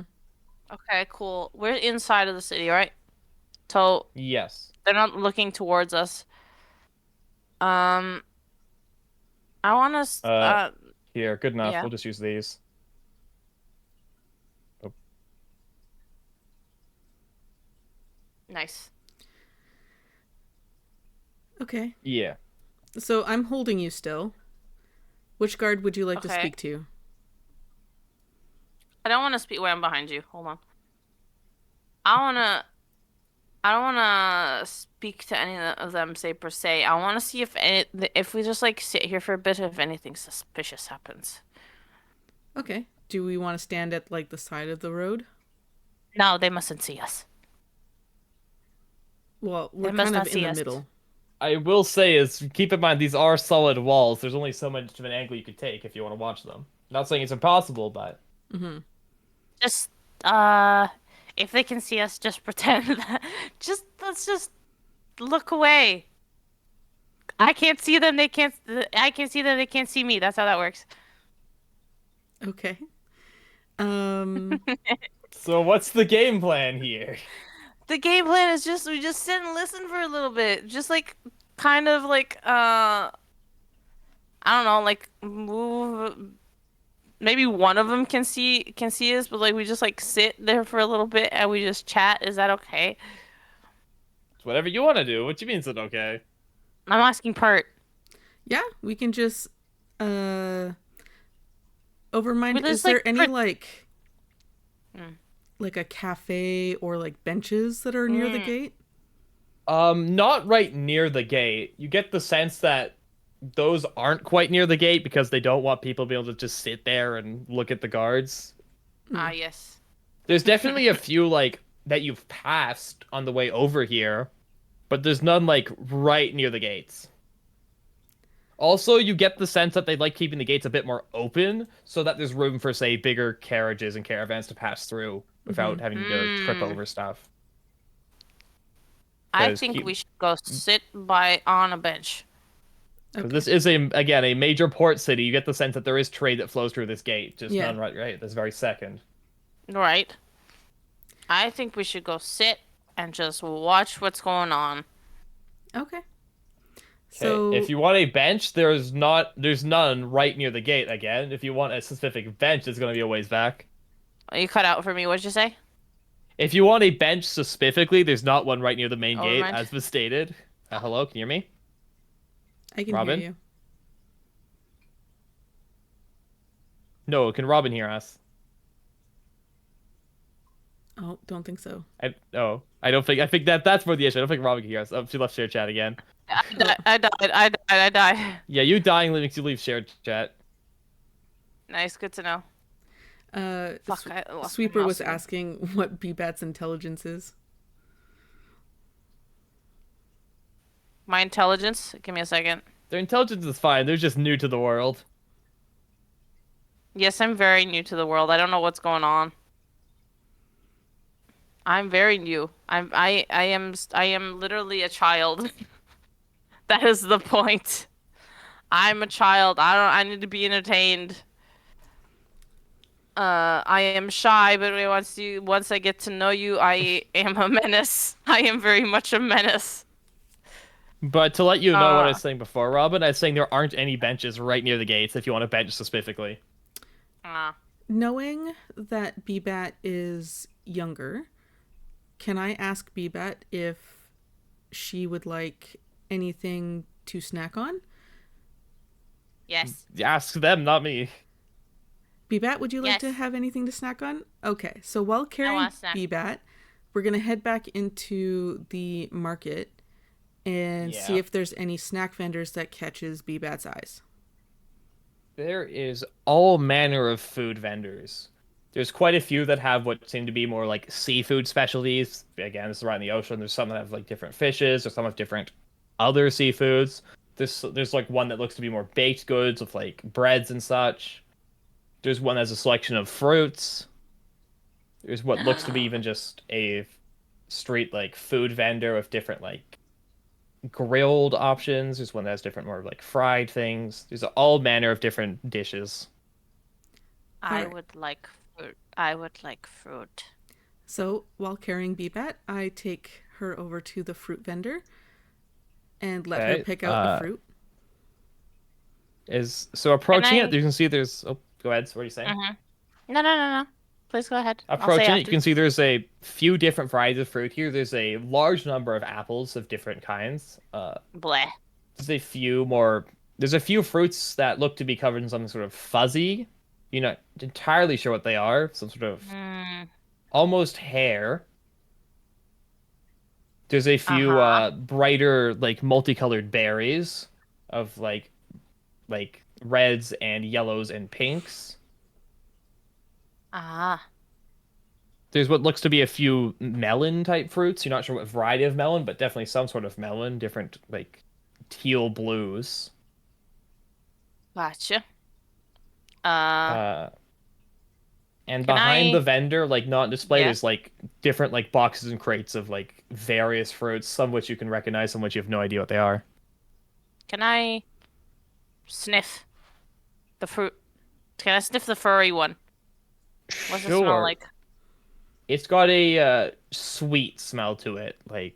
Okay, cool. We're inside of the city, right? So
Yes.
they're not looking towards us. I want to.
Here, good enough.
Yeah.
We'll just use these.
Nice.
Okay.
Yeah.
So I'm holding you still. Which guard would you like to
Okay.
speak to?
I don't want to speak. Wait, I'm behind you. Hold on. I don't wanna speak to any of them, say per se. I want to see if we just like sit here for a bit, if anything suspicious happens.
Okay. Do we want to stand at like the side of the road?
No, they mustn't see us.
Well, we're
must
kind
not
of in
see
the
us.
middle.
I will say is keep in mind these are solid walls. There's only so much of an angle you could take if you want to watch them. Not saying it's impossible, but
Mm-hmm.
Just if they can see us, just pretend that. Let's just look away. I can't see them. They can't. I can't see them. They can't see me. That's how that works.
Okay.
so what's the game plan here?
The game plan is just we just sit and listen for a little bit. Just like kind of like I don't know, like move. Maybe one of them can see us, but like we just like sit there for a little bit and we just chat. Is that okay?
It's whatever you want to do. What you mean is it okay?
I'm asking Part.
Yeah, we can just overmind.
Well,
Is
there's,
there
like,
any like
Mm.
like a cafe or like benches that are near the
Mm.
gate?
Not right near the gate. You get the sense that those aren't quite near the gate because they don't want people to be able to just sit there and look at the guards.
Ah, yes.
There's definitely a few like that you've passed on the way over here, but there's none like right near the gates. Also, you get the sense that they like keeping the gates a bit more open so that there's room for, say, bigger carriages and caravans to pass through without having to trip
Mm.
over stuff.
I
Because
think we should go sit by on a bench.
Okay.
this is again a major port city. You get the sense that there is trade that flows through this gate, just
Yeah.
none right this very second.
Right. I think we should go sit and just watch what's going on.
Okay.
Okay.
So
If you want a bench, there's none right near the gate again. If you want a specific bench, it's gonna be a ways back.
You cut out for me. What'd you say?
If you want a bench specifically, there's not one right near the main
Oh,
gate,
mind.
as was stated. Hello, can you hear me?
I can
Robin?
hear you.
No, can Robin hear us?
Oh, don't think so.
I don't think. I think that's more the issue. I don't think Robin can hear us. Oh, she left share chat again.
I died. I died.
Yeah, you dying makes you leave share chat.
Nice. Good to know. Fuck, I lost my
Sweeper was
mouse again.
asking what BBAT's intelligence is.
My intelligence. Give me a second.
Their intelligence is fine. They're just new to the world.
Yes, I'm very new to the world. I don't know what's going on. I'm very new. I am literally a child. That is the point. I'm a child. I need to be entertained. I am shy, but once I get to know you, I am a menace. I am very much a menace.
But to let you know what I
Uh,
was saying before, Robin, I was saying there aren't any benches right near the gates if you want a bench specifically.
uh,
Knowing that BBAT is younger, can I ask BBAT if she would like anything to snack on?
yes.
Ask them, not me.
BBAT, would you like to
Yes.
have anything to snack on? Okay, so while carrying
want a snack.
BBAT, we're gonna head back into the market and see
Yeah.
if there's any snack vendors that catches BBAT's eyes.
There is all manner of food vendors. There's quite a few that have what seem to be more like seafood specialties. Again, this is right in the ocean. There's some that have like different fishes, or some have different other seafoods. There's like one that looks to be more baked goods with like breads and such. There's one that has a selection of fruits. There's what looks to be even just a street like food vendor with different like grilled options. There's one that has different more like fried things. There's all manner of different dishes.
I
Alright.
would like fruit. I would like fruit.
So while carrying BBAT, I take her over to the fruit vendor and let her
Okay,
pick out a fruit.
Is so approaching
I-
it, you can see there's go ahead, so what are you saying?
Mhm. No. Please go ahead. I'll say
Approaching it, you
after.
can see there's a few different varieties of fruit here. There's a large number of apples of different kinds.
Bleh.
There's a few fruits that look to be covered in something sort of fuzzy. You're not entirely sure what they are. Some sort of
Mm,
almost hair. There's a few
Uh-huh.
brighter, like multicolored berries of like reds and yellows and pinks.
ah.
There's what looks to be a few melon type fruits. You're not sure what variety of melon, but definitely some sort of melon, different like teal blues.
Gotcha.
Uh, and
Can
behind the
I?
vendor, like not on display,
Yes.
there's like different like boxes and crates of like various fruits, some which you can recognize, some which you have no idea what they are.
Can I sniff the fruit? Can I sniff the furry one? What's it smell
Sure.
like?
It's got a sweet smell to it. Like,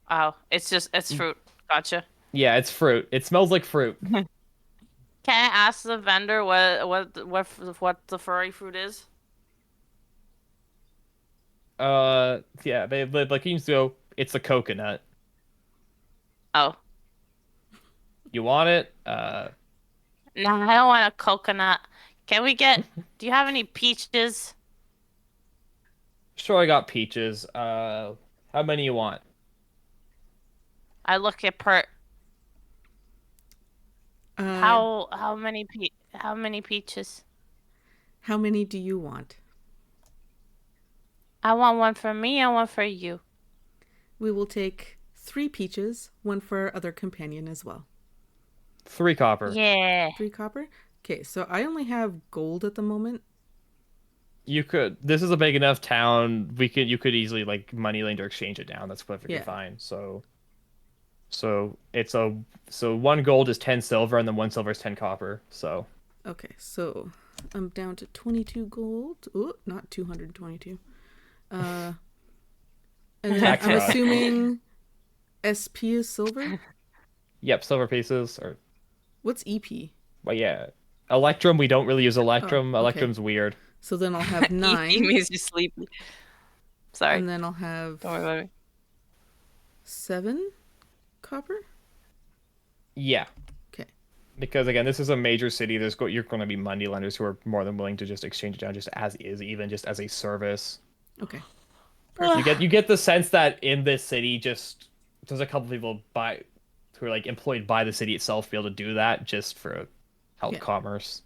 Oh, it's fruit. Gotcha.
yeah, it's fruit. It smells like fruit.
Can I ask the vendor what the furry fruit is?
Yeah, they like you can just go, it's a coconut.
Oh,
You want it?
no, I don't want a coconut. Can we get? Do you have any peaches?
Sure, I got peaches. How many you want?
I look at per.
Uh,
how many peaches?
how many do you want?
I want one for me and one for you.
We will take 3 peaches, one for our other companion as well.
3 copper.
Yeah.
3 copper? Okay, so I only have gold at the moment.
You could. This is a big enough town. You could easily like money lend or exchange it down. That's perfectly
Yeah.
fine. So it's a so 1 gold is 10 silver, and then 1 silver is 10 copper. So
Okay, so I'm down to 22 gold. Oh, not 222. Uh, and then
Tax
I'm
fraud.
assuming SP is silver.
Yep, silver pieces. Or
What's EP?
well, yeah, Electrum. We don't really use Electrum.
Oh, okay.
Electrum's weird.
So then I'll have
EP
9,
means you sleepy. Sorry.
and then I'll have
Don't worry about me.
7 copper.
Yeah,
Okay.
because again, this is a major city. You're going to be money lenders who are more than willing to just exchange it down just as is, even just as a service.
Okay.
You get the sense that in this city, just there's a couple people who are like employed by the city itself to be able to do that just for help
Yeah.
commerce.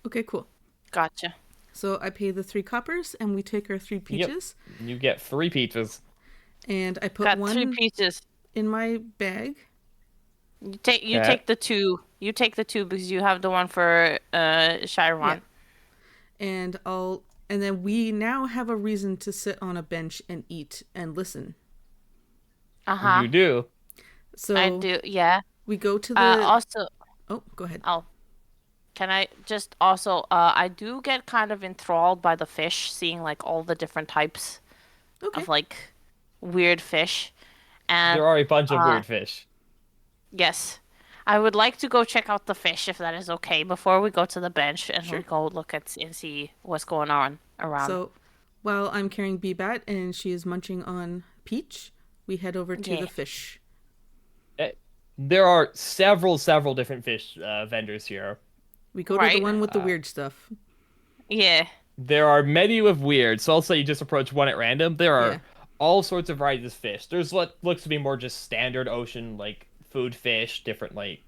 Okay, cool.
Gotcha.
So I pay the 3 coppers, and we take our 3 peaches,
You get 3 peaches.
and I put
Got 3
one
peaches.
in my bag.
You
Okay.
take the 2. You take the 2 because you have the one for Chiron.
And then we now have a reason to sit on a bench and eat and listen.
Uh-huh.
You do.
So
I do. Yeah.
we go to the
Also,
Oh, go ahead.
oh, can I just also I do get kind of enthralled by the fish, seeing like all the different types
Okay.
of like weird fish. And
There are a bunch of
uh,
weird fish.
yes. I would like to go check out the fish if that is okay before we go to the bench and
Sure.
we go look at and see what's going on around.
So while I'm carrying Bebat and she is munching on Peach, we head over to
Yeah.
the fish.
There are several different fish vendors here.
We go to the
Right.
one with the weird stuff.
Yeah.
There are many with weird, so I'll say you just approach one at random. There are
Yeah.
all sorts of varieties of fish. There's what looks to be more just standard ocean, like food fish, different, like,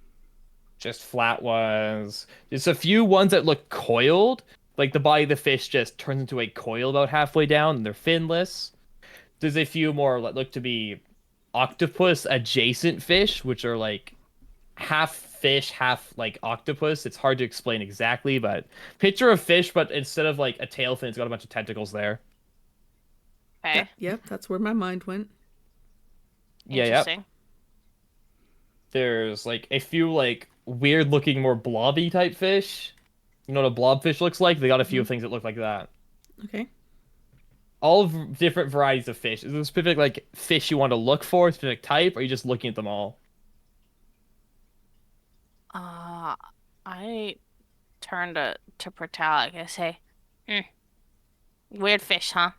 just flat ones. There's a few ones that look coiled, like the body of the fish just turns into a coil about halfway down, and they're finless. There's a few more that look to be octopus adjacent fish, which are like half fish, half like octopus. It's hard to explain exactly, but picture a fish, but instead of like a tail fin, it's got a bunch of tentacles there.
Okay.
Yep, that's where my mind went.
Yeah, yep.
Interesting.
There's like a few like weird looking, more blobby type fish. You know what a blobfish looks like? They got a few things that look like that.
Okay.
All different varieties of fish. Is there a specific like fish you want to look for, a specific type, or are you just looking at them all?
I turn to Pertalic and say, weird fish, huh?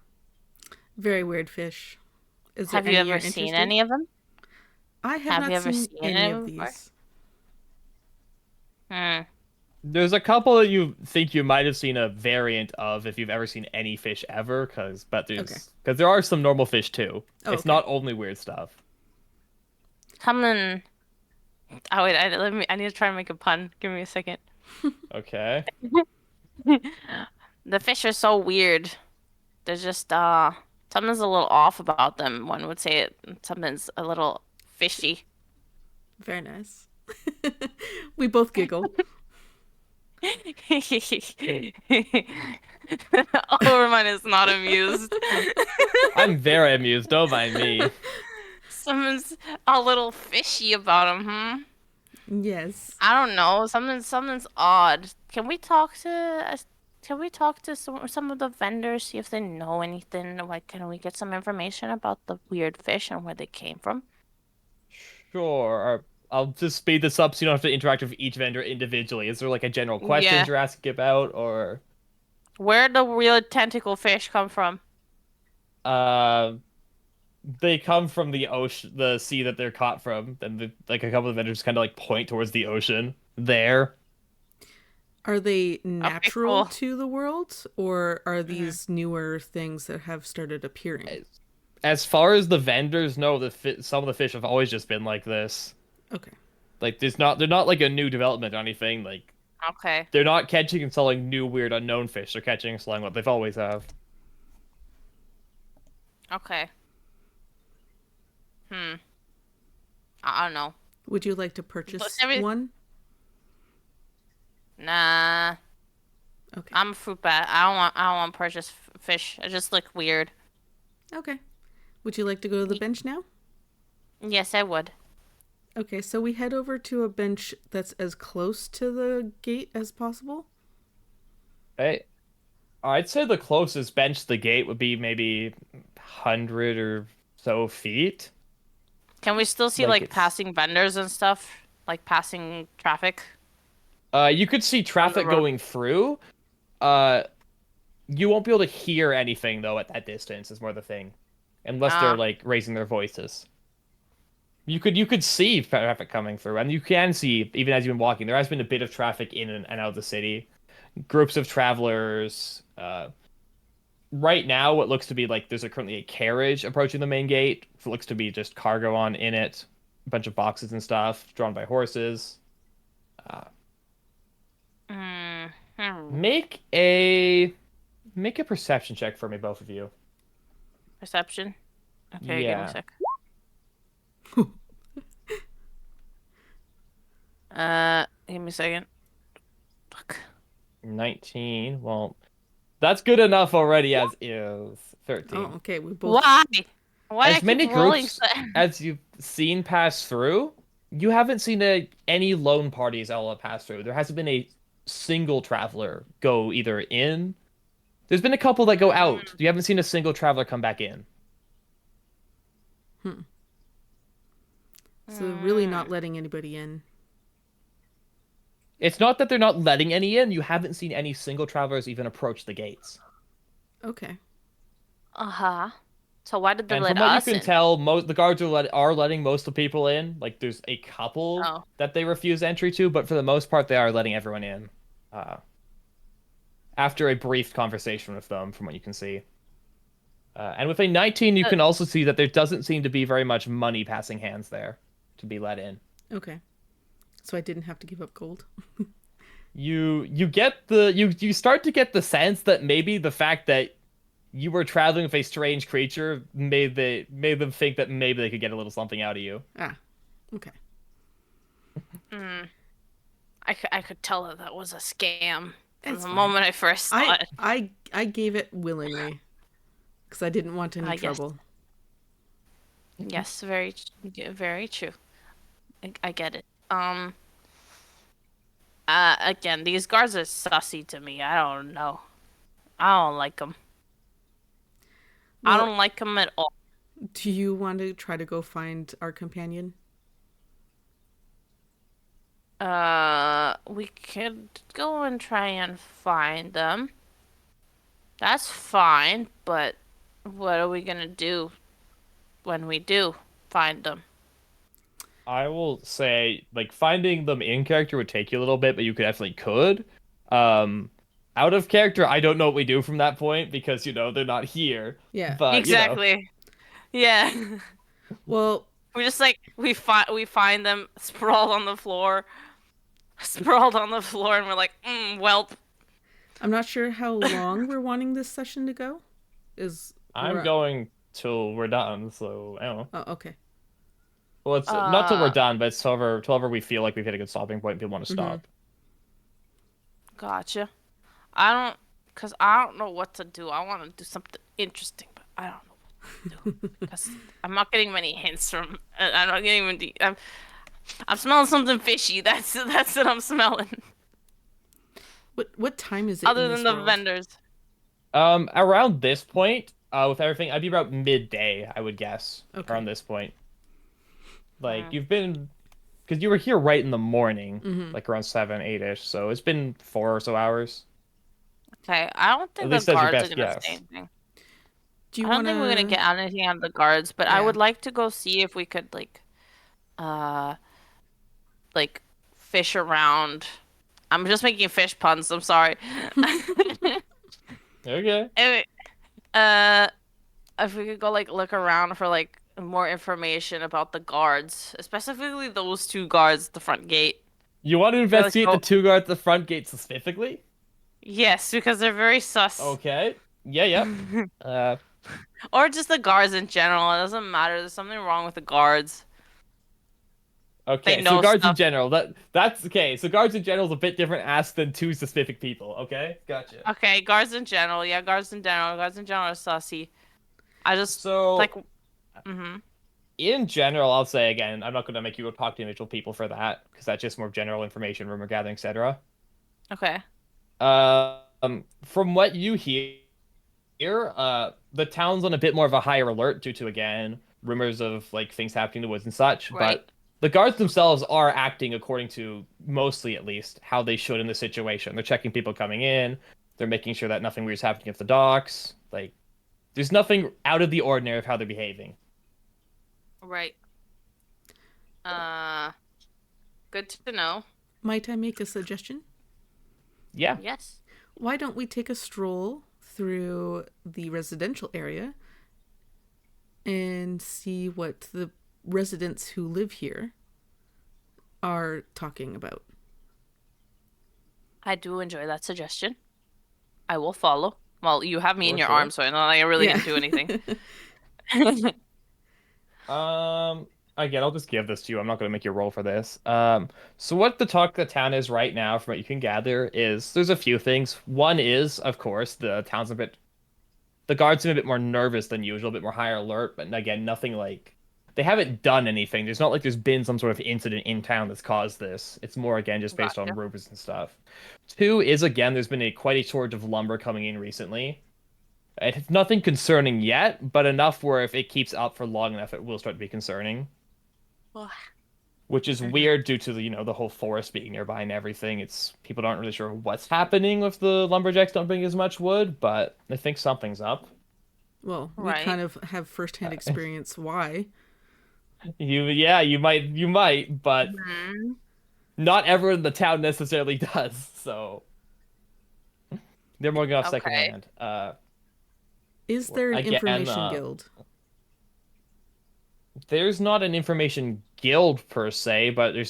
Very weird fish. Is there
Have you
any
ever
you're
seen
interested?
any of them?
I have
Have
not
you ever
seen
seen
any
any
of
before?
these.
Hmm.
There's a couple that you think you might have seen a variant of if you've ever seen any fish ever, because there are some normal fish too.
Oh,
It's
okay.
not only weird stuff.
Something. Oh wait, I need to try and make a pun. Give me a second.
Okay.
The fish are so weird. They're just something's a little off about them. One would say something's a little fishy.
Very nice. We both giggle.
Overman is not amused.
I'm very amused. Don't mind me.
Something's a little fishy about him,
Yes.
I don't know. Something's odd. Can we talk to some of the vendors, see if they know anything? Like, can we get some information about the weird fish and where they came from?
Sure. I'll just speed this up so you don't have to interact with each vendor individually. Is there like a general question
Yeah.
you're asking about, or
Where'd the real tentacle fish come from?
uh, they come from the ocean, the sea that they're caught from, and like a couple of vendors kind of like point towards the ocean there.
Are they natural
cool.
to the world, or are these newer things that have started appearing?
As far as the vendors know, some of the fish have always just been like this.
Okay.
Like they're not like a new development or anything. Like
Okay.
they're not catching and selling new weird unknown fish. They're catching and selling what they've always have.
Okay. Hmm. I don't know.
Would you like to
But
purchase
every-
one?
Nah.
Okay.
I'm a fruit bat. I don't want to purchase fish. It just look weird.
Okay. Would you like to go to the bench now?
Yes, I would.
Okay, so we head over to a bench that's as close to the gate as possible.
Hey, I'd say the closest bench to the gate would be maybe 100 or so feet.
Can we still see
Like
like
it's-
passing vendors and stuff? Like passing traffic?
You could see traffic
road.
going through. Uh, you won't be able to hear anything though at that distance. Is more the thing, unless they're
Ah.
like raising their voices. You could see traffic coming through, and you can see even as you've been walking. There has been a bit of traffic in and out of the city. Groups of travelers. Right now, what looks to be like there's currently a carriage approaching the main gate. It looks to be just cargo on in it, a bunch of boxes and stuff drawn by horses.
Hmm.
Make a perception check for me, both of you.
Perception. Okay, give me
Yeah.
a sec. Give me a second. Fuck.
19. Well, that's good enough already as is. 13.
Oh, okay. We both.
Why? Why
As
I
many
keep rolling
groups
so-
as you've seen pass through, you haven't seen any lone parties all pass through. There hasn't been a single traveler go either in. There's been a couple that go out. You haven't seen a single traveler come back in.
So they're really not letting anybody in.
It's not that they're not letting any in. You haven't seen any single travelers even approach the gates.
Okay.
Uh-huh. So why did they
And
let
from what you
us
can
in?
tell, the guards are letting most of the people in. Like there's a couple
Oh.
that they refuse entry to, but for the most part, they are letting everyone in. After a brief conversation with them, from what you can see. And with a 19, you can also see that there doesn't seem to be very much money passing hands there to be let in.
Okay. So I didn't have to give up gold.
You start to get the sense that maybe the fact that you were traveling with a strange creature made them think that maybe they could get a little something out of you.
Ah. Okay.
I could tell that was a scam from
It's
the
fine.
moment I first saw it.
I gave it willingly because I didn't want any
I guess.
trouble.
Yes, very true. I get it. Again, these guards are sussy to me. I don't know. I don't like them. I
Well-
don't like them at all.
Do you want to try to go find our companion?
We could go and try and find them. That's fine, but what are we gonna do when we do find them?
I will say, like, finding them in character would take you a little bit, but you could. Out of character, I don't know what we do from that point because, they're not here.
Yeah.
But,
Exactly. Yeah.
Well,
We just we find them sprawled on the floor, and we're like, welp.
I'm not sure how long we're wanting this session to go.
I'm going till we're done, so, I don't know.
Oh, okay.
Well, it's not till we're done, but it's till ever we feel like we've hit a good stopping point and people want to stop.
Gotcha. Cause I don't know what to do. I want to do something interesting, but I don't know what to do. Cause I'm not getting many hints from. I'm not getting many. I'm smelling something fishy. That's what I'm smelling.
What time is it?
Other
in
than
this
the
world?
vendors.
Around this point, with everything, I'd be about midday, I would guess.
Okay.
Around this point. Like, you've been... Because you were here right in the morning, like around 7, 8-ish, so it's been 4 or so hours.
Okay, I don't think
At
the
least that's your
guards are
best
gonna
guess.
say anything.
Do you
I don't
want
think we're gonna get anything out of the guards, but I
Yeah.
would like to go see if we could like fish around. I'm just making fish puns. I'm sorry.
Okay.
Anyway, if we could go look around for more information about the guards, specifically those two guards at the front gate.
You want to
I feel like
investigate the two guards at the front gate specifically?
yes, because they're very sus.
Okay. Yeah, yep.
Or just the guards in general. It doesn't matter. There's something wrong with the guards. They
Okay, so
know
guards in
stuff.
general. That's okay. So guards in general is a bit different ask than two specific people. Okay, gotcha.
Okay, guards in general. Yeah, guards in general. Guards in general are sussy. I just like,
So
mm-hmm.
in general, I'll say again, I'm not going to make you go talk to individual people for that because that's just more general information, rumor gathering, etc.
Okay.
From what you hear, the town's on a bit more of a higher alert due to again rumors of like things happening in the woods and such,
Right.
but the guards themselves are acting according to mostly at least how they should in the situation. They're checking people coming in, they're making sure that nothing weird's happening at the docks. Like there's nothing out of the ordinary of how they're behaving.
Right. Uh, good to know.
Might I make a suggestion?
Yeah.
Yes.
Why don't we take a stroll through the residential area and see what the residents who live here are talking about?
I do enjoy that suggestion. I will follow. Well, you have me in
For
your
sure.
arms, so I know I really
Yeah.
didn't do anything.
Again, I'll just give this to you. I'm not going to make you roll for this. So what the talk of the town is right now, from what you can gather, is there's a few things. One is, of course, the guards seem a bit more nervous than usual, a bit more higher alert, but again, nothing like they haven't done anything. There's not like there's been some sort of incident in town that's caused this. It's more again just based on
Gotcha.
rumors and stuff. Two is again, there's been quite a shortage of lumber coming in recently. It's nothing concerning yet, but enough where if it keeps up for long enough, it will start to be concerning.
Well,
Which is
mhm.
weird due to the whole forest being nearby and everything. It's people aren't really sure what's happening with the lumberjacks dumping as much wood, but I think something's up.
Well, we
Right.
kind of have firsthand experience why.
You might, but
Mhm.
not everyone in the town necessarily does. So they're more going off
Okay.
secondhand.
Is there an
Again,
information guild?
there's not an information guild per se, but you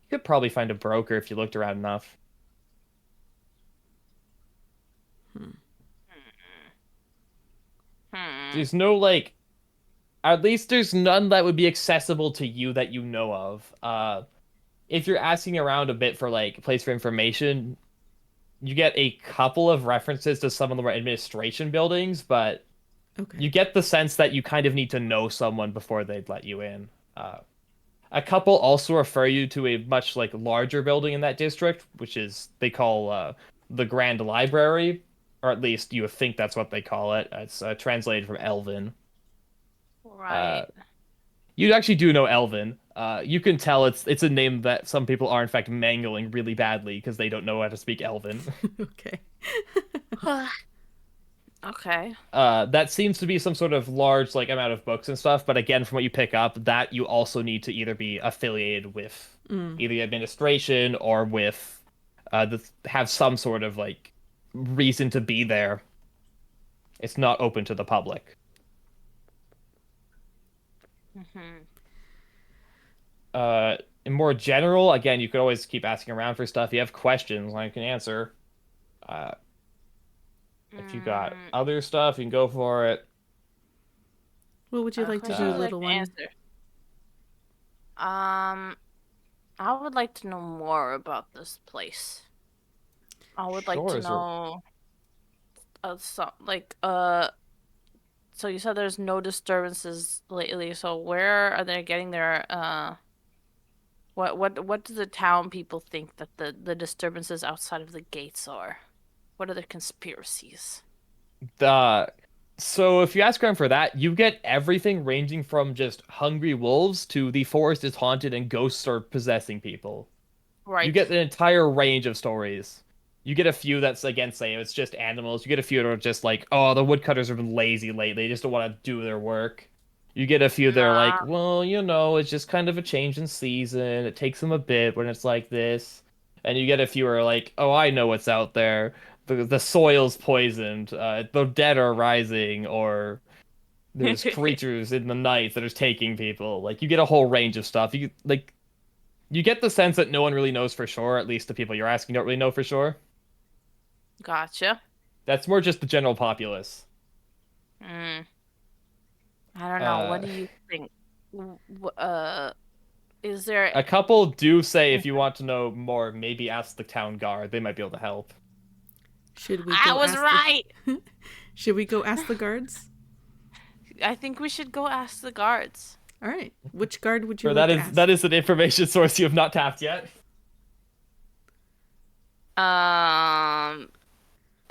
could probably find a broker if you looked around enough.
Hmm.
There's no like at least there's none that would be accessible to you that you know of. If you're asking around a bit for like a place for information, you get a couple of references to some of the more administration buildings, but
Okay.
you get the sense that you kind of need to know someone before they'd let you in. A couple also refer you to a much like larger building in that district, which is they call the Grand Library, or at least you would think that's what they call it. It's translated from Elven. Uh,
Right.
you actually do know Elven. You can tell it's a name that some people are in fact mangling really badly because they don't know how to speak Elven.
Okay.
Okay.
That seems to be some sort of large like amount of books and stuff, but again, from what you pick up, that you also need to either be affiliated with
Mm.
either the administration or with have some sort of like reason to be there. It's not open to the public.
Hmm.
In more general, again, you could always keep asking around for stuff. You have questions, I can answer. Uh, if you got
Mm,
other stuff, you can go for it.
What would you like to do,
question I'd like
little
to
one?
answer. Um, I would like to know more about this place. I would like
Sure,
to
is there
know, so you said there's no disturbances lately. So where are they getting their what do the town people think that the disturbances outside of the gates are? What are the conspiracies?
the so if you ask around for that, you get everything ranging from just hungry wolves to the forest is haunted and ghosts are possessing people. You
Right.
get an entire range of stories. You get a few that's again say it's just animals. You get a few that are just like, oh, the woodcutters have been lazy lately. They just don't want to do their work. You get a few that are like,
Nah.
well, it's just kind of a change in season. It takes them a bit when it's like this. And you get a few who are like, oh, I know what's out there. The soil's poisoned. The dead are rising, or There's creatures in the night that are taking people. Like you get a whole range of stuff. You get the sense that no one really knows for sure. At least the people you're asking don't really know for sure.
Gotcha.
That's more just the general populace.
Hmm. I don't know. What
Uh,
do you think? Is there?
a couple do say if you want to know more, maybe ask the town guard. They might be able to help.
Should we
I
go
was
ask
right.
Should we go ask the guards?
I think we should go ask the guards.
All right. Which guard would you
Or
like
that
to
is
ask?
that is an information source you have not tapped yet.
I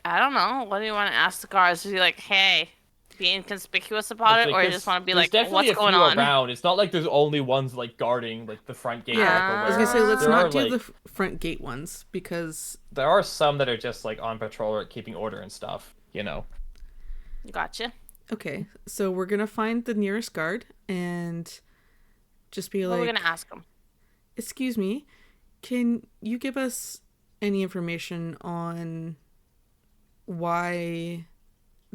don't know. What do you want to ask the guards? Be like, hey, be inconspicuous about it,
Actually,
or you
'cause
just want to be
there's
like,
definitely
what's
a
going
few
on?
around. It's not like there's only ones like guarding like the front gate.
Yeah,
like,
I was gonna say let's
there
not
are,
do
like,
the front gate ones because
there are some that are just like on patrol or keeping order and stuff. You know.
Gotcha.
okay, so we're gonna find the nearest guard and just be
What are we
like,
gonna ask them?
"Excuse me, can you give us any information on why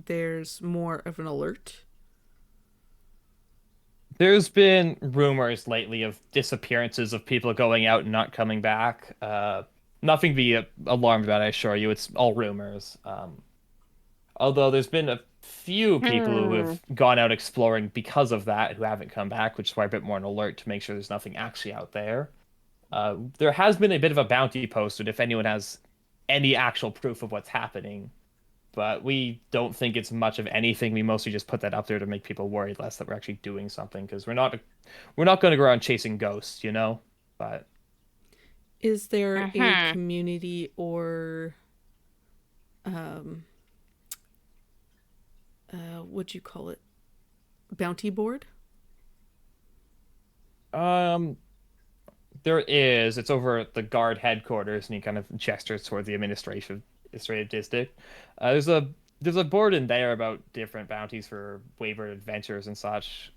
there's more of an alert?"
There's been rumors lately of disappearances of people going out and not coming back. Nothing to be alarmed about, I assure you. It's all rumors. Although there's been a few people who
Hmm.
have gone out exploring because of that who haven't come back, which is why a bit more an alert to make sure there's nothing actually out there. There has been a bit of a bounty posted if anyone has any actual proof of what's happening, but we don't think it's much of anything. We mostly just put that up there to make people worried less that we're actually doing something because we're not going to go around chasing ghosts, you know. But
Is there a
Mhm.
community or um what'd you call it? Bounty board?
um, there is. It's over at the guard headquarters, and he kind of gestures toward the administrative district. There's a board in there about different bounties for wayward adventures and such.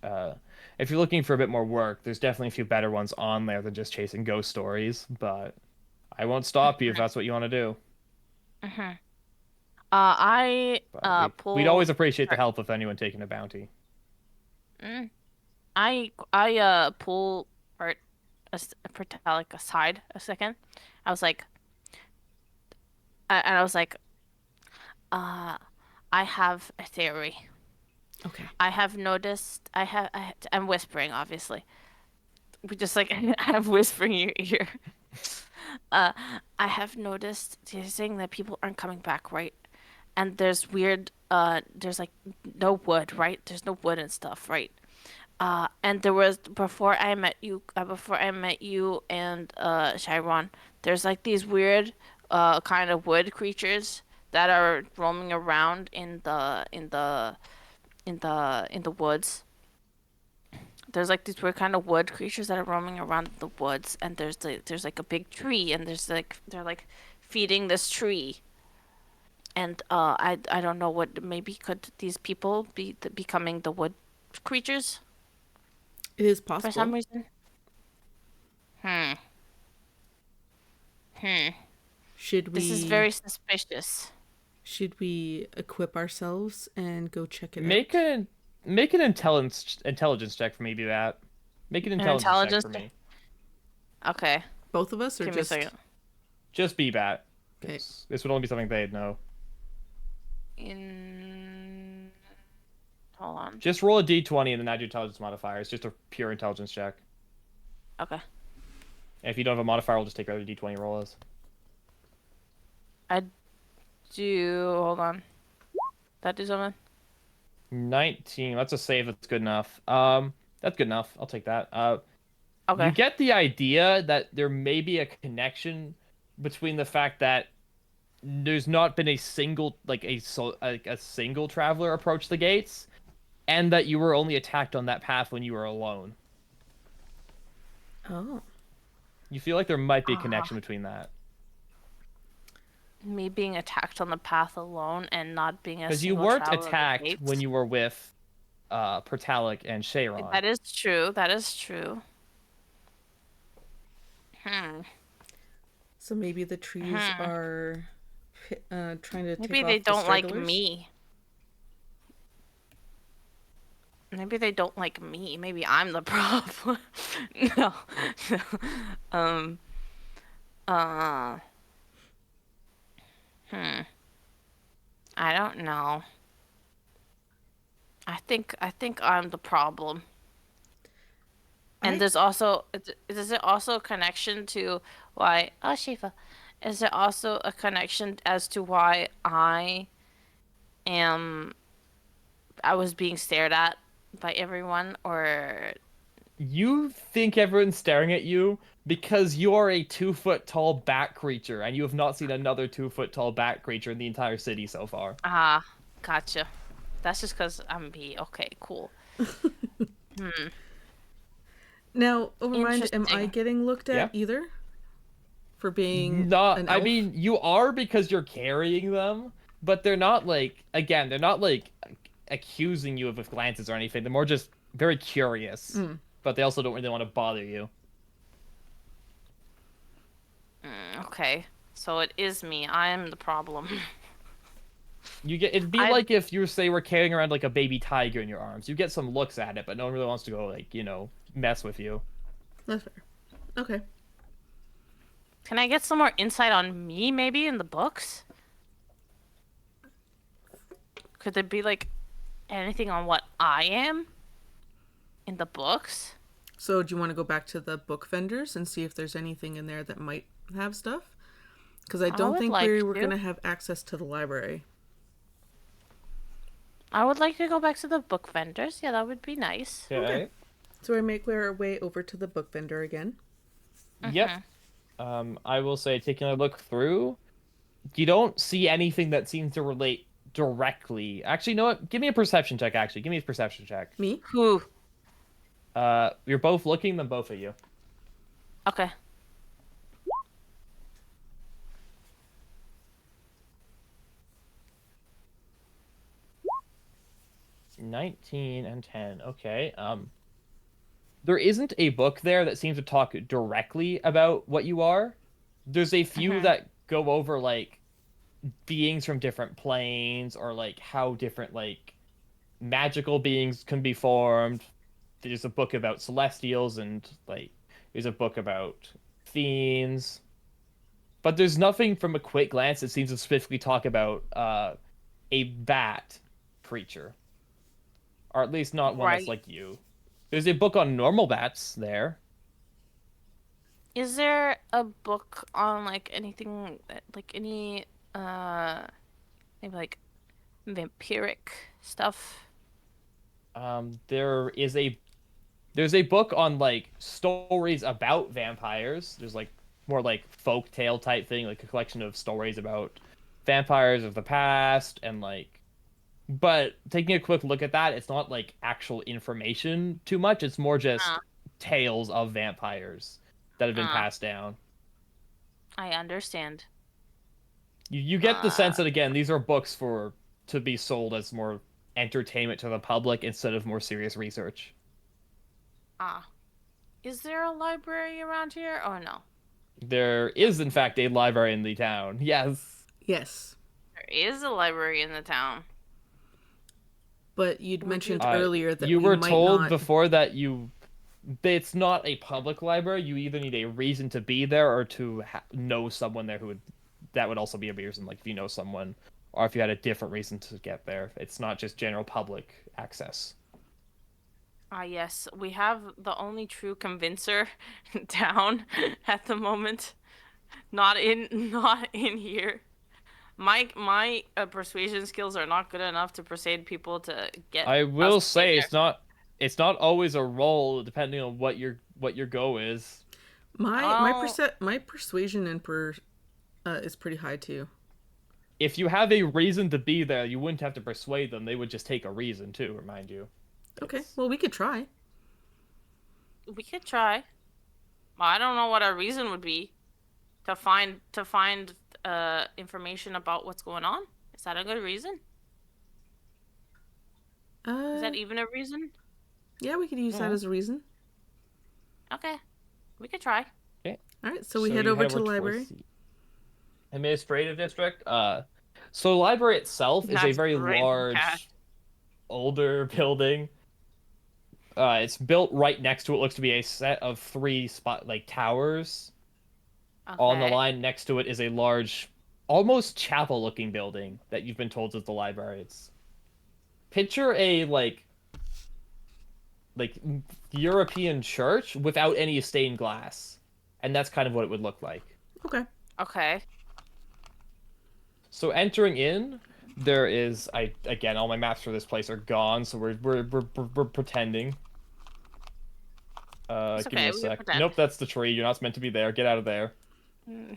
If you're looking for a bit more work, there's definitely a few better ones on there than just chasing ghost stories. But I won't stop you if that's what you want to do.
Mhm. I
But we'd
pull.
always appreciate the
Sorry.
help of anyone taking a bounty.
Mm. Pull Art like aside a second. I was like, and I was like, uh, I have a theory.
Okay.
I have noticed. I'm whispering, obviously. We just like I'm whispering in your ear. Uh, I have noticed you're saying that people aren't coming back, right? And there's weird. There's like no wood, right? There's no wood and stuff, right? And there was before I met you and Chiron, there's like these weird kind of wood creatures that are roaming around in the woods. There's like these weird kind of wood creatures that are roaming around the woods, and there's like a big tree, and they're like feeding this tree. And I don't know what maybe could these people be becoming the wood creatures
It is
for some
possible.
reason? Hmm. Hmm.
Should
This is
we
very suspicious.
should we equip ourselves and go check it
Make
out?
an make an intelligence check for me, do that. Make an
An
intelligence check
intelligence.
for me.
Okay.
Both of us or
Give me a
just
second.
Just BBAT.
okay.
This would only be something they'd know.
In. Hold on.
Just roll a d20 and then add your intelligence modifier. It's just a pure intelligence check.
Okay.
And if you don't have a modifier, we'll just take whatever d20 roll is.
I do. Hold on. That do something?
19. That's a save. That's good enough. That's good enough. I'll take that. You
Okay.
get the idea that there may be a connection between the fact that there's not been a single a single traveler approach the gates, and that you were only attacked on that path when you were alone.
Oh.
You feel like there might be a
Ah.
connection between that.
Me being attacked on the path alone and not being a
Because you
single
weren't
traveler of the
attacked
gates.
when you were with Pertalic and Cheiron.
That is true. That is true.
So maybe the trees are trying to
Maybe
take
they
off the
don't like
stragglers?
me. Maybe they don't like me. Maybe I'm the problem. No. Um. Uh. Hmm. I don't know. I think I'm the problem. And
I
there's also is it also a connection to why Shifa, is there also a connection as to why am I was being stared at by everyone or
You think everyone's staring at you because you are a 2 foot tall bat creature, and you have not seen another 2 foot tall bat creature in the entire city so far.
gotcha. That's just because I'm B. Okay, cool. Hmm.
now, Overmind, am I
Interesting.
getting looked
Yeah.
at either for being
Not,
an
I
elf?
mean, you are because you're carrying them, but they're not like, again, they're not like accusing you of glances or anything. They're more just very curious,
Mm.
but they also don't really want to bother you.
Okay. So it is me. I am the problem.
You get it'd be
I
like if you say were carrying around like a baby tiger in your arms. You get some looks at it, but no one really wants to go like, mess with you.
That's fair. Okay.
Can I get some more insight on me maybe in the books? Could there be like anything on what I am in the books?
So, do you want to go back to the book vendors and see if there's anything in there that might have stuff? Because I
I
don't
would
think
like
we were
to.
going to have access to the library.
I would like to go back to the book vendors. Yeah, that would be nice.
Okay. So, I make our way over to the book vendor again.
Yep. I will say, taking a look through, you don't see anything that seems to relate directly. Actually, you know what? Give me a perception check. Actually, give me a perception check.
Me?
Whew.
You're both looking, then both of you.
Okay.
19 and 10. Okay. There isn't a book there that seems to talk directly about what you are. There's a few that go over like beings from different planes or like how different like magical beings can be formed. There's a book about celestials and like there's a book about fiends. But there's nothing from a quick glance that seems to specifically talk about a bat creature. Or at least not one that's
Right.
like you. There's a book on normal bats there.
Is there a book on like anything like any maybe like vampiric stuff?
There is there's a book on like stories about vampires. There's like more like folk tale type thing, like a collection of stories about vampires of the past and like but taking a quick look at that, it's not like actual information too much. It's more
Uh,
just tales of vampires that have been
uh,
passed down.
I understand.
You get the
Uh,
sense that again, these are books for to be sold as more entertainment to the public instead of more serious research.
ah. Is there a library around here? Oh no.
There is in fact a library in the town. Yes.
Yes.
There is a library in the town.
But you'd
Would
mentioned
you-
earlier that
You
we
were
might
told
not.
before that it's not a public library. You either need a reason to be there or to know someone there that would also be a reason, like if you know someone or if you had a different reason to get there. It's not just general public access.
Ah, yes. We have the only true convincer down at the moment. Not in here. My persuasion skills are not good enough to persuade people to get
I
us
will
to stay
say
there.
it's not always a roll depending on what your go is.
Oh,
My persuasion and is pretty high too.
If you have a reason to be there, you wouldn't have to persuade them. They would just take a reason to remind you.
Okay,
It's-
well we could try.
we could try. I don't know what our reason would be to find information about what's going on. Is that a good reason? Is that even a reason?
Yeah, we could use that
Yeah.
as a reason.
Okay, we could try.
Okay.
All right, so we
So
head
you
over
head
to the
towards
library.
the administrative district. So the library itself is a
That's
very
great, Cat.
large, older building. It's built right next to what looks to be a set of three towers. On the
Okay.
line next to it is a large, almost chapel-looking building that you've been told is the library. It's picture a like European church without any stained glass, and that's kind of what it would look like.
Okay.
Okay.
So entering in, there is again all my maps for this place are gone, so we're pretending.
It's
Give me
okay.
a
We can
sec.
pretend.
Nope, that's the tree. You're not meant to be there. Get out of there. You're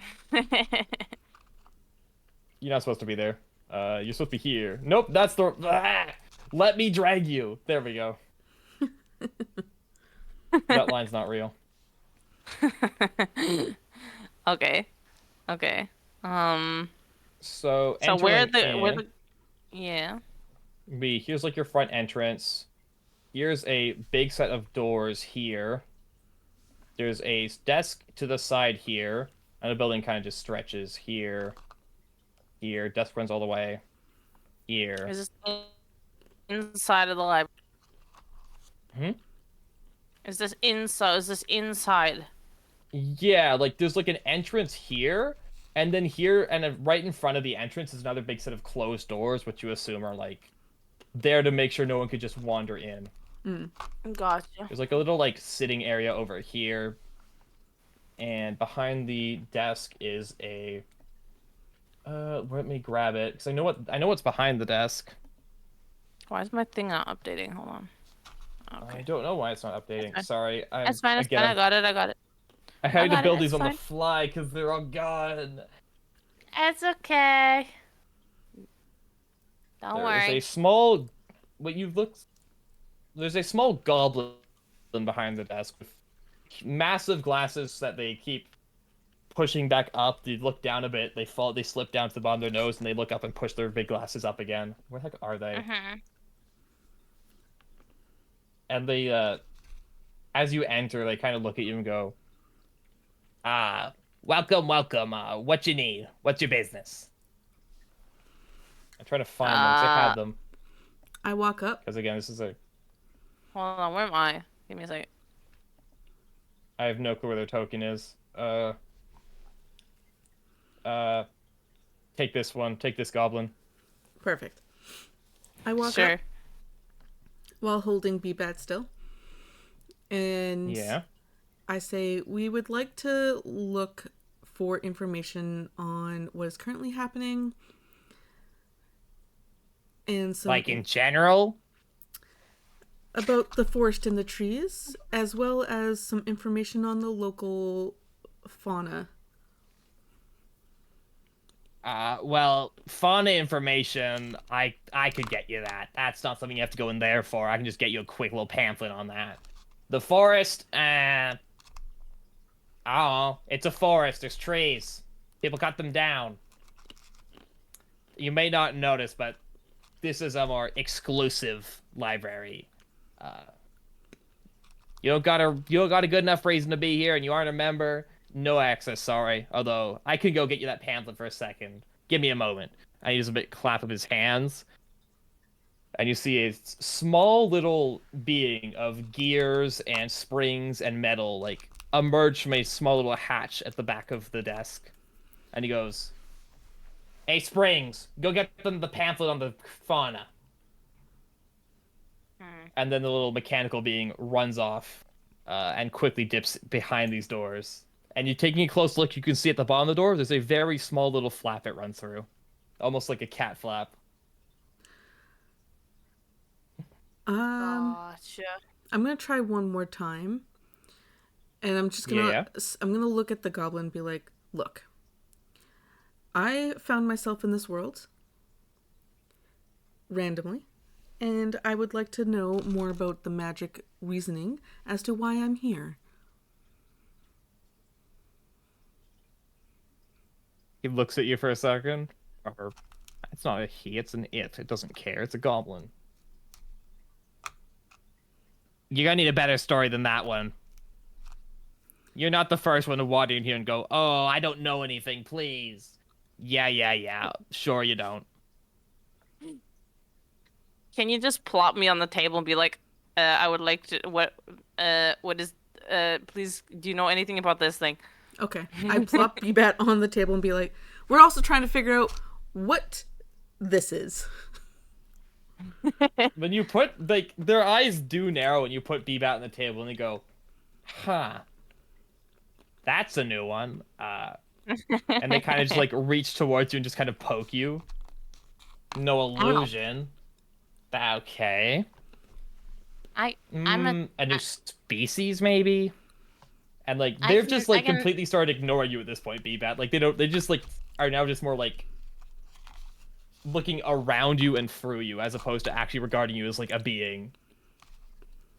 not supposed to be there. You're supposed to be here. Nope, that's the. Ah! Let me drag you. There we go. That line's not real.
Okay. Okay.
So
So where
entering
the
in,
yeah.
here's like your front entrance. Here's a big set of doors here. There's a desk to the side here, and the building kind of just stretches here. Here, desk runs all the way. Here.
Is this inside of the library?
Hmm?
Is this inside? Is this inside?
Yeah, like there's like an entrance here, and then here, and then right in front of the entrance is another big set of closed doors, which you assume are like there to make sure no one could just wander in.
Gotcha.
There's like a little like sitting area over here, and behind the desk is a. Let me grab it because I know what's behind the desk.
Why is my thing not updating? Hold on.
I
Okay.
don't know why it's not updating.
fine.
Sorry,
That's fine. It's
again,
fine. I got it. I got it.
I had to
got it,
build
it's
these on the
fine.
fly because they're all gone.
It's okay. Don't
There is
worry.
a small, what you look. There's a small goblin behind the desk with massive glasses that they keep pushing back up. They look down a bit. They fall. They slip down to the bottom of their nose, and they look up and push their big glasses up again. Where the heck are they?
Mhm.
And they, as you enter, they kind of look at you and go, "Ah, welcome, welcome. What you need? What's your business?" I'm trying to find them because I had them.
I walk up.
Because again, this is a.
Hold on. Where am I? Give me a second.
I have no clue where their token is. Take this one. Take this goblin.
Perfect. I walk
Sure.
up while holding B-Bat still. And
Yeah.
I say, we would like to look for information on what is currently happening. And some
Like in general?
about the forest and the trees, as well as some information on the local fauna.
Well, fauna information, I could get you that. That's not something you have to go in there for. I can just get you a quick little pamphlet on that. The forest, I don't know. It's a forest. There's trees. People cut them down. You may not notice, but this is a more exclusive library. You don't got a good enough reason to be here, and you aren't a member. No access, sorry. Although I could go get you that pamphlet for a second. Give me a moment. I use a bit clap of his hands, and you see a small little being of gears and springs and metal like emerge from a small little hatch at the back of the desk, and he goes, "Hey, Springs, go get them the pamphlet on the fauna." And then the little mechanical being runs off and quickly dips behind these doors. And you're taking a close look, you can see at the bottom of the door, there's a very small little flap it runs through. Almost like a cat flap.
Gotcha.
I'm gonna try one more time, and I'm just gonna
Yeah.
I'm gonna look at the goblin and be like, "Look, I found myself in this world randomly, and I would like to know more about the magic reasoning as to why I'm here."
He looks at you for a second. Or, it's not a he, it's an it. It doesn't care. It's a goblin. You're gonna need a better story than that one. You're not the first one to wander in here and go, "Oh, I don't know anything, please." Yeah. Sure you don't.
Can you just plop me on the table and be like, I would like to. What is? Please, do you know anything about this thing?
Okay. I plop Bebat on the table and be like, we're also trying to figure out what this is.
When you put like their eyes do narrow when you put Bbat on the table and they go, huh. That's a new one. And they kind of just like reach towards you and just kind of poke you. No illusion. Okay.
I'm
a new species maybe. And like they've just like completely started ignoring you at this point, Bbat. Like they just like are now just more like looking around you and through you as opposed to actually regarding you as like a being.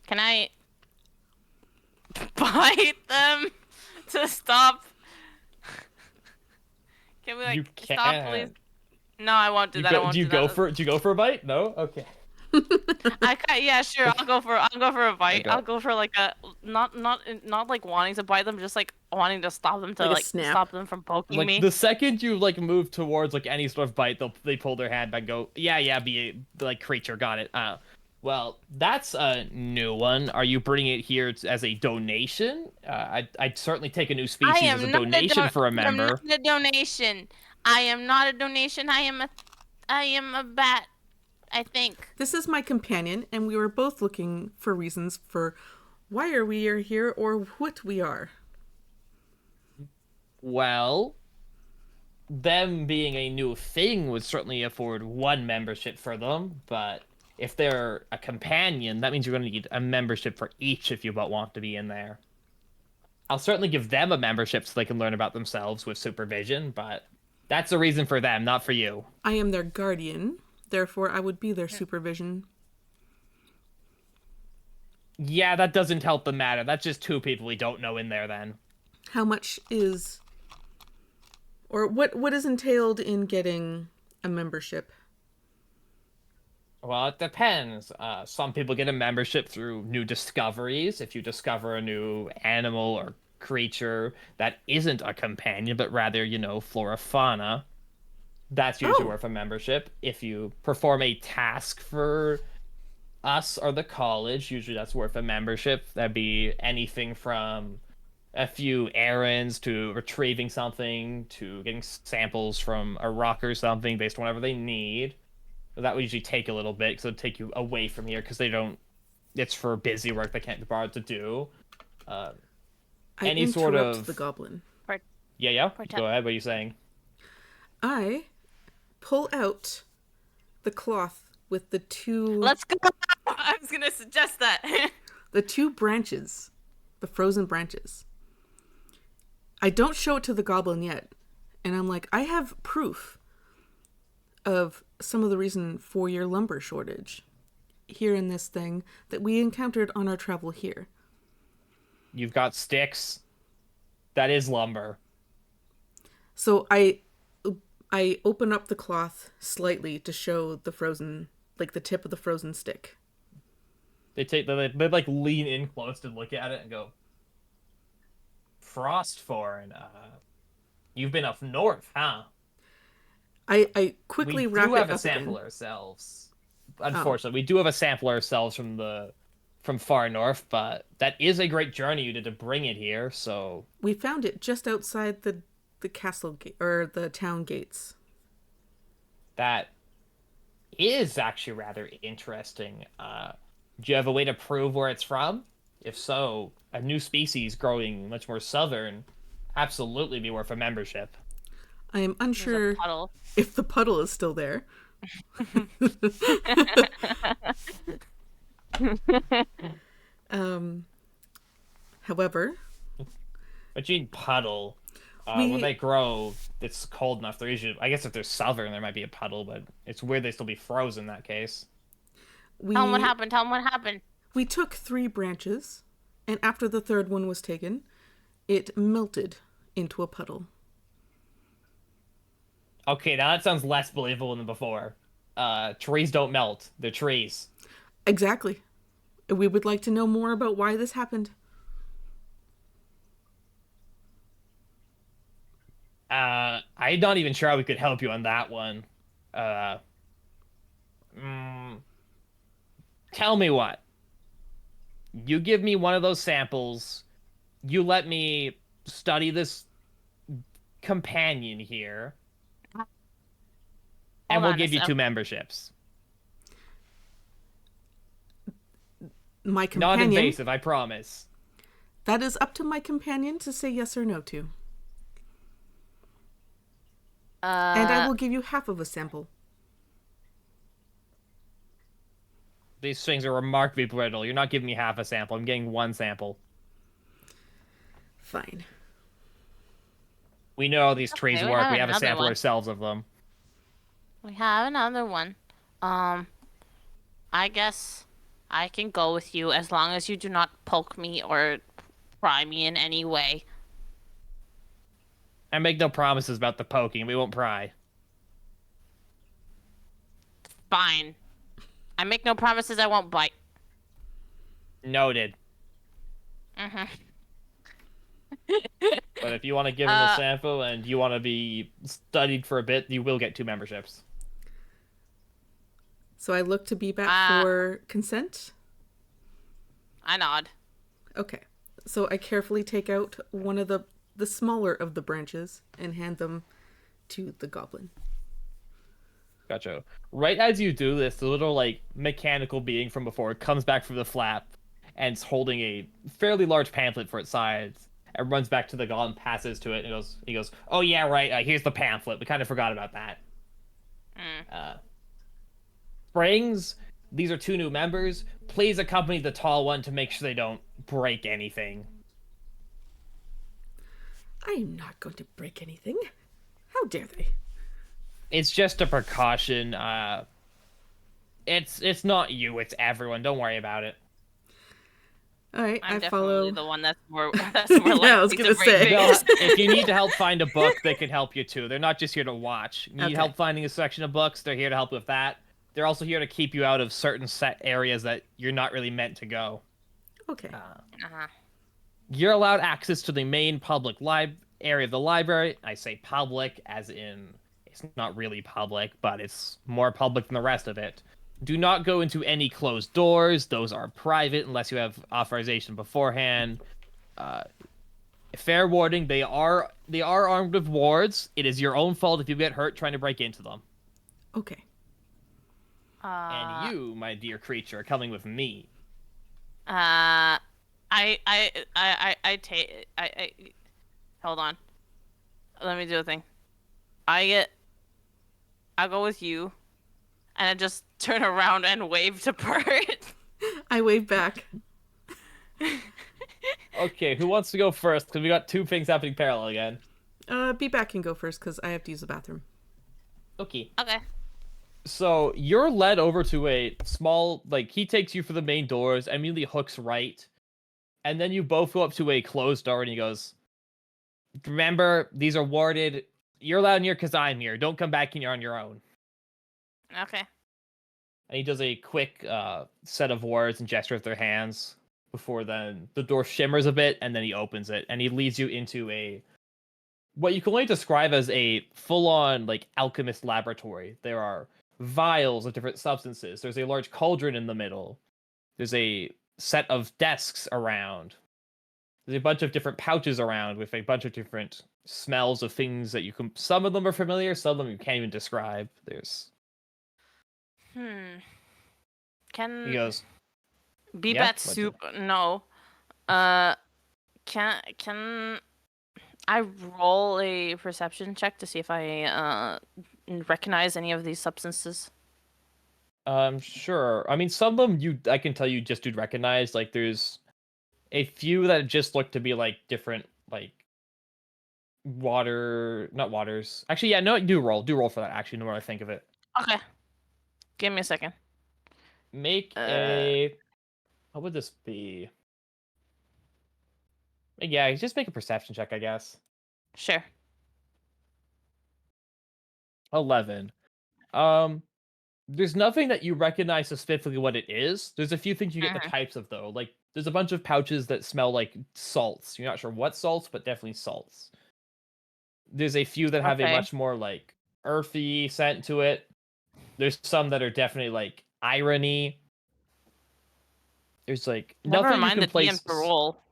Can I bite them to stop? Can we like
You
stop,
can.
please? No, I won't do that. I won't
do you
do
go
that.
do you go for a bite? No? Okay.
Yeah, sure. I'll go for a bite.
Okay.
I'll go for like a not like wanting to bite them, just like wanting to stop them to
Like a
like
snap?
stop them from poking
Like
me.
the second you like move towards like any sort of bite, they pull their hand back and go, yeah, be a like creature, got it. Well, that's a new one. Are you bringing it here as a donation? I'd certainly take a new
I
species as a
am not
donation for a
I am
member.
not a donation. I am not a donation. I am a bat. I think.
This is my companion, and we were both looking for reasons for why are we here or what we are.
Well, them being a new thing would certainly afford one membership for them, but if they're a companion, that means you're going to need a membership for each if you want to be in there. I'll certainly give them a membership so they can learn about themselves with supervision, but that's a reason for them, not for you.
I am their guardian, therefore I would be their supervision.
Yeah, that doesn't help the matter. That's just two people we don't know in there then.
How much is, or what is entailed in getting a membership?
Well, it depends. Some people get a membership through new discoveries. If you discover a new animal or creature that isn't a companion, but rather, flora fauna, that's usually worth a membership. If you perform a task for us or the college, usually that's worth a membership. That'd be anything from a few errands to retrieving something to getting samples from a rock or something based on whatever they need. That would usually take a little bit because it would take you away from here because it's for busy work they can't be bothered to do.
I
Any
interrupt
sort of
the goblin.
Yeah. Go ahead. What are you saying?
I pull out the cloth with the two.
Let's go. I was gonna suggest that.
The two branches, the frozen branches. I don't show it to the goblin yet, and I'm like, I have proof of some of the reason for your lumber shortage here in this thing that we encountered on our travel here.
You've got sticks. That is lumber.
So I open up the cloth slightly to show the frozen, like the tip of the frozen stick.
They like lean in close to look at it and go, Frostthorn, you've been up north, huh?
I quickly wrap it up.
We do have a sample
again.
ourselves. Unfortunately, we do have a sample ourselves from far north, but that is a great journey you did to bring it here. So
we found it just outside the castle gate or the town gates.
That is actually rather interesting. Do you have a way to prove where it's from? If so, a new species growing much more southern, absolutely be worth a membership.
I am unsure if the puddle is still there. However,
Between puddle, when they grow, it's cold enough. They're usually, I guess, if they're southern, there might be a puddle, but it's weird they still be frozen in that case.
Tell them what happened. Tell them what happened.
We took 3 branches, and after the third one was taken, it melted into a puddle.
Okay, now that sounds less believable than before. Trees don't melt. They're trees.
Exactly. We would like to know more about why this happened.
I'm not even sure how we could help you on that one. Tell me what. You give me one of those samples. You let me study this companion here, and
Hold
we'll
on a
give you
sec.
2 memberships.
My companion.
Non-invasive, I promise.
That is up to my companion to say yes or no to. And I will give you half of a sample.
These things are remarkably brittle. You're not giving me half a sample. I'm getting 1 sample.
Fine.
We know how these trees
Okay, we
work.
have
We have a
another
sample
one.
ourselves of them.
We have another one. I guess I can go with you as long as you do not poke me or pry me in any way.
I make no promises about the poking. We won't pry.
Fine. I make no promises I won't bite.
Noted.
Mm-hmm.
But if you want to give him a sample and you want to be studied for a bit, you will get 2 memberships.
So I look to Bebat for consent.
I nod.
Okay. So I carefully take out one of the smaller of the branches and hand them to the goblin.
Gotcha. Right as you do this, the little like mechanical being from before comes back from the flap and it's holding a fairly large pamphlet for its sides and runs back to the goblin, passes to it, and he goes, "Oh yeah, right. Here's the pamphlet. We kind of forgot about that." Springs, these are 2 new members. Please accompany the tall one to make sure they don't break anything.
I am not going to break anything. How dare they?
It's just a precaution. It's not you. It's everyone. Don't worry about it.
All right,
I'm
I
definitely
follow.
the one that's more likely
Yeah, I was
to
gonna
break
say.
things.
If you need to help find a book, they can help you too. They're not just here to watch. You need
Okay.
help finding a section of books, they're here to help with that. They're also here to keep you out of certain set areas that you're not really meant to go.
Okay.
Uh-huh.
You're allowed access to the main public area of the library. I say public as in it's not really public, but it's more public than the rest of it. Do not go into any closed doors. Those are private unless you have authorization beforehand. Fair warning, they are armed with wards. It is your own fault if you get hurt trying to break into them.
Okay.
And you, my dear creature, are coming with me.
I take. Hold on. Let me do a thing. I go with you, and I just turn around and wave to Bert.
I wave back.
Okay, who wants to go first? Because we got 2 things happening parallel again.
Bebat can go first because I have to use the bathroom.
Okay.
Okay.
So you're led over to a small, like, he takes you for the main doors, immediately hooks right, and then you both go up to a closed door, and he goes, "Remember, these are warded. You're allowed in here because I'm here. Don't come back in here on your own."
Okay.
And he does a quick set of words and gesture with their hands before then the door shimmers a bit, and then he opens it, and he leads you into what you can only describe as a full-on, like, alchemist laboratory. There are vials of different substances. There's a large cauldron in the middle. There's a set of desks around. There's a bunch of different pouches around with a bunch of different smells of things that you can. Some of them are familiar, some of them you can't even describe. There's. He
Can
goes,
be
yeah,
bat soup? No. Can I roll a perception check to see if I recognize any of these substances?
Sure. I mean, some of them I can tell you just do recognize. Like, there's a few that just look to be like different, like not waters. Actually, yeah, no, do roll for that. Actually, the more I think of it,
Okay. Give me a second.
make what would this be? Yeah, just make a perception check, I guess.
Sure.
11. There's nothing that you recognize specifically what it is. There's a few things you get the types of though. Like there's a bunch of pouches that smell like salts. You're not sure what salts, but definitely salts. There's a few that have a much more like earthy scent to it. There's some that are definitely like irony. there's like
Never
nothing you
remind
can
the DM
place.
to roll.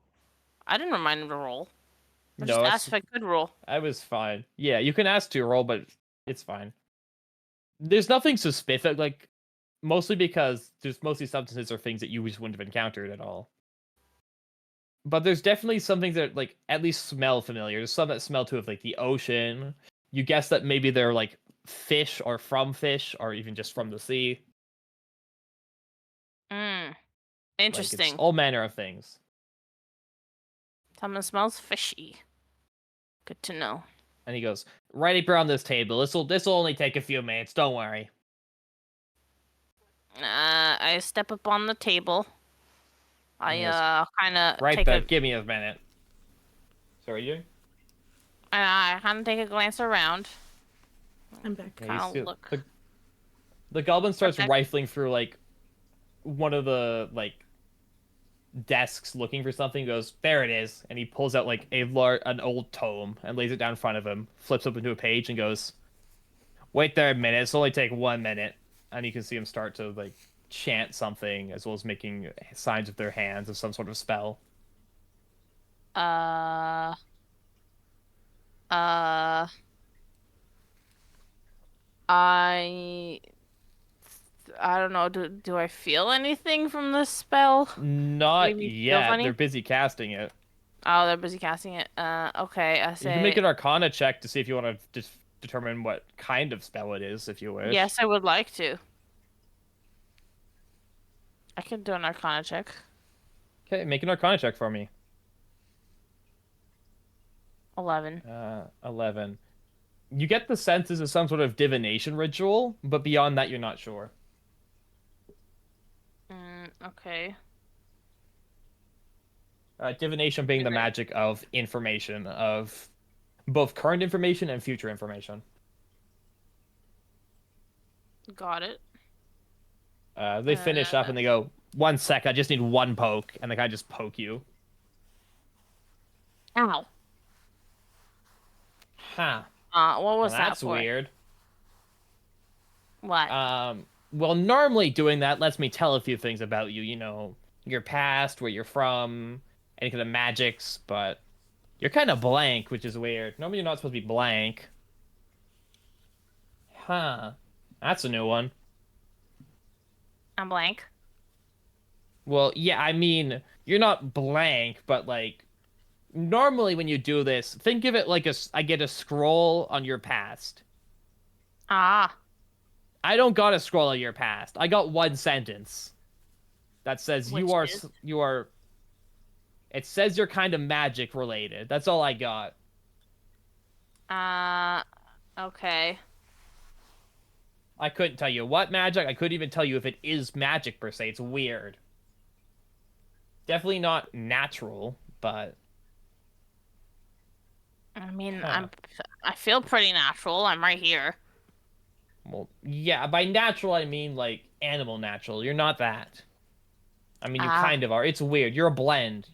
I didn't remind him to roll. I just
No,
asked
it's
if I could roll.
I was fine. Yeah, you can ask to roll, but it's fine. There's nothing suspicious, like mostly because there's mostly substances or things that you just wouldn't have encountered at all. But there's definitely some things that like at least smell familiar. There's some that smell too of like the ocean. You guess that maybe they're like fish or from fish or even just from the sea.
Mm.
Like it's
Interesting.
all manner of things.
Someone smells fishy. Good to know.
And he goes, right up around this table. This'll only take a few minutes, don't worry.
I step up on the table.
He goes,
I kind of
right
take
there,
a
give me a minute. Sorry, you?
I kind of take a glance around.
I'm back.
Yeah,
Kind of look.
the goblin starts
Okay.
rifling through like one of the like desks looking for something. He goes, there it is, and he pulls out like an old tome and lays it down in front of him. Flips open to a page and goes, wait there a minute. It's only take 1 minute, and you can see him start to like chant something as well as making signs with their hands of some sort of spell.
Uh, uh, I I don't know. Do I feel anything from this spell? Make
Not
me feel
yet. They're
funny?
busy casting it.
Oh, they're busy casting it. Okay. I
You can make
say
an Arcana check to see if you want to just determine what kind of spell it is, if you wish.
yes. I would like to. I can do an Arcana check.
Okay, make an Arcana check for me.
11.
11. You get the sense this is some sort of divination ritual, but beyond that, you're not sure.
Okay.
Divination being the
Right.
magic of information, of both current information and future information.
Got it.
They finish up and they go, 1 sec, I just need one poke, and the guy just poke you.
Ow.
Huh.
What
Well,
was that
that's
for?
weird.
What?
Well, normally doing that lets me tell a few things about you, you know, your past, where you're from, any kind of magics, but you're kind of blank, which is weird. Normally you're not supposed to be blank. Huh. That's a new one.
I'm blank.
Well, yeah, I mean, you're not blank, but like normally when you do this, think of it like I get a scroll on your past.
Ah.
I don't got a scroll on your past. I got one sentence that says
Which is?
you are. It says you're kind of magic related. That's all I got.
Okay.
I couldn't tell you what magic. I couldn't even tell you if it is magic per se. It's weird. Definitely not natural, but
I mean,
huh.
I feel pretty natural. I'm right here.
Well, yeah, by natural I mean like animal natural. You're not that. I mean, you
Ah,
kind of are. It's weird. You're a blend.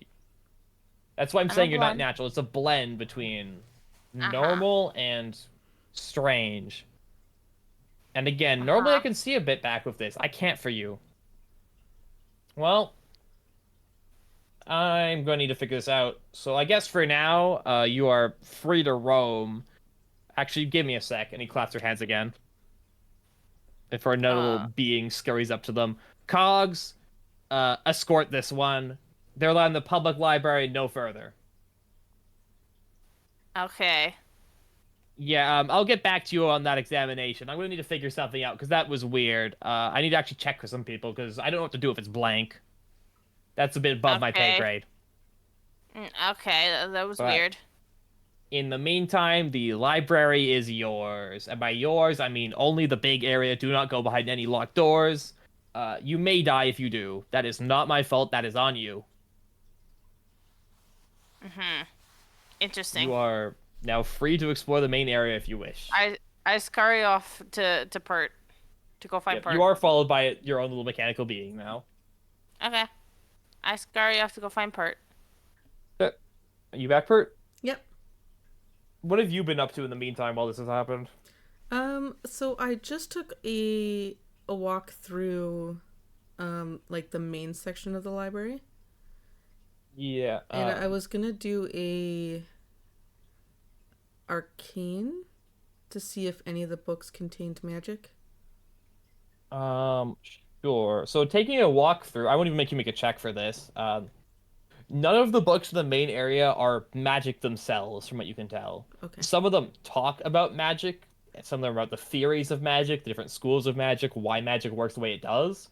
That's why I'm
I'm a
saying you're not
blonde.
natural. It's a blend between
Uh-huh.
normal and strange. And again, normally I
Uh-huh.
can see a bit back with this. I can't for you. Well, I'm going to need to figure this out. So I guess for now, you are free to roam. Actually, give me a sec. And he claps her hands again. And for another little
Uh,
being scurries up to them. Cogs, escort this one. They're allowed in the public library, no further.
okay.
Yeah, I'll get back to you on that examination. I'm gonna need to figure something out because that was weird. I need to actually check with some people because I don't know what to do if it's blank. That's a bit above my pay
Okay.
grade.
Okay, that was
But
weird.
in the meantime, the library is yours. And by yours, I mean only the big area. Do not go behind any locked doors. You may die if you do. That is not my fault. That is on you.
Mm-hmm.
You
Interesting.
are now free to explore the main area if you wish.
I scurry off to Pert to go find
Yep, you
Pert.
are followed by your own little mechanical being now.
Okay. I scurry off to go find Pert.
Are you back, Pert?
Yep.
What have you been up to in the meantime while this has happened?
So I just took a walk through like the main section of the library.
Yeah.
And I was gonna do a arcane to see if any of the books contained magic.
Sure. So taking a walk through, I won't even make you make a check for this. None of the books in the main area are magic themselves, from what you can tell.
Okay.
Some of them talk about magic, and some of them are about the theories of magic, the different schools of magic, why magic works the way it does.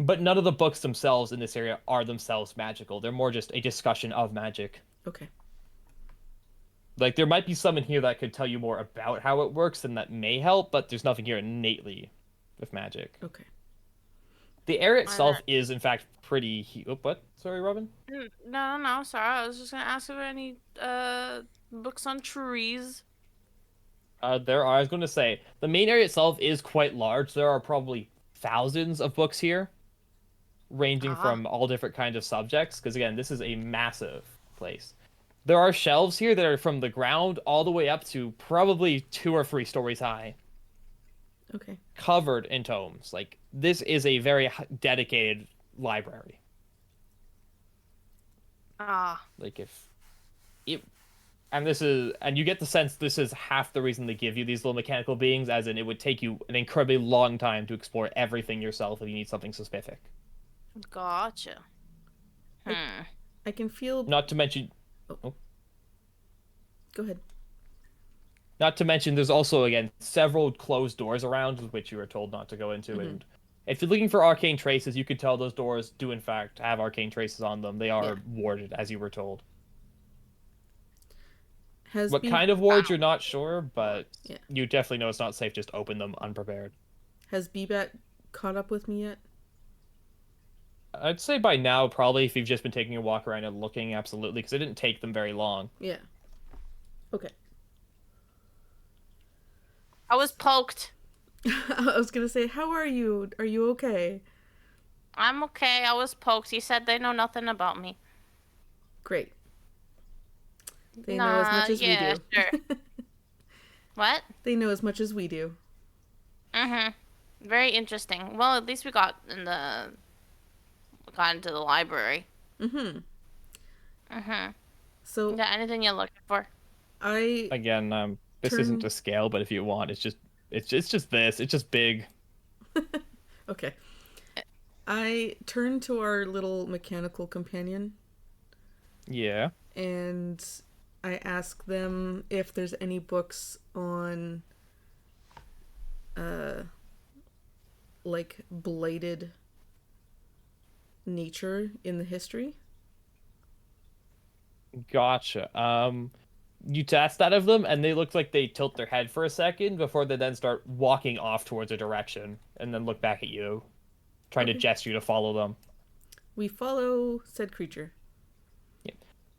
But none of the books themselves in this area are themselves magical. They're more just a discussion of magic.
Okay.
Like, there might be some in here that could tell you more about how it works, and that may help, but there's nothing here innately with magic.
Okay.
The area
Either.
itself is, in fact, pretty. Oh, what? Sorry, Robin?
No, sorry. I was just gonna ask if there are any books on trees.
There are. I was going to say the main area itself is quite large. There are probably thousands of books here, ranging
Ah.
from all different kinds of subjects. Because again, this is a massive place. There are shelves here that are from the ground all the way up to probably 2 or 3 stories high,
Okay.
covered in tomes. Like, this is a very dedicated library.
Ah.
Like, and this is, and you get the sense this is half the reason they give you these little mechanical beings, as in it would take you an incredibly long time to explore everything yourself if you need something specific.
Gotcha. Hmm.
I can feel.
Not to mention,
Go ahead.
not to mention, there's also again several closed doors around, which you are told not to go into. And if you're looking for arcane traces, you could tell those doors do in fact have arcane traces on them. They are
Yeah.
warded, as you were told.
Has
What
B-
kind of wards, you're not sure, but
Yeah.
you definitely know it's not safe just open them unprepared.
Has BBAT caught up with me yet?
I'd say by now, probably, if you've just been taking a walk around and looking, absolutely, because it didn't take them very long.
Yeah. Okay.
I was poked.
I was gonna say, how are you? Are you okay?
I'm okay. I was poked. He said they know nothing about me.
Great. They know as much as we do.
Sure. What?
They know as much as we do.
Very interesting. Well, at least we got into the library.
So
Yeah, anything you're looking for?
I
Again, this
Turn-
isn't to scale, but if you want, it's just this. It's just big.
okay. I turn to our little mechanical companion
Yeah.
and I ask them if there's any books on like blighted nature in the history.
Gotcha. You test that of them, and they look like they tilt their head for a second before they then start walking off towards a direction, and then look back at you, trying to gesture you to follow them.
We follow said creature.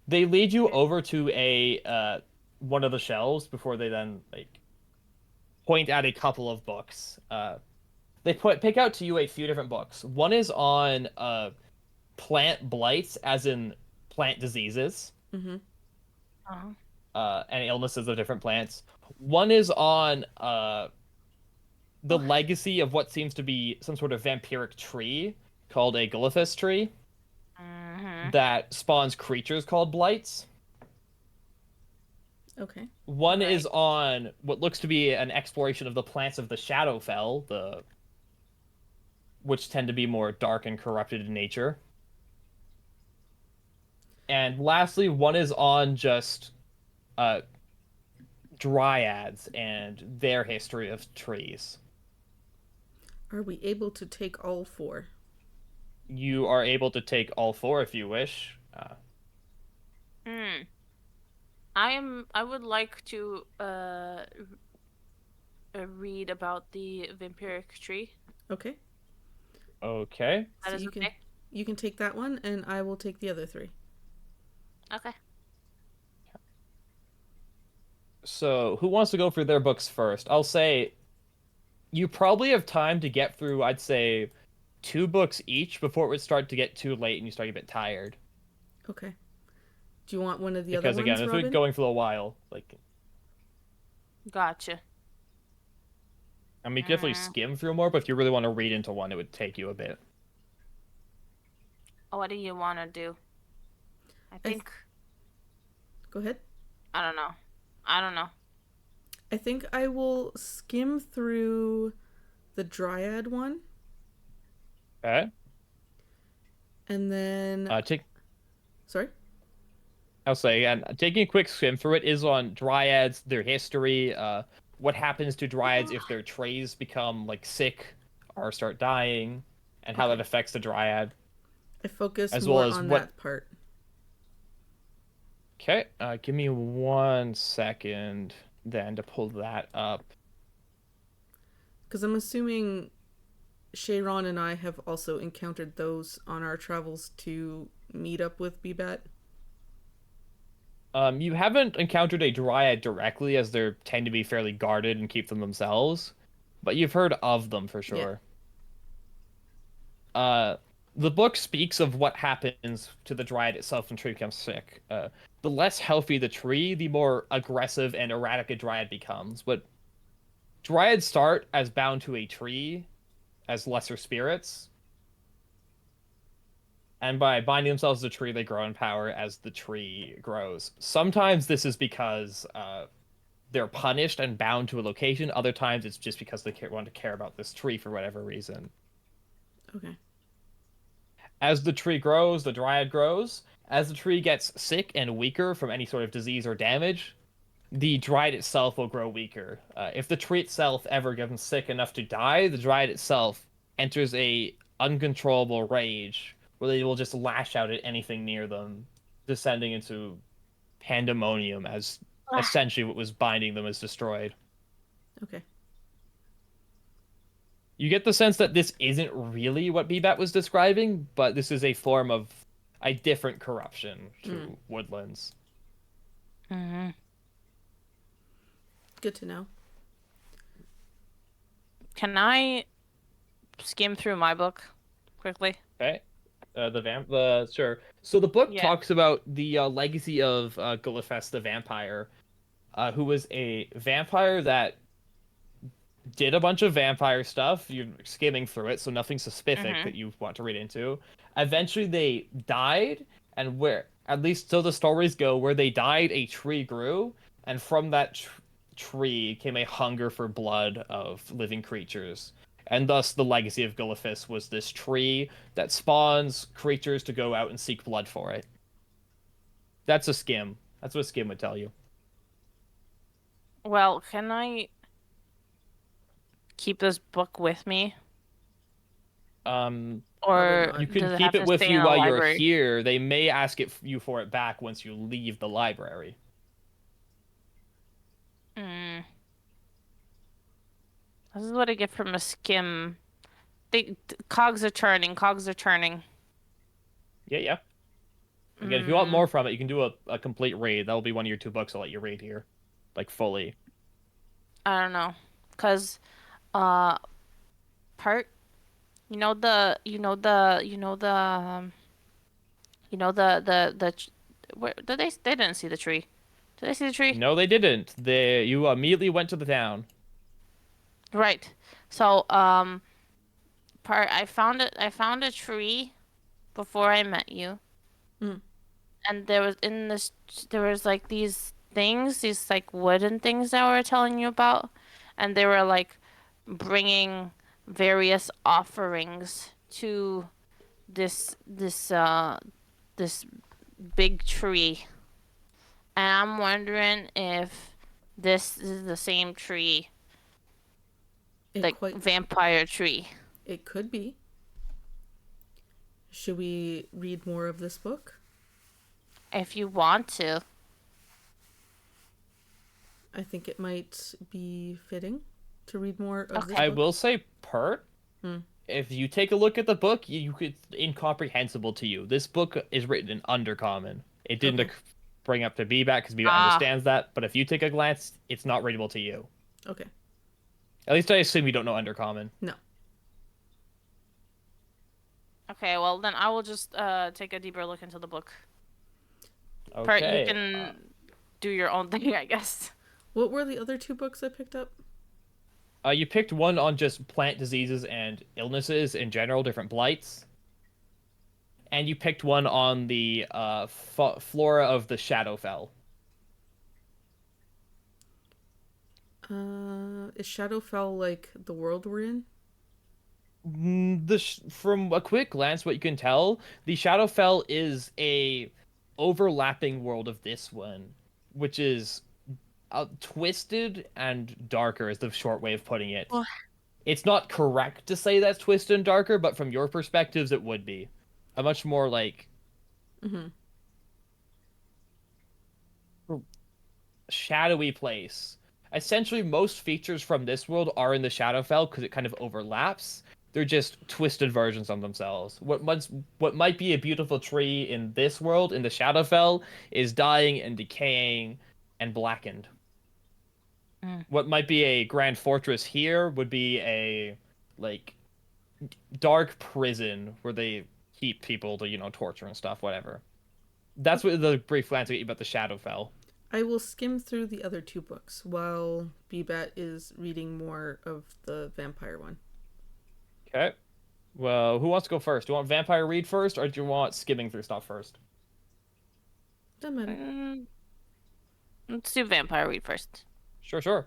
They lead you over to a one of the shelves before they then point at a couple of books. They pick out to you a few different books. One is on plant blights, as in plant diseases.
Oh.
And illnesses of different plants. One is on the legacy of what seems to be some sort of vampiric tree called a Glyphis tree that spawns creatures called blights.
Okay.
One is on what looks to be an exploration of the plants of the Shadowfell, which tend to be more dark and corrupted in nature. And lastly, one is on just dryads and their history of trees.
Are we able to take all 4?
You are able to take all 4 if you wish.
I would like to read about the vampiric tree.
Okay.
Okay.
That
So
is okay.
You can take that one and I will take the other 3.
Okay.
So, who wants to go through their books first? I'll say you probably have time to get through, I'd say, 2 books each before it would start to get too late and you start to get tired.
Okay. Do you want one of the
Because
other
again,
ones,
if
Robin?
we're going for a while,
Gotcha.
I mean, you can definitely skim through more, but if you really want to read into one, it would take you a bit.
What do you want to do? I
th-
think
Go ahead.
I don't know. I don't know.
I think I will skim through the Dryad one,
Okay.
and then
Take
sorry.
I'll say, and taking a quick skim through it is on dryads, their history, what happens to dryads if their trees become like sick or start dying, and how
Okay.
that affects the dryad,
I focus
as well
more
as
on
what.
that part.
Okay, give me 1 second then to pull that up.
Because I'm assuming Shayron and I have also encountered those on our travels to meet up with Bebat.
You haven't encountered a dryad directly, as they tend to be fairly guarded and keep them themselves, but you've heard of them for
Yeah.
sure. Uh, the book speaks of what happens to the dryad itself when the tree becomes sick. The less healthy the tree, the more aggressive and erratic a dryad becomes. But dryads start as bound to a tree, as lesser spirits, and by binding themselves to the tree, they grow in power as the tree grows. Sometimes this is because they're punished and bound to a location. Other times it's just because they want to care about this tree for whatever reason.
Okay.
As the tree grows, the dryad grows. As the tree gets sick and weaker from any sort of disease or damage, the dryad itself will grow weaker. If the tree itself ever gets sick enough to die, the dryad itself enters a uncontrollable rage where they will just lash out at anything near them, descending into pandemonium as
Ah,
essentially what was binding them is destroyed.
Okay.
You get the sense that this isn't really what Bebat was describing, but this is a form of a different corruption to woodlands.
mm-hmm.
Good to know.
Can I skim through my book quickly?
Okay. Sure. So the book
Yeah.
talks about the legacy of Gullifest the vampire, who was a vampire that did a bunch of vampire stuff. You're skimming through it, so nothing specific
Mm-hmm.
that you want to read into. Eventually, they died, and where, at least so the stories go, where they died, a tree grew, and from that tree came a hunger for blood of living creatures. And thus, the legacy of Gullifest was this tree that spawns creatures to go out and seek blood for it. That's a skim. That's what a skim would tell you.
Well, can I keep this book with me,
Um,
Probably
or
not.
You can
does it
keep
have
it
to
with
stay in
you
a
while you're
library?
here. They may ask you for it back once you leave the library.
Mm. This is what I get from a skim. Cogs are turning. Cogs are turning.
Yeah, yeah. Again, if you want
Mm.
more from it, you can do a complete read. That'll be one of your 2 books I'll let you read here. Like, fully.
I don't know, cause uh, part you know the you know the you know the you know the where did they didn't see the tree. Did they see the tree?
No, they didn't. You immediately went to the town.
Right. So part I found a tree before I met you.
Mm.
And there was in this there was like these like wooden things that we were telling you about, and they were like bringing various offerings to this big tree, and I'm wondering if this is the same tree,
It
like
quite
vampire tree.
it could be. Should we read more of this book?
If you want to.
I think it might be fitting to read more of this
Okay.
I
book.
will say, Pert,
Hmm.
if you take a look at the book, you could incomprehensible to you. This book is written in Undercommon. It didn't
Okay.
bring up to Bebat because Bebat
Ah,
understands that, but if you take a glance, it's not readable to you.
Okay.
At least I assume you don't know Undercommon.
No.
okay. Well, then I will just take a deeper look into the book. Part you
Okay.
can do your own thing, I guess.
What were the other 2 books I picked up?
You picked one on just plant diseases and illnesses in general, different blights. and you picked one on the flora of the Shadowfell.
Is Shadowfell like the world we're in?
From a quick glance, what you can tell, the Shadowfell is a overlapping world of this one, which is twisted and darker is the short way of putting it.
Well-
It's not correct to say that's twisted and darker, but from your perspectives, it would be a much more like
Mm-hmm.
shadowy place. Essentially, most features from this world are in the Shadowfell because it kind of overlaps. They're just twisted versions of themselves. What might be a beautiful tree in this world, in the Shadowfell, is dying and decaying and blackened.
Mm.
What might be a grand fortress here would be a like dark prison where they keep people to, torture and stuff, whatever. That's what the brief glance I get about the Shadowfell.
I will skim through the other two books while Bbat is reading more of the vampire one.
Okay. Well, who wants to go first? Do you want Vampire read first, or do you want skimming through stuff first?
Doesn't matter.
Let's do vampire read first.
Sure.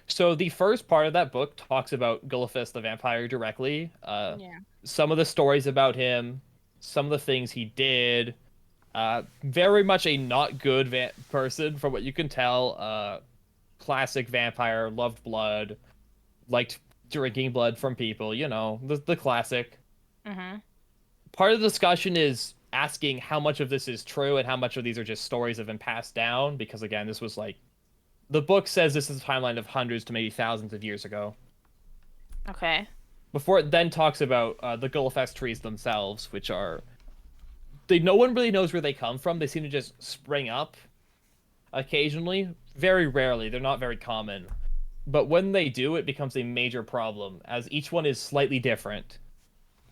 So the first part of that book talks about Gullifus the vampire directly.
Yeah.
Some of the stories about him, some of the things he did. Very much a not good person, from what you can tell. Classic vampire, loved blood, liked drinking blood from people. The classic.
Mm-hmm.
Part of the discussion is asking how much of this is true and how much of these are just stories that have been passed down. Because again, this was like the book says this is a timeline of hundreds to maybe thousands of years ago.
Okay.
Before it then talks about the Gullifest trees themselves, which are no one really knows where they come from. They seem to just spring up occasionally, very rarely. They're not very common, but when they do, it becomes a major problem as each one is slightly different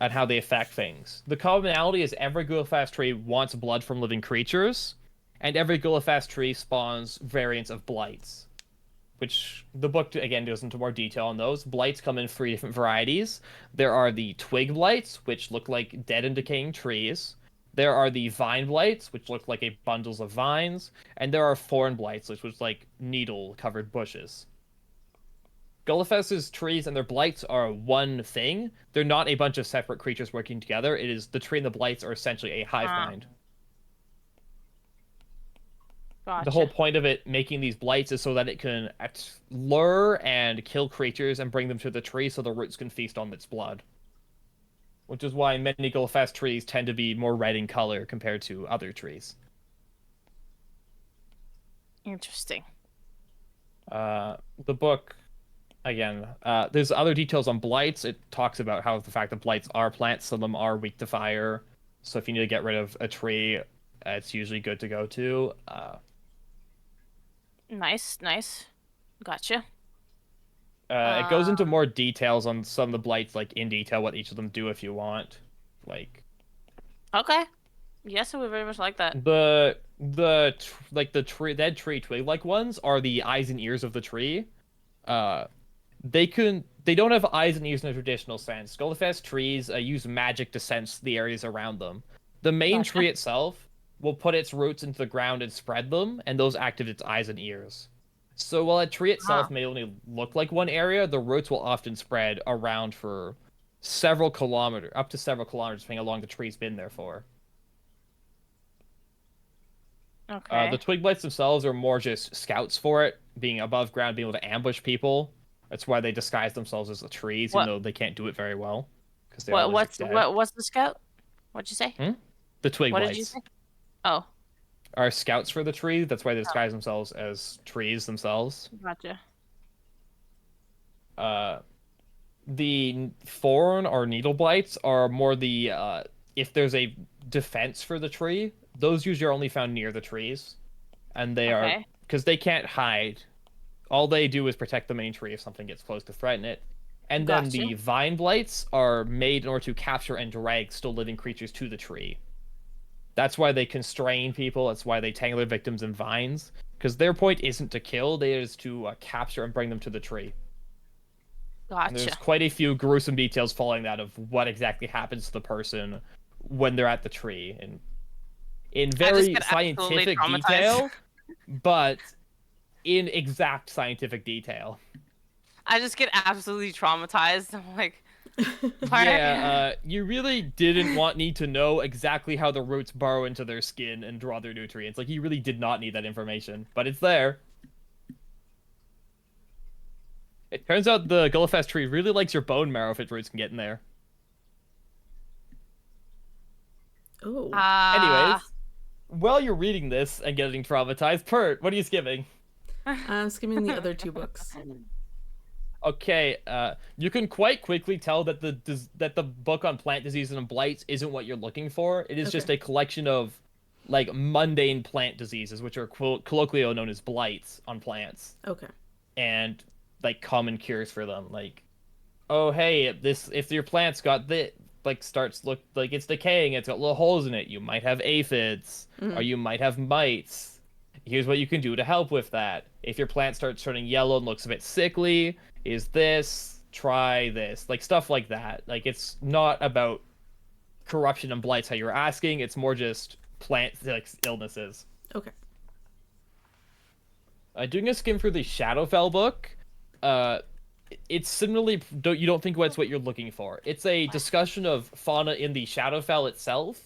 at how they affect things. The commonality is every Gullifest tree wants blood from living creatures, and every Gullifest tree spawns variants of blights, which the book again goes into more detail on those. Blights come in 3 different varieties. There are the twig blights, which look like dead and decaying trees. There are the vine blights, which look like bundles of vines, and there are thorn blights, which was like needle-covered bushes. Gullifest's trees and their blights are one thing. They're not a bunch of separate creatures working together. It is the tree and the blights are essentially a hive mind.
Gotcha.
The whole point of it making these blights is so that it can lure and kill creatures and bring them to the tree so the roots can feast on its blood. Which is why many Gullifest trees tend to be more red in color compared to other trees.
Interesting.
The book, again, there's other details on blights. It talks about how the fact that blights are plants, some of them are weak to fire. So if you need to get rid of a tree, it's usually good to go to.
Nice. Gotcha.
It goes into more details on some of the blights, like in detail what each of them do if you want. Like
Okay. Yes, I would very much like that.
the dead tree twig like ones are the eyes and ears of the tree. They don't have eyes and ears in a traditional sense. Gullifest trees use magic to sense the areas around them. The main
Gotcha.
tree itself will put its roots into the ground and spread them, and those activate its eyes and ears. So while a tree itself may only look like one area, the roots will often spread around for several kilometers, up to several kilometers, depending how long the tree's been there for.
Okay.
The twig blights themselves are more just scouts for it, being above ground, being able to ambush people. That's why they disguise themselves as the trees,
What-
even though they can't do it very well. Because they're
What's
dead.
what's the scout? What'd you say?
The twig
What
blights
did you say? Oh,
are scouts for the tree. That's why they disguise themselves as trees themselves.
gotcha.
The thorn or needle blights are more the if there's a defense for the tree, those usually are only found near the trees, and they are
Okay.
because they can't hide. All they do is protect the main tree if something gets close to threaten it. And then the
Gotcha.
vine blights are made in order to capture and drag still living creatures to the tree. That's why they constrain people. That's why they tangle their victims in vines. Because their point isn't to kill, they is to capture and bring them to the tree. And there's
Gotcha.
quite a few gruesome details following that of what exactly happens to the person when they're at the tree, and in
I just
very
get absolutely
scientific
traumatized.
detail, but in exact scientific detail.
I just get absolutely traumatized. I'm like, why?
Yeah, you really didn't need to know exactly how the roots burrow into their skin and draw their nutrients. Like, you really did not need that information, but it's there. It turns out the Gullifest tree really likes your bone marrow if its roots can get in there.
Oh.
Anyways, while you're reading this and getting traumatized, Pert, what are you skimming?
I'm skimming the other two books.
Okay, you can quite quickly tell that the book on plant diseases and blights isn't what you're looking for. It is just
Okay.
a collection of like mundane plant diseases, which are colloquially known as blights on plants,
Okay.
and like common cures for them. Like, oh hey, if your plant's got the like starts look like it's decaying, it's got little holes in it, you might have aphids, or you might have mites. Here's what you can do to help with that. If your plant starts turning yellow and looks a bit sickly, try this, like stuff like that. Like, it's not about corruption and blights how you're asking, it's more just plant like illnesses.
Okay.
Doing a skim through the Shadowfell book, uh it's similarly you don't think that's what you're looking for. It's a discussion of fauna in the Shadowfell itself.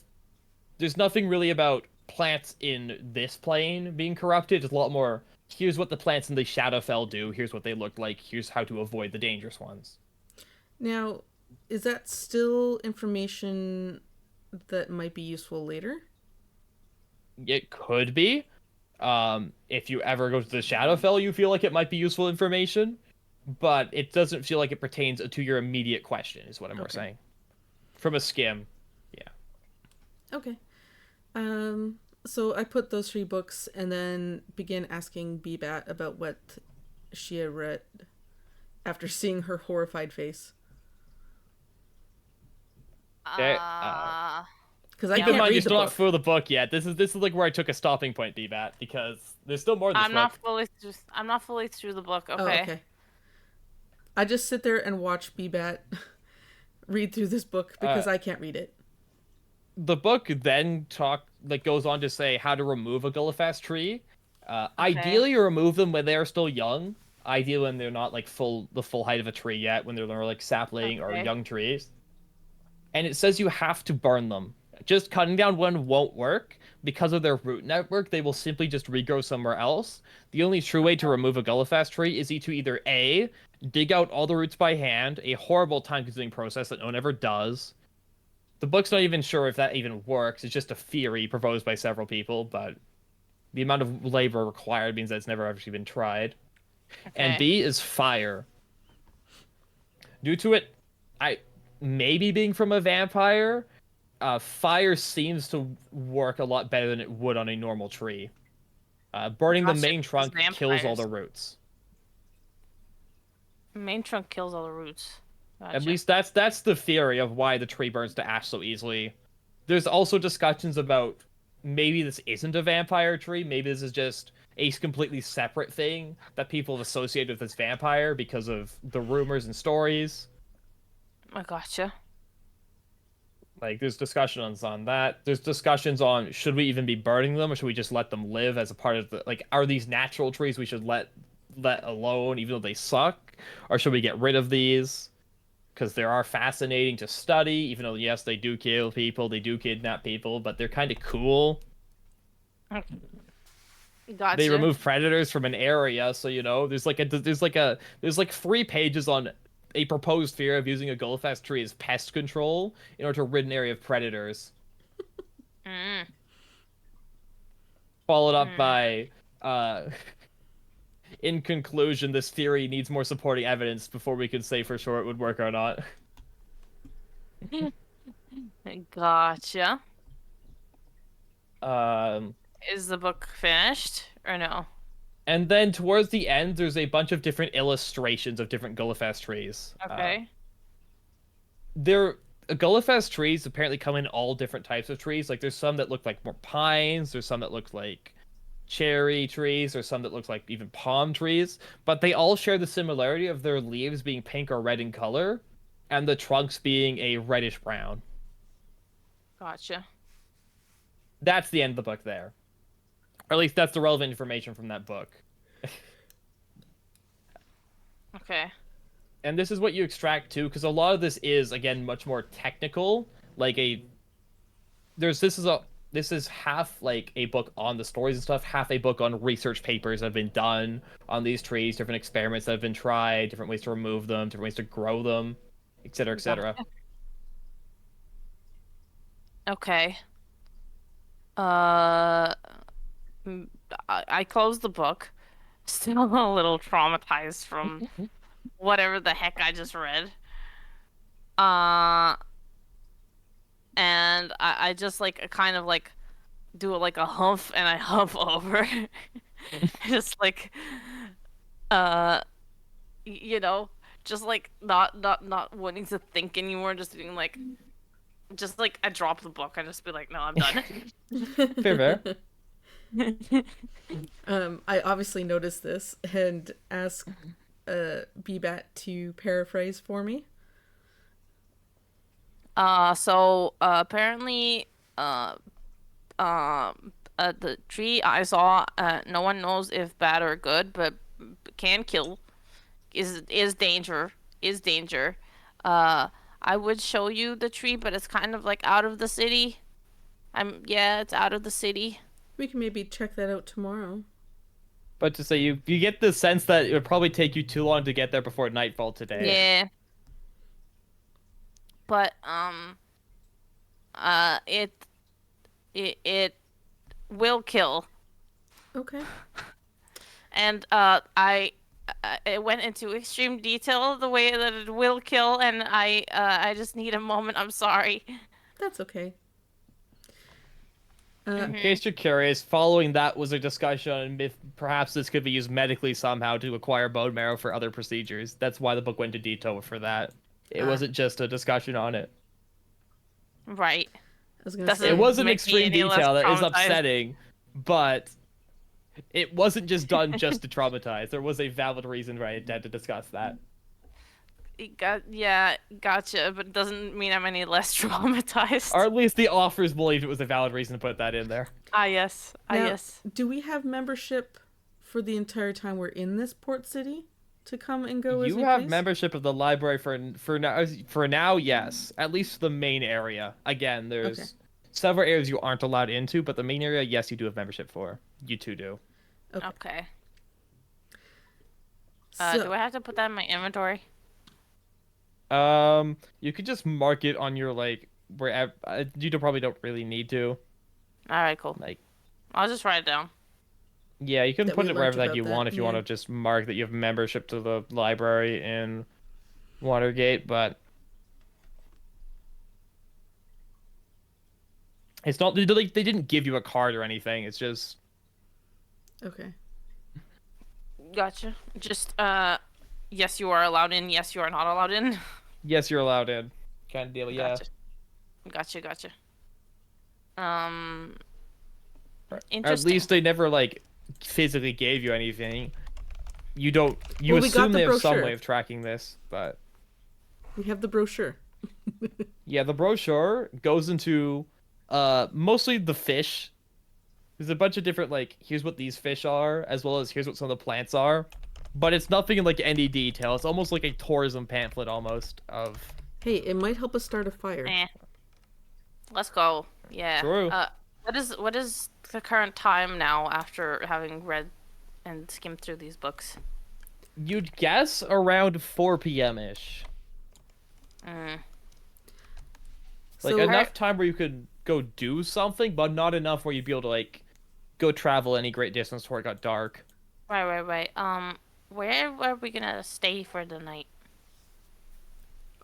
There's nothing really about plants in this plane being corrupted. It's a lot more, here's what the plants in the Shadowfell do, here's what they look like, here's how to avoid the dangerous ones.
Now, is that still information that might be useful later?
It could be. If you ever go to the Shadowfell, you feel like it might be useful information, but it doesn't feel like it pertains to your immediate question, is what I'm more
Okay.
saying. From a skim, yeah.
Okay. So I put those 3 books and then began asking Bebat about what she had read after seeing her horrified face.
Okay,
Because I
keep in
can't
mind,
read
you're
the
still not
book.
through the book yet. This is like where I took a stopping point, DBAT, because there's still more in this book.
I'm not fully through the book. Okay.
Oh, okay. I just sit there and watch Bebat read through this book because I can't read it.
The book then goes on to say how to remove a Gullifast tree. Ideally, you remove them when they're still young. Ideally, when they're not like the full height of a tree yet, when they're like sapling or
Okay.
young trees. And it says you have to burn them. Just cutting down one won't work. Because of their root network, they will simply just regrow somewhere else. The only true way to remove a Gullifast tree is to either A, dig out all the roots by hand, a horrible time-consuming process that no one ever does. The book's not even sure if that even works. It's just a theory proposed by several people, but the amount of labor required means that it's never actually been tried. And
Okay.
B is fire. Due to it, maybe being from a vampire, fire seems to work a lot better than it would on a normal tree. Burning the
Gotcha,
main
because
trunk kills all
vampires.
the roots.
Main trunk kills all the roots.
At
Gotcha.
least that's the theory of why the tree burns to ash so easily. There's also discussions about maybe this isn't a vampire tree. Maybe this is just a completely separate thing that people have associated with this vampire because of the rumors and stories.
I gotcha.
Like, there's discussions on that. There's discussions on, should we even be burning them, or should we just let them live as a part of the, like, are these natural trees we should let alone even though they suck, or should we get rid of these because they are fascinating to study, even though yes, they do kill people, they do kidnap people, but they're kind of cool.
Gotcha.
They remove predators from an area, so there's like 3 pages on a proposed theory of using a Gullifast tree as pest control in order to rid an area of predators.
Mm.
Followed up by, in conclusion, this theory needs more supporting evidence before we can say for sure it would work or not.
Gotcha.
Um,
Is the book finished or no?
and then towards the end, there's a bunch of different illustrations of different Gullifast trees.
Okay.
Gullifast trees apparently come in all different types of trees. Like, there's some that look like more pines, there's some that look like cherry trees, there's some that look like even palm trees, but they all share the similarity of their leaves being pink or red in color, and the trunks being a reddish brown.
Gotcha.
That's the end of the book there. Or at least that's the relevant information from that book.
Okay.
And this is what you extract too, because a lot of this is again much more technical. Like this is half like a book on the stories and stuff, half a book on research papers that have been done on these trees, different experiments that have been tried, different ways to remove them, different ways to grow them, etc., etc.
Okay. Uh, I closed the book. Still a little traumatized from whatever the heck I just read. Uh, and I just like kind of like do like a humph and I humph over. Just like uh you know, just like not wanting to think anymore, just being like just like I drop the book, I just be like, no, I'm done.
Fair.
I obviously noticed this and ask Bbat to paraphrase for me.
So apparently the tree I saw, no one knows if bad or good, but can kill. Is danger. Is danger. Uh, I would show you the tree, but it's kind of like out of the city. Yeah, it's out of the city.
We can maybe check that out tomorrow.
But to say you get the sense that it would probably take you too long to get there before nightfall today.
Yeah. But it will kill.
Okay.
And it went into extreme detail the way that it will kill, and I just need a moment. I'm sorry.
That's okay.
In case you're curious, following that was a discussion on if perhaps this could be used medically somehow to acquire bone marrow for other procedures. That's why the book went into detail for that. It wasn't just a discussion on it.
Right.
I was gonna
Doesn't
say
It was an
make me
extreme
any less
detail that is
traumatized.
upsetting, but it wasn't just done just to traumatize. There was a valid reason why I had to discuss that.
Yeah, gotcha, but it doesn't mean I'm any less traumatized.
Or at least the authors believed it was a valid reason to put that in there.
Yes.
Now,
Yes.
do we have membership for the entire time we're in this port city to come and go as
You
we
have
please?
membership of the library for now. For now, yes. At least the main area. Again, there's
Okay.
several areas you aren't allowed into, but the main area, yes, you do have membership for. You two do.
Okay.
So,
Do I have to put that in my inventory?
You could just mark it on your like wherever. Probably don't really need to.
All right, cool.
Like,
I'll just write it down.
yeah, you can
That
put
we
it wherever
learnt
that you
about that,
want if you want
yeah.
to just mark that you have membership to the library in Watergate, but it's not like they didn't give you a card or anything. It's just
okay.
Gotcha. Just yes, you are allowed in. Yes, you are not allowed in.
yes, you're allowed in, kind of deal. Yeah.
Gotcha. Um,
At
interesting.
least they never like physically gave you anything. You don't. You
Well, we got
assume
the
they have some
brochure.
way of tracking this, but
We have the brochure.
yeah, the brochure goes into mostly the fish. There's a bunch of different like here's what these fish are, as well as here's what some of the plants are, but it's nothing in like any detail. It's almost like a tourism pamphlet almost of.
Hey, it might help us start a fire.
Let's go. Yeah.
True.
What is the current time now after having read and skimmed through these books?
You'd guess around 4 p.m. ish.
Mm.
Like
So-
enough time where you could go do something, but not enough where you'd be able to like go travel any great distance before it got dark.
Right. Where are we gonna stay for the night?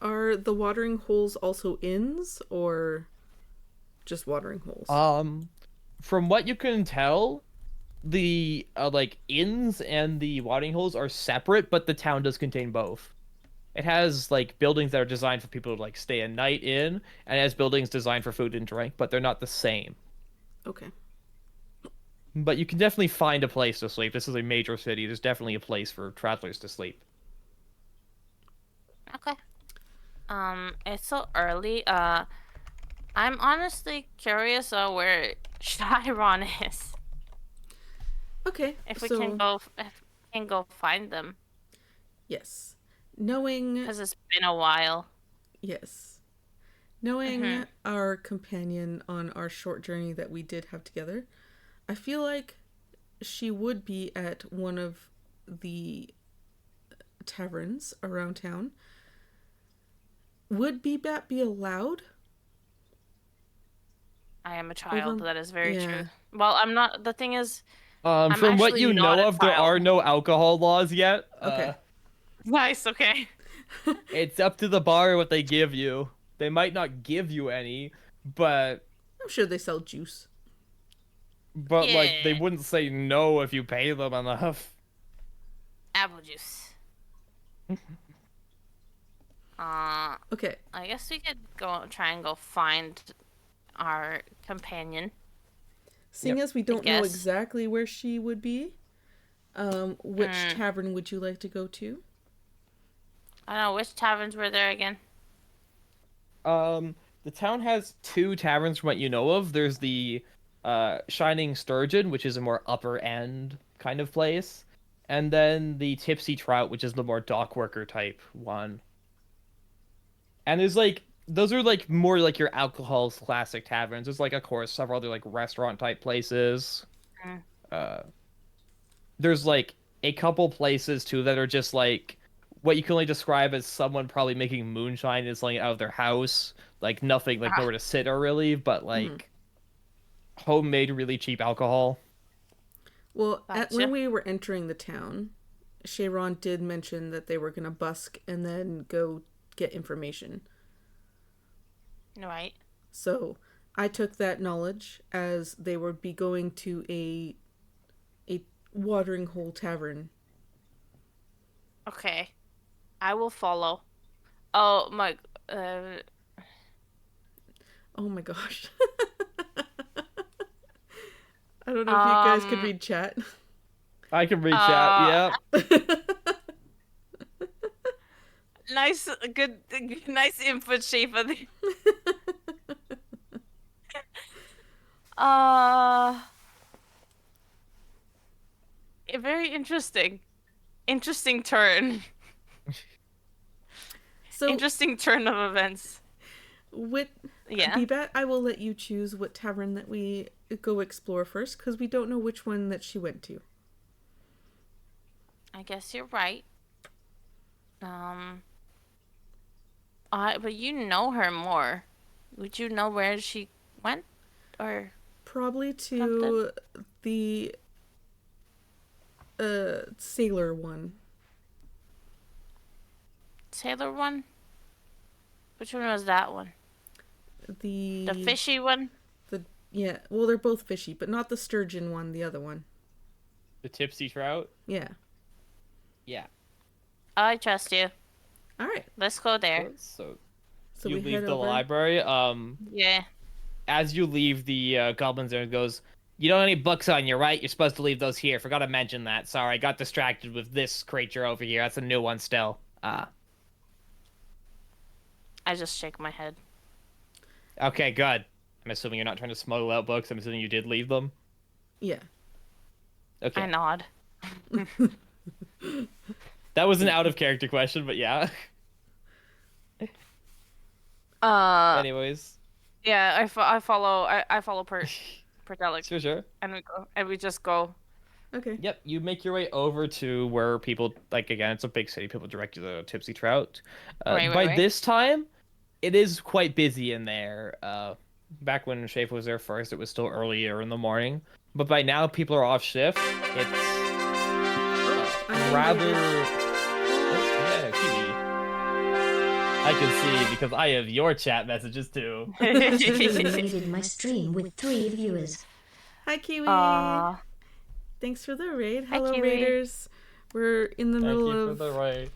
Are the watering holes also inns or just watering holes?
From what you can tell, the like inns and the watering holes are separate, but the town does contain both. It has like buildings that are designed for people to like stay a night in, and it has buildings designed for food and drink, but they're not the same.
Okay.
But you can definitely find a place to sleep. This is a major city. There's definitely a place for travelers to sleep.
Okay. It's so early. I'm honestly curious where Chiron is.
Okay,
If we
so
can go find them,
yes, knowing
because it's been a while.
yes, knowing
Mm-hmm.
our companion on our short journey that we did have together, I feel like she would be at one of the taverns around town. Would BBAT be allowed?
I am a child.
Over,
That is very true.
yeah.
Well, I'm not. The thing is, I'm
From what
actually
you
not
know
a
of, there
child.
are no alcohol laws yet.
Okay.
Nice. Okay.
It's up to the bar what they give you. They might not give you any, but
I'm sure they sell juice.
like they
Yeah.
wouldn't say no if you pay them enough.
Apple juice. Uh,
Okay,
I guess we could go try and go find our companion.
seeing
Yep.
as we don't know
guess.
exactly where she would be, which
Hmm.
tavern would you like to go to?
I don't know which taverns were there again.
The town has two taverns from what you know of. There's the Shining Sturgeon, which is a more upper end kind of place, and then the Tipsy Trout, which is the more dock worker type one. And there's like those are like more like your alcohol's classic taverns. There's like of course several other like restaurant type places.
Mm.
Uh, there's like a couple places too that are just like what you can only describe as someone probably making moonshine and selling it out of their house. Like nothing, like
Ah.
nowhere to sit or really, but like homemade, really cheap alcohol.
Well, when
Gotcha.
we were entering the town, Sharon did mention that they were going to busk and then go get information.
Right.
So I took that knowledge as they would be going to a watering hole tavern.
Okay. I will follow. Oh my. Uh.
Oh my gosh. I don't know if you guys could read chat.
I can reach out. Yeah.
Nice. Good. Nice input, Shaifa. Uh. Very interesting. Interesting turn.
So
Interesting turn of events.
with
Yeah.
BBAT, I will let you choose what tavern that we go explore first, because we don't know which one that she went to.
I guess you're right. But you know her more. Would you know where she went, or
Probably to the sailor one.
Sailor one? Which one was that one?
The
fishy one?
yeah, well they're both fishy, but not the sturgeon one, the other one.
The Tipsy Trout.
Yeah.
Yeah.
I trust you.
All right.
Let's go there.
So
So
you
we
leave
head
the
over.
library.
Yeah.
As you leave, the goblin there goes, "You don't have any books on you, right? You're supposed to leave those here. Forgot to mention that. Sorry, I got distracted with this creature over here. That's a new one still."
I just shake my head.
Okay, good. I'm assuming you're not trying to smuggle out books. I'm assuming you did leave them.
Yeah.
Okay.
I nod.
That was an out of character question, but yeah. Anyways.
Yeah, I follow. I follow Pertelic,
Sure.
and we just go.
Okay.
Yep, you make your way over to where people, like, again, it's a big city. People direct you to the Tipsy Trout. By this time, it is quite busy in there. Back when Shaifa was there first, it was still earlier in the morning. But by now, people are off shift. It's rather... Oh, yeah, Kiwi. I can see, because I have your chat messages, too.
Illuminated my stream with 3 viewers.
Hi, Kiwi. Thanks for the raid.
Hi,
Hello,
Kiwi.
raiders. We're in the middle
Thank you
of
for the raid.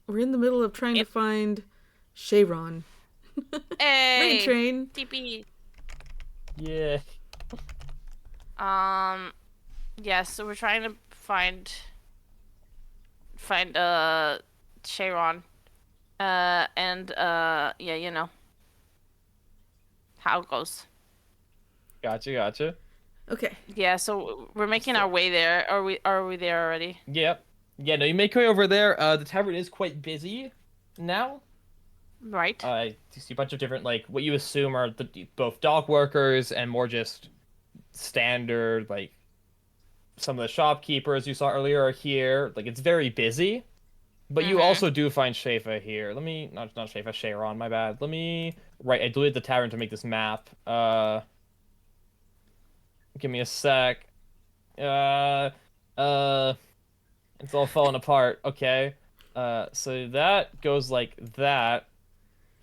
we're in the middle of trying to find Sharon.
Hey.
Raid train.
TP.
Yeah.
Yeah. So we're trying to find Sharon. Yeah, you know how it goes.
Gotcha.
Okay.
Yeah, so we're making our
So,
way there. Are we there already?
yep. Yeah, no, you make your way over there. The tavern is quite busy now.
Right.
You see a bunch of different, like, what you assume are both dock workers and more just standard, like, some of the shopkeepers you saw earlier are here. Like, it's very busy. But you
Mm-hmm.
also do find Shaifa here. Let me, not Shaifa, Shayron, my bad. Let me, right, I deleted the tavern to make this map. Give me a sec. Uh, uh, it's all falling apart. Okay. So that goes like that.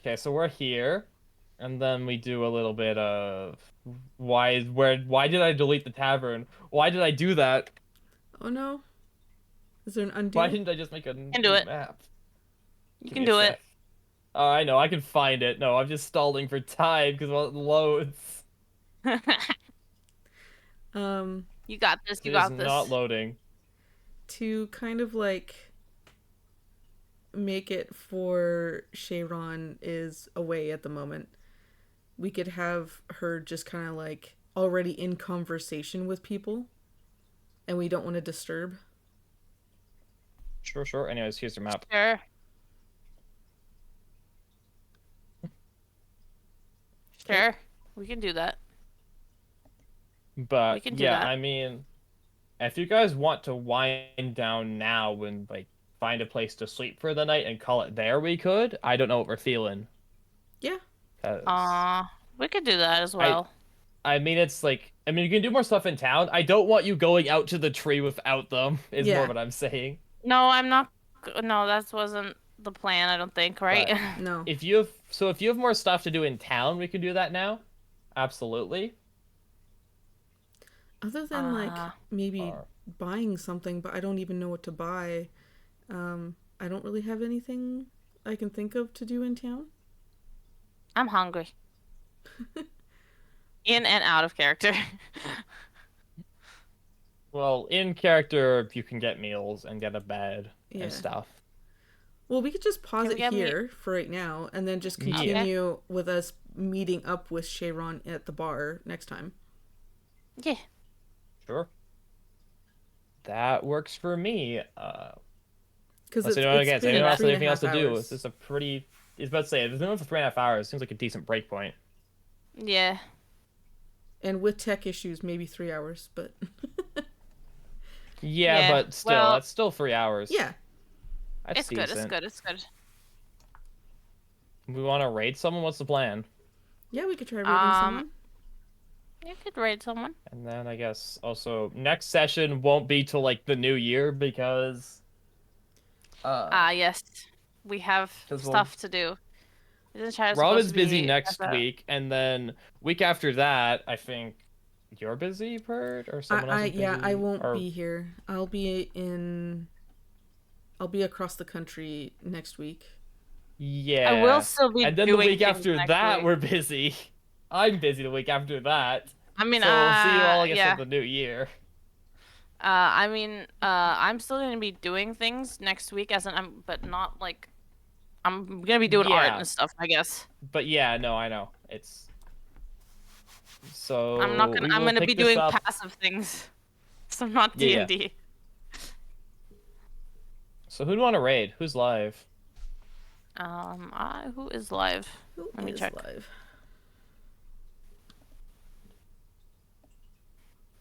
Okay, so we're here, and then we do a little bit of why did I delete the tavern? Why did I do that?
Oh no. Is there an
Why
undo?
didn't I just make a
Can do
new
it.
map?
You
Give
can
me a
do it.
sec. Oh, I know, I can find it. No, I'm just stalling for time because well, it loads.
Um,
You got this.
It
You
is
got
not
this.
loading.
to kind of like make it for Shayron is away at the moment. We could have her just kind of like already in conversation with people, and we don't want to disturb.
Sure. Anyways, here's your map.
Sure.
Okay.
Sure. We can do that. We
But
can do
yeah,
that.
I mean, if you guys want to wind down now and like find a place to sleep for the night and call it there, we could. I don't know what we're feeling.
Yeah.
'Cause
We could do that as
I
well.
I mean it's like I mean you can do more stuff in town. I don't want you going out to the tree without them, is more
Yeah.
what I'm saying.
No, I'm not. No, that wasn't the plan. I don't think. Right.
But
No.
if you have more stuff to do in town, we can do that now. Absolutely.
Other than like
uh,
maybe
Or
buying something, but I don't even know what to buy. I don't really have anything I can think of to do in town.
I'm hungry. In and out of character.
well, in character you can get meals and get a bed and
Yeah.
stuff.
Well, we could just pause
Can we
it
get me?
here for right now and then just
Yeah.
Okay.
continue with us meeting up with Shayron at the bar next time.
Yeah.
Sure. That works for me.
Because
Let's say no again.
it's
Does
been
anyone else have
three and a
anything else
half
to do? It's
hours.
just a pretty. It's about to say, if it's been on for 3.5 hours, seems like a decent break point.
Yeah.
And with tech issues, maybe 3 hours, but
Yeah,
Yeah.
but still,
Well,
that's still 3 hours.
yeah.
That's
it's good. It's
decent.
good. It's good.
We want to raid someone. What's the plan?
Yeah, we could try raiding
Um,
someone.
you could raid someone.
And then I guess also next session won't be till like the new year because
Yes. We have
because well,
stuff to do. Isn't Shire supposed
Robin's
to
busy
be as
next
a...
week, and then week after that, I think you're busy, Pert, or someone else is
Yeah, I
busy,
won't
or
be here. I'll be across the country next week.
I will
yeah.
still be
And then the
doing
week
things
after
next
that,
week.
we're busy. I'm busy the week after that.
I mean,
So we'll see you all, I guess, at
yeah.
the new year.
I'm still gonna be doing things next week, but not like I'm gonna be doing art
Yeah,
and stuff, I guess.
but yeah, no, I know. It's
I'm not
so
gonna.
we
I'm
will
gonna be
pick this
doing
up.
passive things, so not
Yeah,
D
yeah.
and D.
So who'd want to raid? Who's live?
Who is live?
Who
Let me
is
check.
live?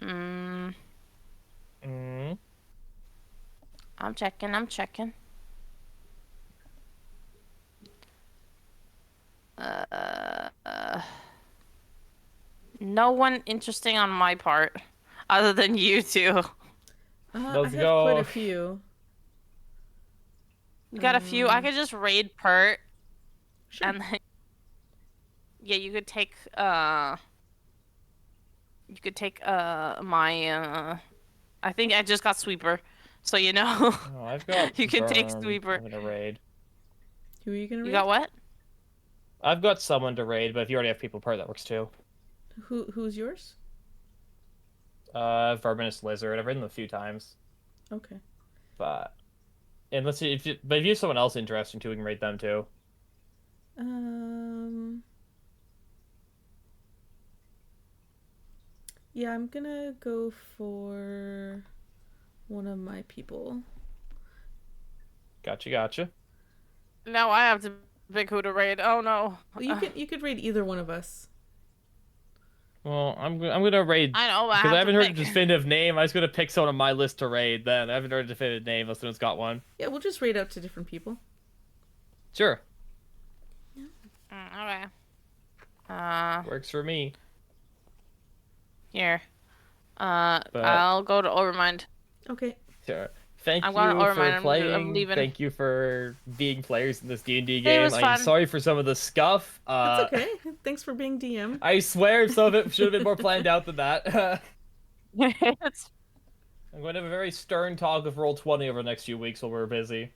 Mm,
Mm,
I'm checking. I'm checking. No one interesting on my part, other than you two.
I
let's
have quite a
go.
few.
You got a few. I could just raid Pert,
Sure.
and then yeah, you could take my I think I just got Sweeper, so you know.
Oh, I've got
You can take
Burm.
Sweeper.
I'm gonna raid.
Who are you gonna
You
raid?
got what?
I've got someone to raid, but if you already have people part, that works too.
Who's yours?
Verminous Lizard. I've ridden them a few times,
Okay.
but And let's see but if you have someone else interesting too, we can rate them too.
Yeah, I'm gonna go for one of my people.
Gotcha.
Now I have to pick who to raid. Oh no.
Well, you could rate either one of us.
Well, I'm gonna raid
I know, but I
because I
have
haven't
to
heard a
pick.
definitive name. I was gonna pick someone on my list to raid. Then I haven't heard a definitive name unless someone's got one.
Yeah, we'll just rate out to different people.
Sure,
Okay.
works for me.
Here.
But
I'll go to Overmind.
Okay.
sure. Thank
I'm
you
going to
for
Overmind. I'm
playing.
leaving.
Thank you for being players in this D&D
It
game.
was
I'm
fun.
sorry for some of the scuff.
That's okay. Thanks for being DM.
I swear some of it should have been more planned out than that.
It's
I'm going to have a very stern talk with Roll20 over the next few weeks while we're busy.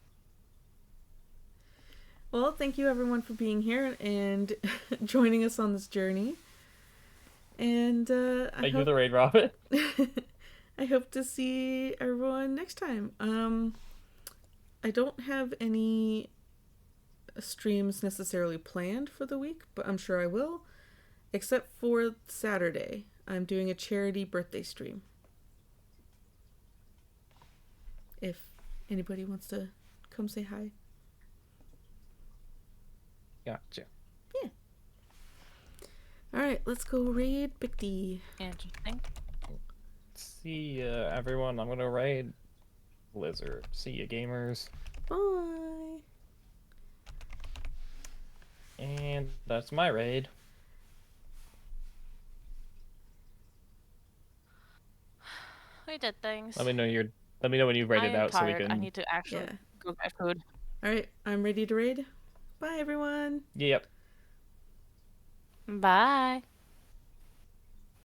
Well, thank you everyone for being here and joining us on this journey. And
Thank you for the raid, Robin.
I hope to see everyone next time. I don't have any streams necessarily planned for the week, but I'm sure I will. Except for Saturday. I'm doing a charity birthday stream. If anybody wants to come say hi.
Gotcha.
Alright, let's go raid Big D.
interesting.
See ya, everyone. I'm gonna raid Blizzard. See ya, gamers.
Bye.
And that's my raid.
We did things.
Let me know when you've raided
I am
out so we
tired.
can.
I need to actually
Yeah.
go get food.
Alright, I'm ready to raid. Bye everyone.
Yep.
Bye.